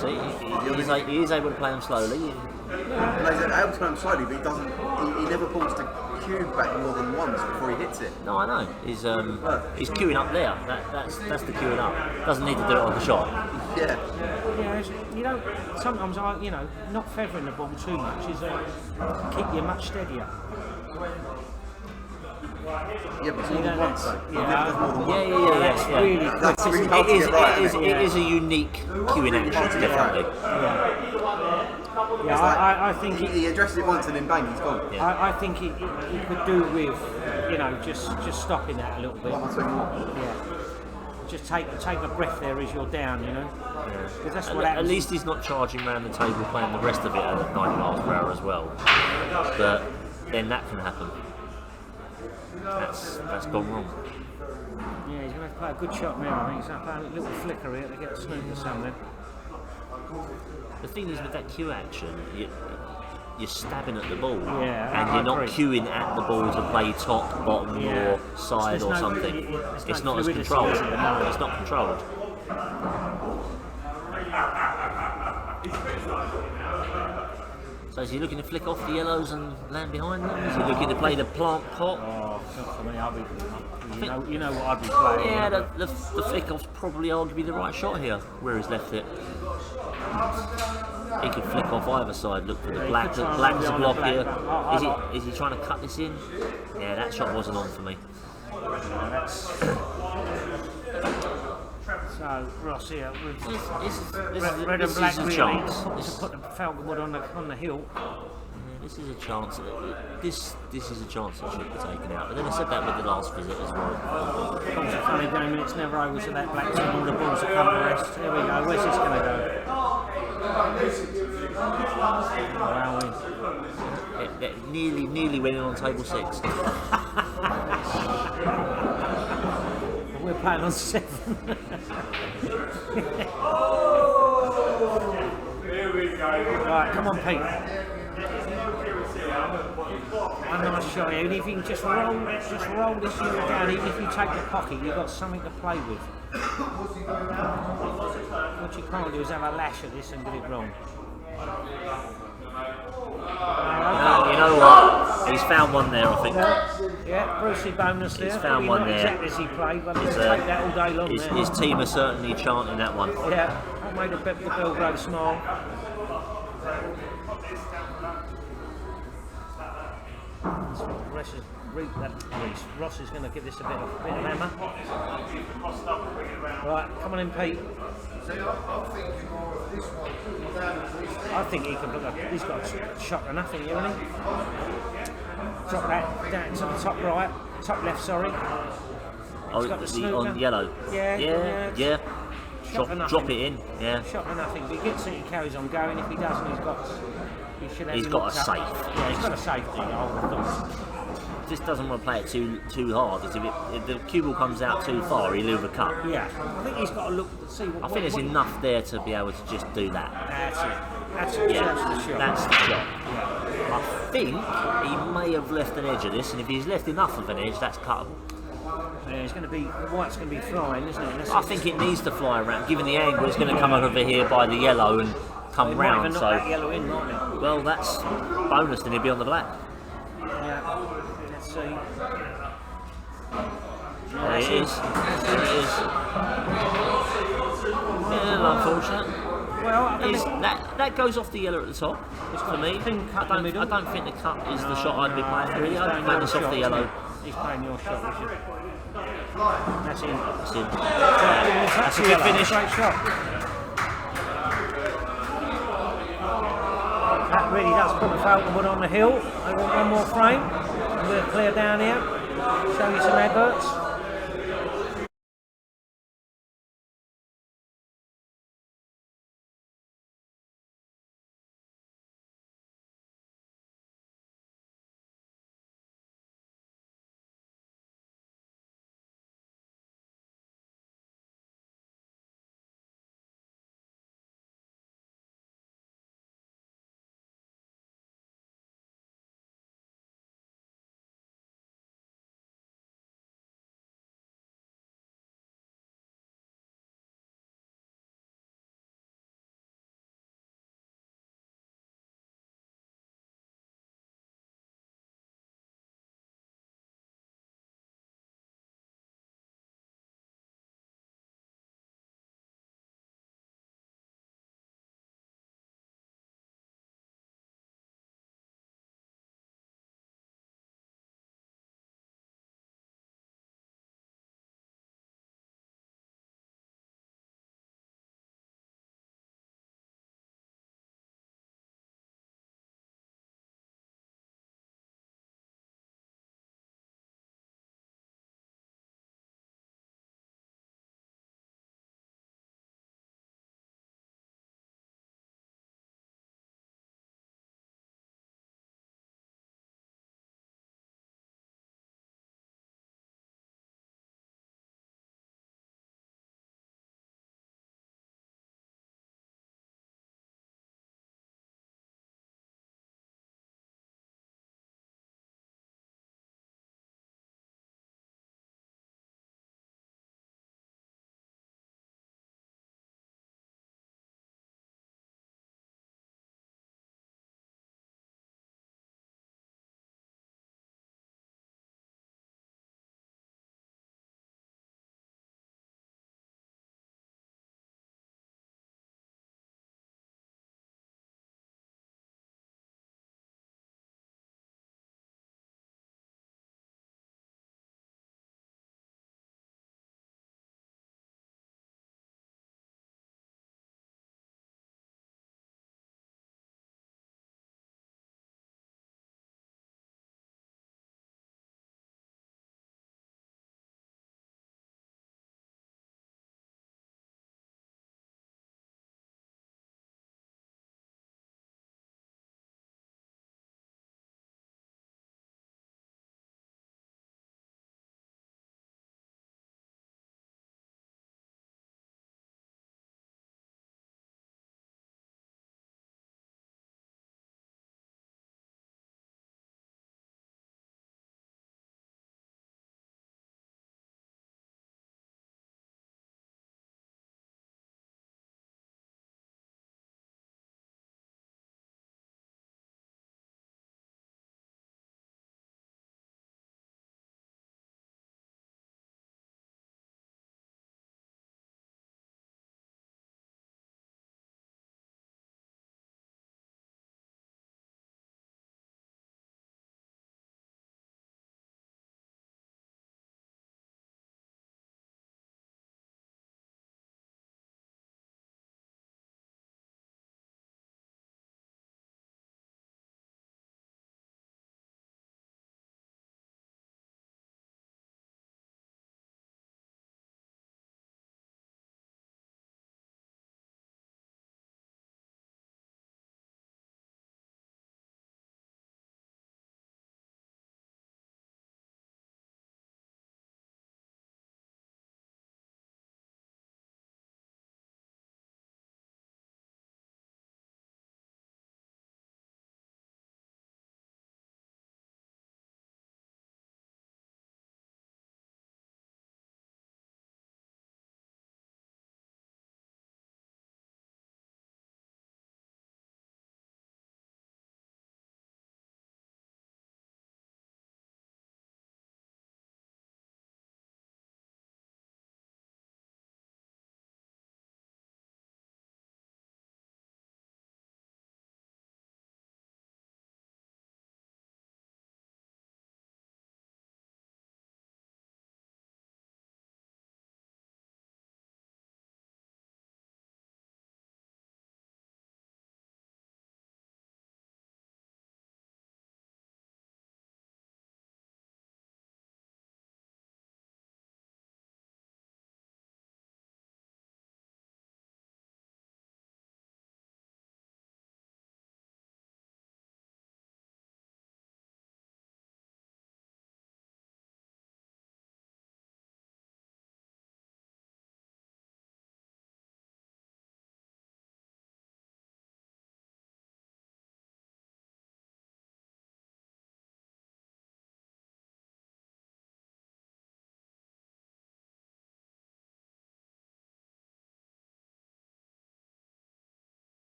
See, he is able to play them slowly. And they said, able to play him slowly, but he doesn't. He never pulls the cube back more than once before he hits it. No, I know. He's queuing up there. That's the queuing up. Doesn't need to do it on the shot. Yeah. Yeah, you don't. Sometimes not feathering the ball too much is keep you much steadier. Yeah, but it's more than once. Though. Yeah. He never does more than once. That's really quick. That's really hard to get right. It is a unique queuing action, definitely. Yeah, I think He addresses it once and then bang, he's gone. I think he could do with, you know, just stopping that a little bit. What am I talking about? Yeah. Just take a breath there as you're down, you know. Because that's what At happens. least he's not charging around the table playing the rest of it at 90 miles per hour as well. But then that can happen. That's gone wrong. Yeah, he's going to have to play a good shot now. I think he's going to play a little flicker here to get a snooker somewhere. The thing is with that cue action, you're stabbing at the ball, Yeah, and I you're not agree. queuing at the ball to play top, bottom, Yeah. or side or There's no- something. there's It's no not as fluidity, controlled. is it? No, it's not controlled. So is he looking to flick off the yellows and land behind them? Is he looking to play the plant pot? Oh, not for me. You know what I'd be playing. Yeah, the flick off's probably arguably the right shot here, where he's left it. He could flick off either side, look for the black. The black's a block here. Is he trying to cut this in? Yeah, that shot wasn't on for me. So Ross here with red and This black is a really chance. to put the Falconwood on the hill. This is a chance. This is a chance that should be taken out. But then I said that with the last visit as well. It's a funny game, and it's never over to that black team. All the balls have come to rest. Here we go. Where's this going to go? Wow, It nearly went in on table 6. we're playing on 7. Right, come on, Pete. One nice shot here, and if you can just roll this unit down, even if you take the pocket, you've got something to play with. What you can't do is have a lash at this and get it wrong. You know what? He's found one there, I think. Yeah, Brucey bonus there. He's found one not there. exactly as he played, but he'll take that all day long. His team are certainly chanting that one. Yeah, that made the Bellegrove smile. Ross is going to give this a bit of hammer. Right, come on in, Pete. I think he can look up. He's got a shot to nothing, you know. Drop that down to the top right, top left, sorry. Oh, got the snooker. on yellow. Yeah. Drop it in. Yeah. Shot to nothing. If he gets it, he carries on going. If he doesn't, He's got a safe. Yeah, he's got a safety. Just doesn't want to play it too hard. If the cue ball comes out too far, he'll overcut. Yeah, I think he's got to look see what. I think there's enough there to be able to just do that. That's it. That's the shot. That's the shot. Yeah. I think he may have left an edge of this, and if he's left enough of an edge, that's cuttable. Yeah, it's going to be white's going to be flying, isn't it? I think it needs to fly around. Given the angle, it's going to come over here by the yellow and come round. So that yellow in, might it? Well, that's bonus. Then he'll be on the black. Yeah. Let's see. There it is. Yeah, unfortunate. Well, that goes off the yellow at the top. For me, I don't think the cut is the shot I'd be playing. Really, I'd play this off the yellow. He's playing your shot, Richard. That's in. That's in. That's a good finish. Great shot. That really does put the Falconwood on the hill. I want one more frame. And we'll clear down here. Show you some adverts.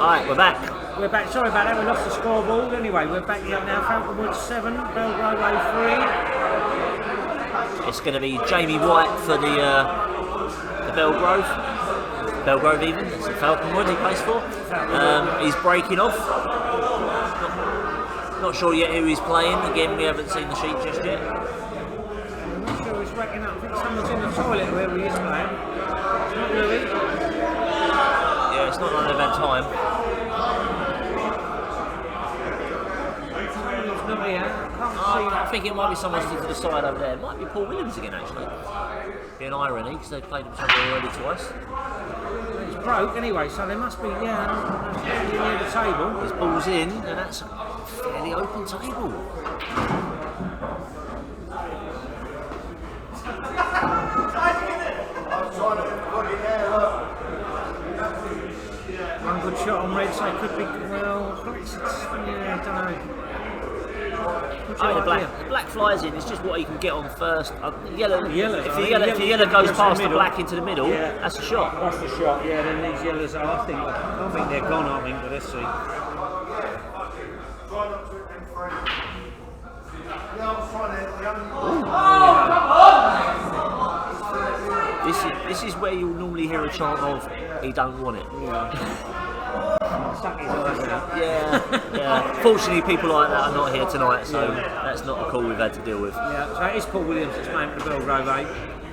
Alright, we're back. We're back. Sorry about that. We lost the scoreboard. Anyway, we're back here now. Falconwood 7, Bellegrove 3. It's going to be Jamie White for the Bellegrove. Bellegrove even. It's Falconwood he plays for. He's breaking off. Not sure yet who he's playing. Again, we haven't seen the sheet just yet. I'm not sure he's racking up. I think someone's in the toilet where he is playing. It's not Louis. Yeah, it's not like they've had time. He's not here. I can't see. I think it might be someone to the side over there. It might be Paul Williams again, actually. Be an irony because they've played him already twice. It's broke anyway, so they must be, near the table. His ball's in, and that's a fairly open table. One good shot on red, so it could be, well, I don't know. I mean, the black flies in. It's just what he can get on first. Yellow. If the yellow goes past the black into the middle, that's a shot. That's the shot. Yeah. Then these yellows are. I think they're gone. I think, but let's see. This is where you'll normally hear a chant of "He don't want it." Stuck his eyes out. Yeah. Fortunately, people like that are not here tonight, so that's not the call we've had to deal with. Yeah, so it is Paul Williams that's playing for the Bellegrove 8.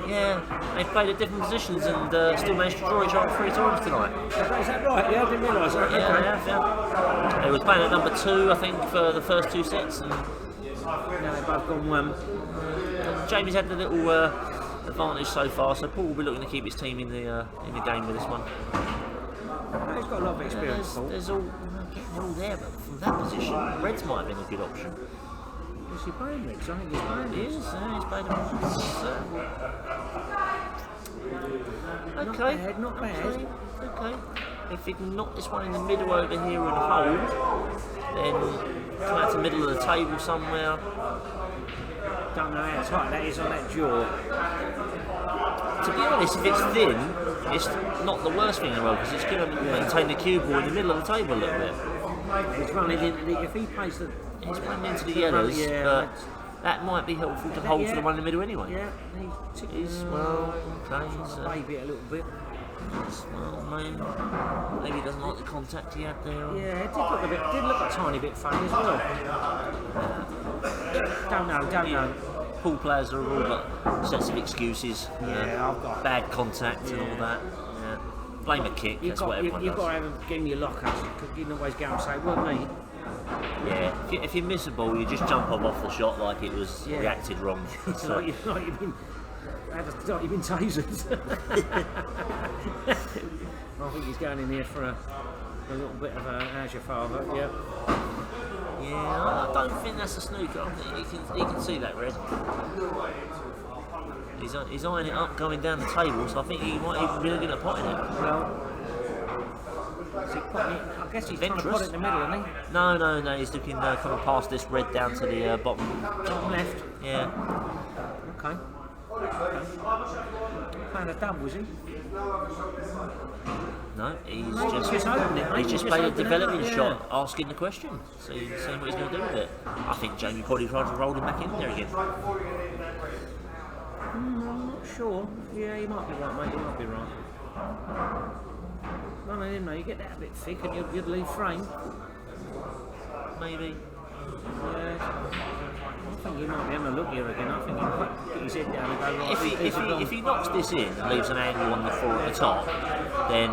Yeah, they've played at different positions and still managed to draw each other 3 times tonight. Is that right? Yeah, I didn't realise that. Yeah. They was playing at number 2, I think, for the first 2 sets. And now they've both gone 1. Jamie's had the little advantage so far, so Paul will be looking to keep his team in the game with this one. He's got a lot of experience. There's all there, but from that position, Reds might have been a good option. Is he playing Reds? I think he's playing He Reds. is, he's played him. Okay. Not bad. Okay. If he can knock this one in the middle over here and hold, then come out to the middle of the table somewhere. Don't know how tight that is on that jaw. To be honest, if it's thin, it's not the worst thing in the world because it's going to maintain the cue ball in the middle of the table a little bit. He's running into the, if he plays the... He's running into the yellows, but that might be helpful to hold for the one in the middle anyway. Yeah, He's, well, okay, he's baby it a little bit. Well, maybe he doesn't like the contact he had there. Yeah, it did look a tiny bit funny as well. Don't know. Pool players are all got sets of excuses. I've got bad contact and all that. Yeah. Blame a kick, that's what everyone You've does. got to have him in your locker, because you can always go and say, well, me. Yeah, if you miss a ball, you just jump off the shot like it was reacted wrong. It's like you've been tasered. I think he's going in here for a little bit of a how's your father, Yeah, I don't think that's a snooker. I think he can see that red. He's eyeing it up going down the table, so I think he might even be looking at potting it. Well, I guess he's trying to pot it in the middle, isn't he? No, he's looking coming past this red down to the bottom left. Yeah. Okay. Playing a double, was he? No, he's He's just played a developing shot, asking the question, seeing what he's going to do with it. I think Jamie probably tried to roll him back in there again. I'm not sure. Yeah, you might be right, mate. You might be right. No, you get that a bit thick and you'd leave frame. Maybe. Yeah. I think you might be having a look here again. I think he'll get his head down and go right. If he knocks this in and leaves an angle on the floor at the top, then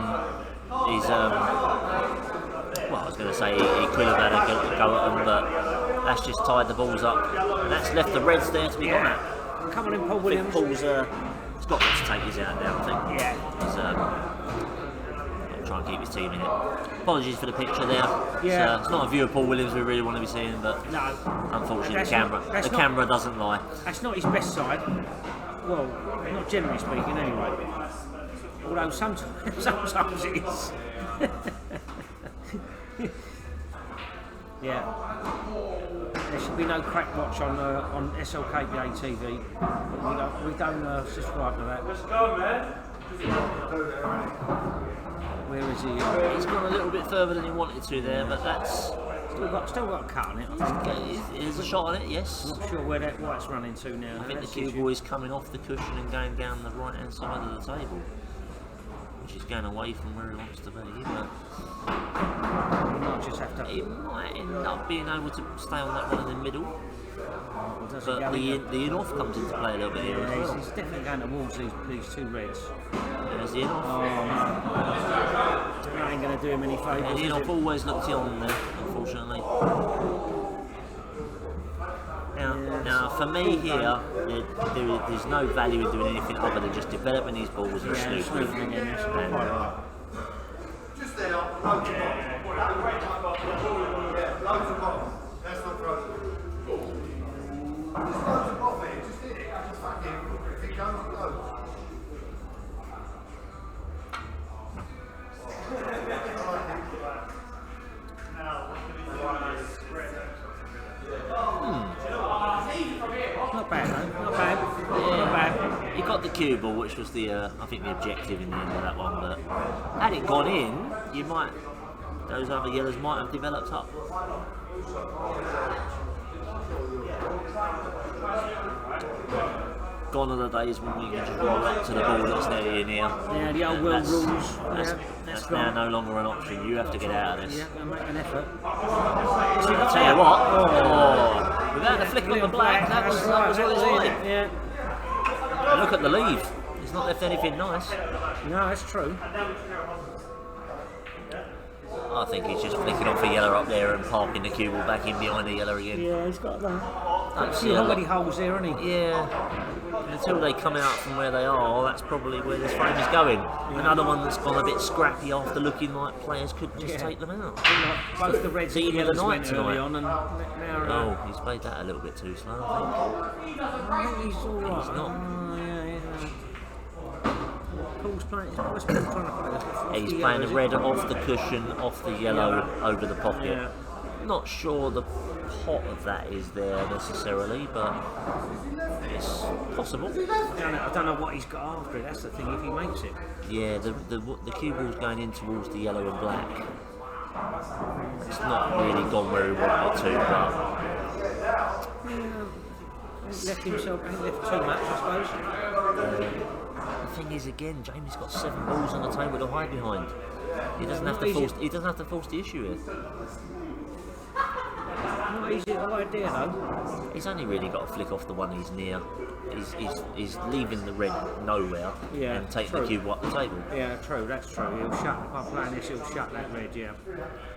he's well, I was going to say he could have had a go at them, but that's just tied the balls up, and that's left the Reds there to be gone at. Come on in, Paul Williams. Paul's he's got to take his out now, I think. Yeah. He's try and keep his team in it. Apologies for the picture there. Yeah. It's not a view of Paul Williams we really want to be seeing, but no. Unfortunately, the camera doesn't lie. That's not his best side. Well, not generally speaking, anyway. Although sometimes it is. Yeah. There should be no crack watch on SLKPA TV. We don't subscribe to that. Let's go, man. Where is he? He's gone a little bit further than he wanted to there, but that's Still got a cut on it. there's a shot on it. Yes. I'm not sure what it's running to now. I think the cue ball is coming off the cushion and going down the right hand side of the table, which is going away from where he wants to be. But He might just have to. he might end up being able to stay on that one in the middle. Does he But go the in? in-off comes into play a little bit here as well. He's definitely going towards these two reds. There's the in-off. That ain't going to do him any favours. And the is in-off it? always looks on there, unfortunately. Now, for me here, there's no value in doing anything other than just developing these balls and snooping. Snooping again, yes. And, Just there, loads of bottles. Yeah, loads of bottles. That's not frozen. There's loads of bottles here, just in it. Just fucking, if it comes, it goes. Not bad, though. Not bad. Not bad. he got the cue ball, which was the I think the objective in the end of that one. But had it gone in, those other yellows might have developed up. Gone are the days when we can just roll up to the ball that's there in here. Yeah, the old world rules. That's now no longer an option. You have to get out of this. Yeah, they'll make an effort. I'll tell you what. Oh, without the flick on the black, that was what it was like. Yeah. Look at the leave. He's not left anything nice. No, that's true. I think he's just flicking off a yellow up there and parking the cue ball back in behind the yellow again. Yeah, he's got that. Don't see He's a already lot. holes there, isn't he? Yeah. Until they come out from where they are, that's probably where this frame is going. Another one that's gone a bit scrappy after looking like players could just take them out. Both the reds and Team of the yellows night went early tonight. on, and now Oh, he's played that a little bit too slow, I think. I think he's all right. He's not. Oh, yeah. Paul's playing. What's Paul trying to play? He's playing the red off the cushion, off the yellow, over the pocket. Yeah. Not sure the pot of that is there necessarily, but it's possible. I don't know what he's got after it. That's the thing. If he makes it, Yeah, the cue ball's going in towards the yellow and black. It's not really gone where he wanted to, he left himself. He left too much, I suppose. the thing is, again, Jamie's got 7 balls on the table to hide behind. He doesn't have to force. He doesn't have to force the issue here. Not easy idea though. He's only really got to flick off the one he's near. He's leaving the red nowhere and take the cube up the table. Yeah, true. That's true. He'll shut. By playing this, he'll shut that red. Yeah.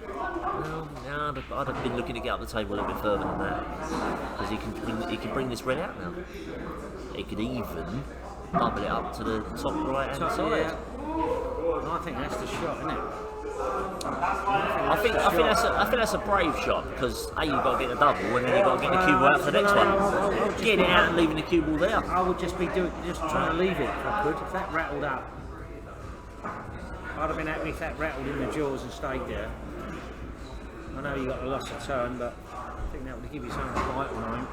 Well, no, I'd have been looking to get up the table a little bit further than that, because he can bring this red out now. He could even bubble it up to the top right hand side. Yeah. I think that's the shot, isn't it? I think that's a brave shot, because A, you've got to get the double, and then you've got to get the cue ball out for the next one. Getting it out and leaving the cue ball there. I would just be just trying to leave it if I could. If that rattled up, I'd have been happy if that rattled in the jaws and stayed there. I know you got a loss of turn, but I think that would give you something to bite on.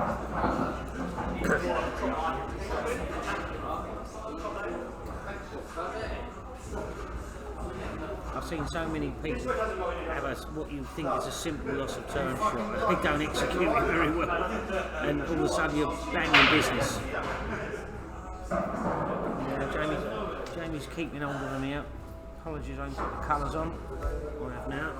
I've seen so many people have what you think is a simple loss of turn shot. They don't execute it very well, and all of a sudden you're banging business. Yeah, Jamie's keeping hold of them here. Apologies, I haven't put the colours on. I have now.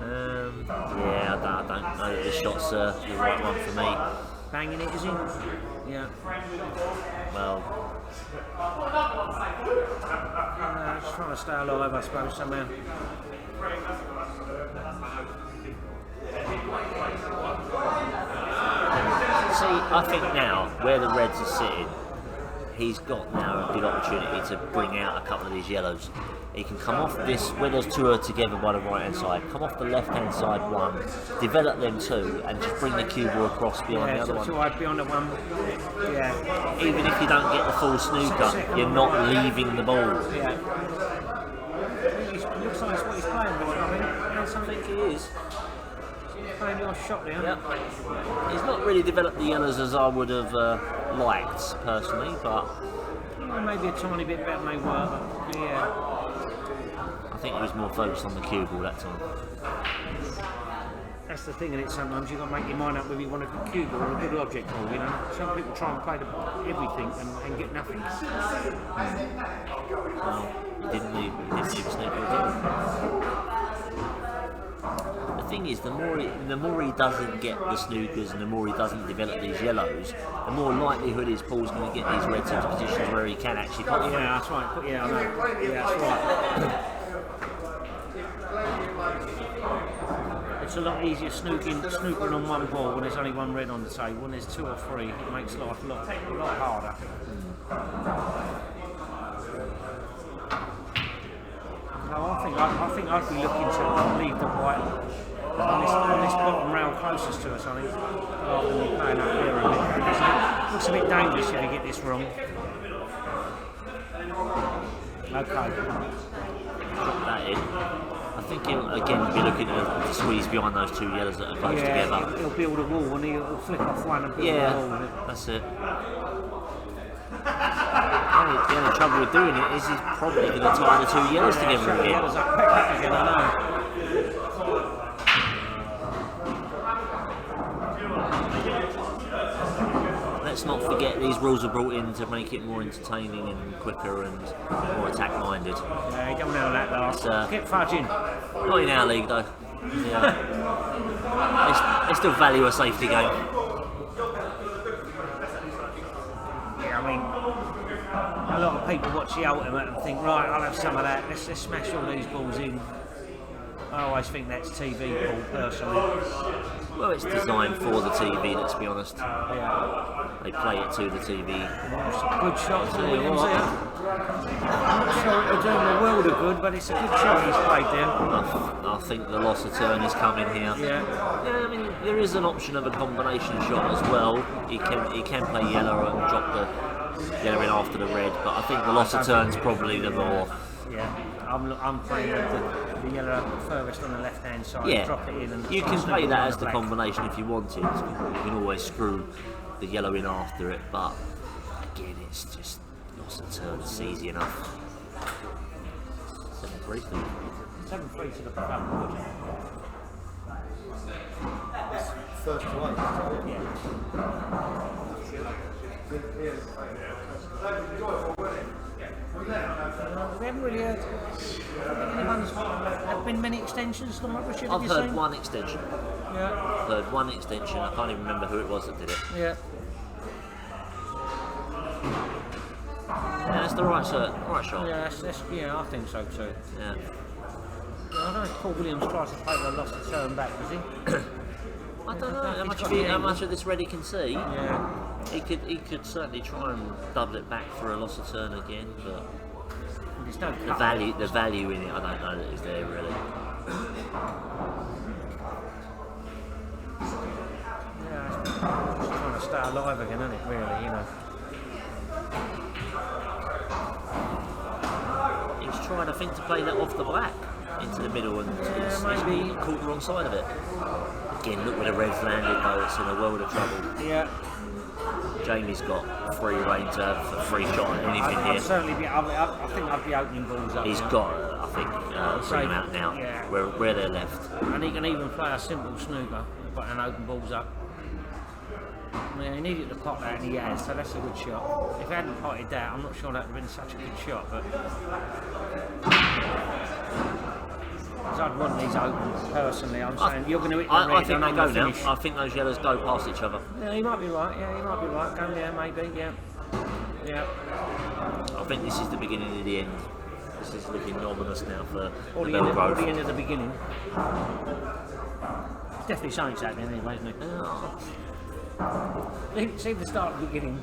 Yeah, I don't know that this shot's the right one for me. Banging it, is he? Yeah. Well, Just trying to stay alive, I suppose, somehow. see, I think now, where the reds are sitting, he's got now a good opportunity to bring out a couple of these yellows. He can come off this, where those two are together by the right hand side, come off the left hand side one, develop them two, and just bring the cue ball across behind the other one. So I'd be on the one. Yeah. Even if you don't get the full snooker, you're not leaving the ball. Yeah. Looks like it's what he's playing for. I think I think he is. playing your shot there. Yep. He's not really developed the yellows as I would have liked personally, but Maybe a tiny bit better than they were, but yeah. I think he was more focused on the cue ball that time. That's the thing, and it's sometimes you've got to make your mind up whether you want a cue ball or a good object ball, you know. Some people try and play everything and get nothing. Well, he didn't leave a snooker, did he? The thing is, the more he doesn't get the snookers and the more he doesn't develop these yellows, the more likelihood is Paul's going to get these reds into positions where he can actually put them. Yeah, that's right. Yeah, I know. Yeah, that's right. It's a lot easier snooping on one ball when there's only one red on the table. When there's 2 or 3, it makes life a lot harder. No, I think I'd be looking to leave the white on this bottom rail closest to us, I think, rather than playing up there a bit. It looks a bit dangerous if you get this wrong. Okay. Drop that in. I think he'll again be looking to squeeze behind those 2 yellows that are close together. He'll build a wall and he'll flick off one and build a wall. That's it. The only trouble with doing it is he's probably going to tie the 2 yellows together again. Yellows up again, I know. Let's not forget these rules are brought in to make it more entertaining and quicker and more attack-minded. Yeah, you don't know that last. Get fudging. Not in our league though. Yeah. They still value a safety game. Yeah, I mean, a lot of people watch the Ultimate and think, right, I'll have some of that. Let's smash all these balls in. I always think that's TV ball, personally. Well, it's designed for the TV, let's be honest. Yeah. They play it to the TV. Some good shots to Williams here. I'm not sure they're doing the world of good, but it's a good shot he's played there. I think the loss of turn is coming here. Yeah. I mean, there is an option of a combination shot as well. He can play yellow and drop the yellow in after the red, but I think the loss of turn is probably the more. Yeah. I'm playing the yellow furthest on the left-hand side. Yeah. Drop it in and You can play that as the black. combination if you wanted. You can always screw the yellow in after it, but again, it's just loss of turn. It's easy enough. 7-3. 7-3 to the Falconwood. First to 1. Yeah. We haven't really heard. Have been many extensions on rubber ship? I've heard one extension. Yeah. Heard one extension. I can't even remember who it was that did it. Yeah. Yeah, that's the right shot. Yeah, yeah, I think so too. Yeah. I don't know if Paul Williams tries to play the loss of turn back, does he? I don't know how much of this Reddy can see. Yeah. He could certainly try and double it back for a loss of turn again, but There's no the value in it, I don't know that is there really. Yeah, it's just trying to stay alive again, isn't it? Really, you know. He's trying, I think, to play that off the black into the middle, and he's maybe. caught the wrong side of it. Again, look where the red's landed though, it's in a world of trouble. Yeah. Jamie's got free reign to have a free shot at anything I'd here. certainly be. I think I'd be opening balls up. He's now. got, I think, bring them out now, Yeah. where they're left. And he can even play a simple snooker, but and open balls up. Yeah, he needed to pot that, and he has, so that's a good shot. If he hadn't potted that, I'm not sure that would have been such a good shot, but. Because I'd want these open, personally. I'm saying you're going to hit the red. I think they go now. finish. I think those yellows go past each other. Yeah, you might be right. Yeah, you might be right. Go there, maybe. Yeah. Yeah. I think this is the beginning of the end. This is looking ominous now for Or the the Bellegrove. end of the beginning. Definitely something's happening anyway, isn't it? See the start of the beginning.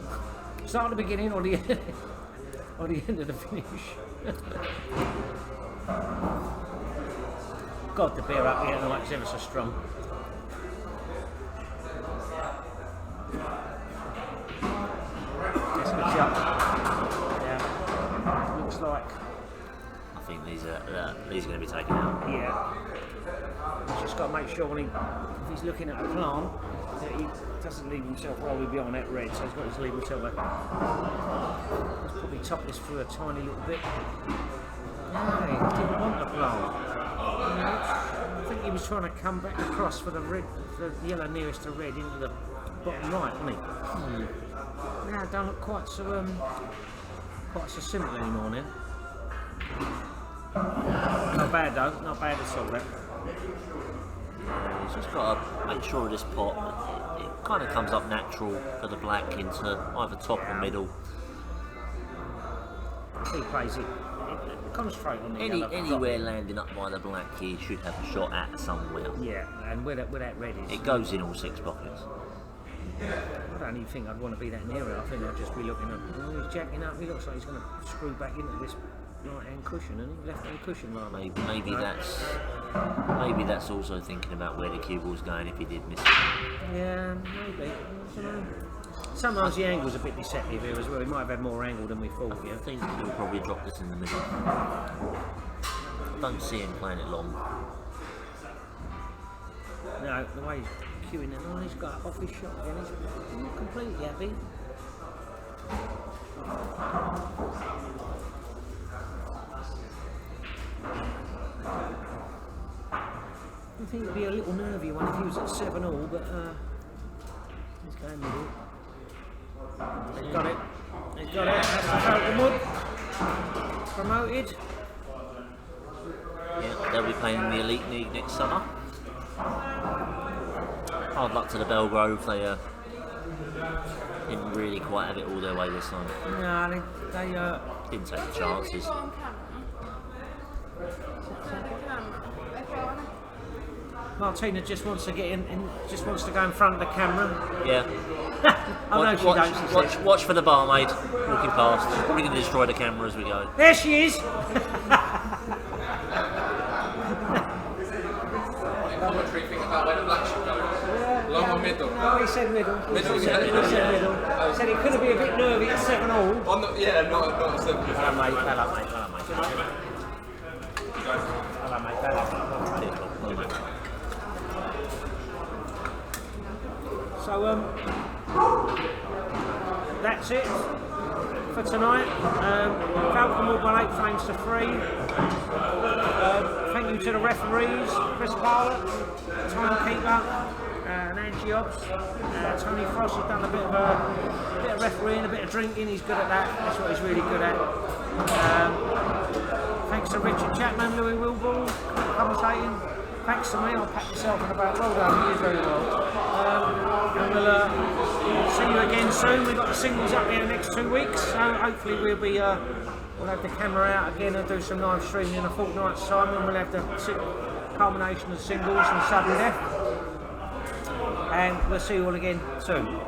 Start of the beginning or the end, or the end of the finish. God, the beer up here at the moment is ever so strong. That's a good shot. Yeah. Looks like. I think these are going to be taken out. Yeah. It's just got to make sure when if he's looking at a plant that he doesn't leave himself rolling behind that red, so he's got to leave himself back. Let's probably top this through a tiny little bit. No, he didn't want the plant. I think he was trying to come back across for the red, the yellow nearest to red into the bottom right, wasn't he? Now it don't look quite so simple anymore now. Not bad though, not bad at all. That. He's just got to make sure of this pot. It kind of comes up natural for the black into either top or middle. If he plays it, concentrate on the yellow. Anywhere landing up by the black, he should have a shot at somewhere. Yeah, and where that red is. It goes in all 6 pockets. I don't even think I'd want to be that near it. I think I'd just be looking at. Oh, he's jacking up. He looks like he's going to screw back into this right-hand cushion, and left-hand cushion, rather. Maybe that's also thinking about where the cue ball's going if he did miss it. Yeah, maybe. I don't know. Sometimes the angle's a bit deceptive here as well. He might have had more angle than we thought. I think he'll probably drop this in the middle. Don't see him playing it long. No, the way he's cueing it on, he's got off his shot again. He's not completely happy. I think it'd be a little nervy one if he was at 7-all, but he's going middle. He's got it. He's got it. That's the Falconwood. Promoted. Yeah, they'll be playing in the Elite League next summer. Hard luck to the Bellegrove. They didn't really quite have it all their way this time. No, they Didn't take the chances. Martina just wants to get in, just wants to go in front of the camera. Yeah. Oh no, she don't. She says. Watch for the barmaid walking past. She's probably going to destroy the camera as we go. There she is. Commentary thing about where the black should go. Long or middle? Oh, he said middle. Middle, He said middle. He said he could have been a bit nervy at 7-all. I'm not, yeah, not 7. Hello mate, hello mate, hello mate. Hello mate, hello mate. So that's it for tonight. Falconwood by 8 frames to 3. Thank you to the referees, Chris Powell, timekeeper, and Angie Obbs. Tony Frost has done a bit of refereeing, a bit of drinking. He's good at that. That's what he's really good at. Thanks to Richard Chapman, Louis Wilball, commentating. Thanks to me, I'll pat myself on the back. Well done, you did very well. And we'll see you again soon. We've got the singles up here in the next 2 weeks, so hopefully we'll have the camera out again and do some live streaming in a fortnight's time, and we'll have the culmination of singles and sudden death. And we'll see you all again soon.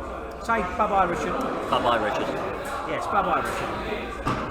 Say bye-bye, Richard. Bye-bye, Richard. Yes, bye-bye, Richard.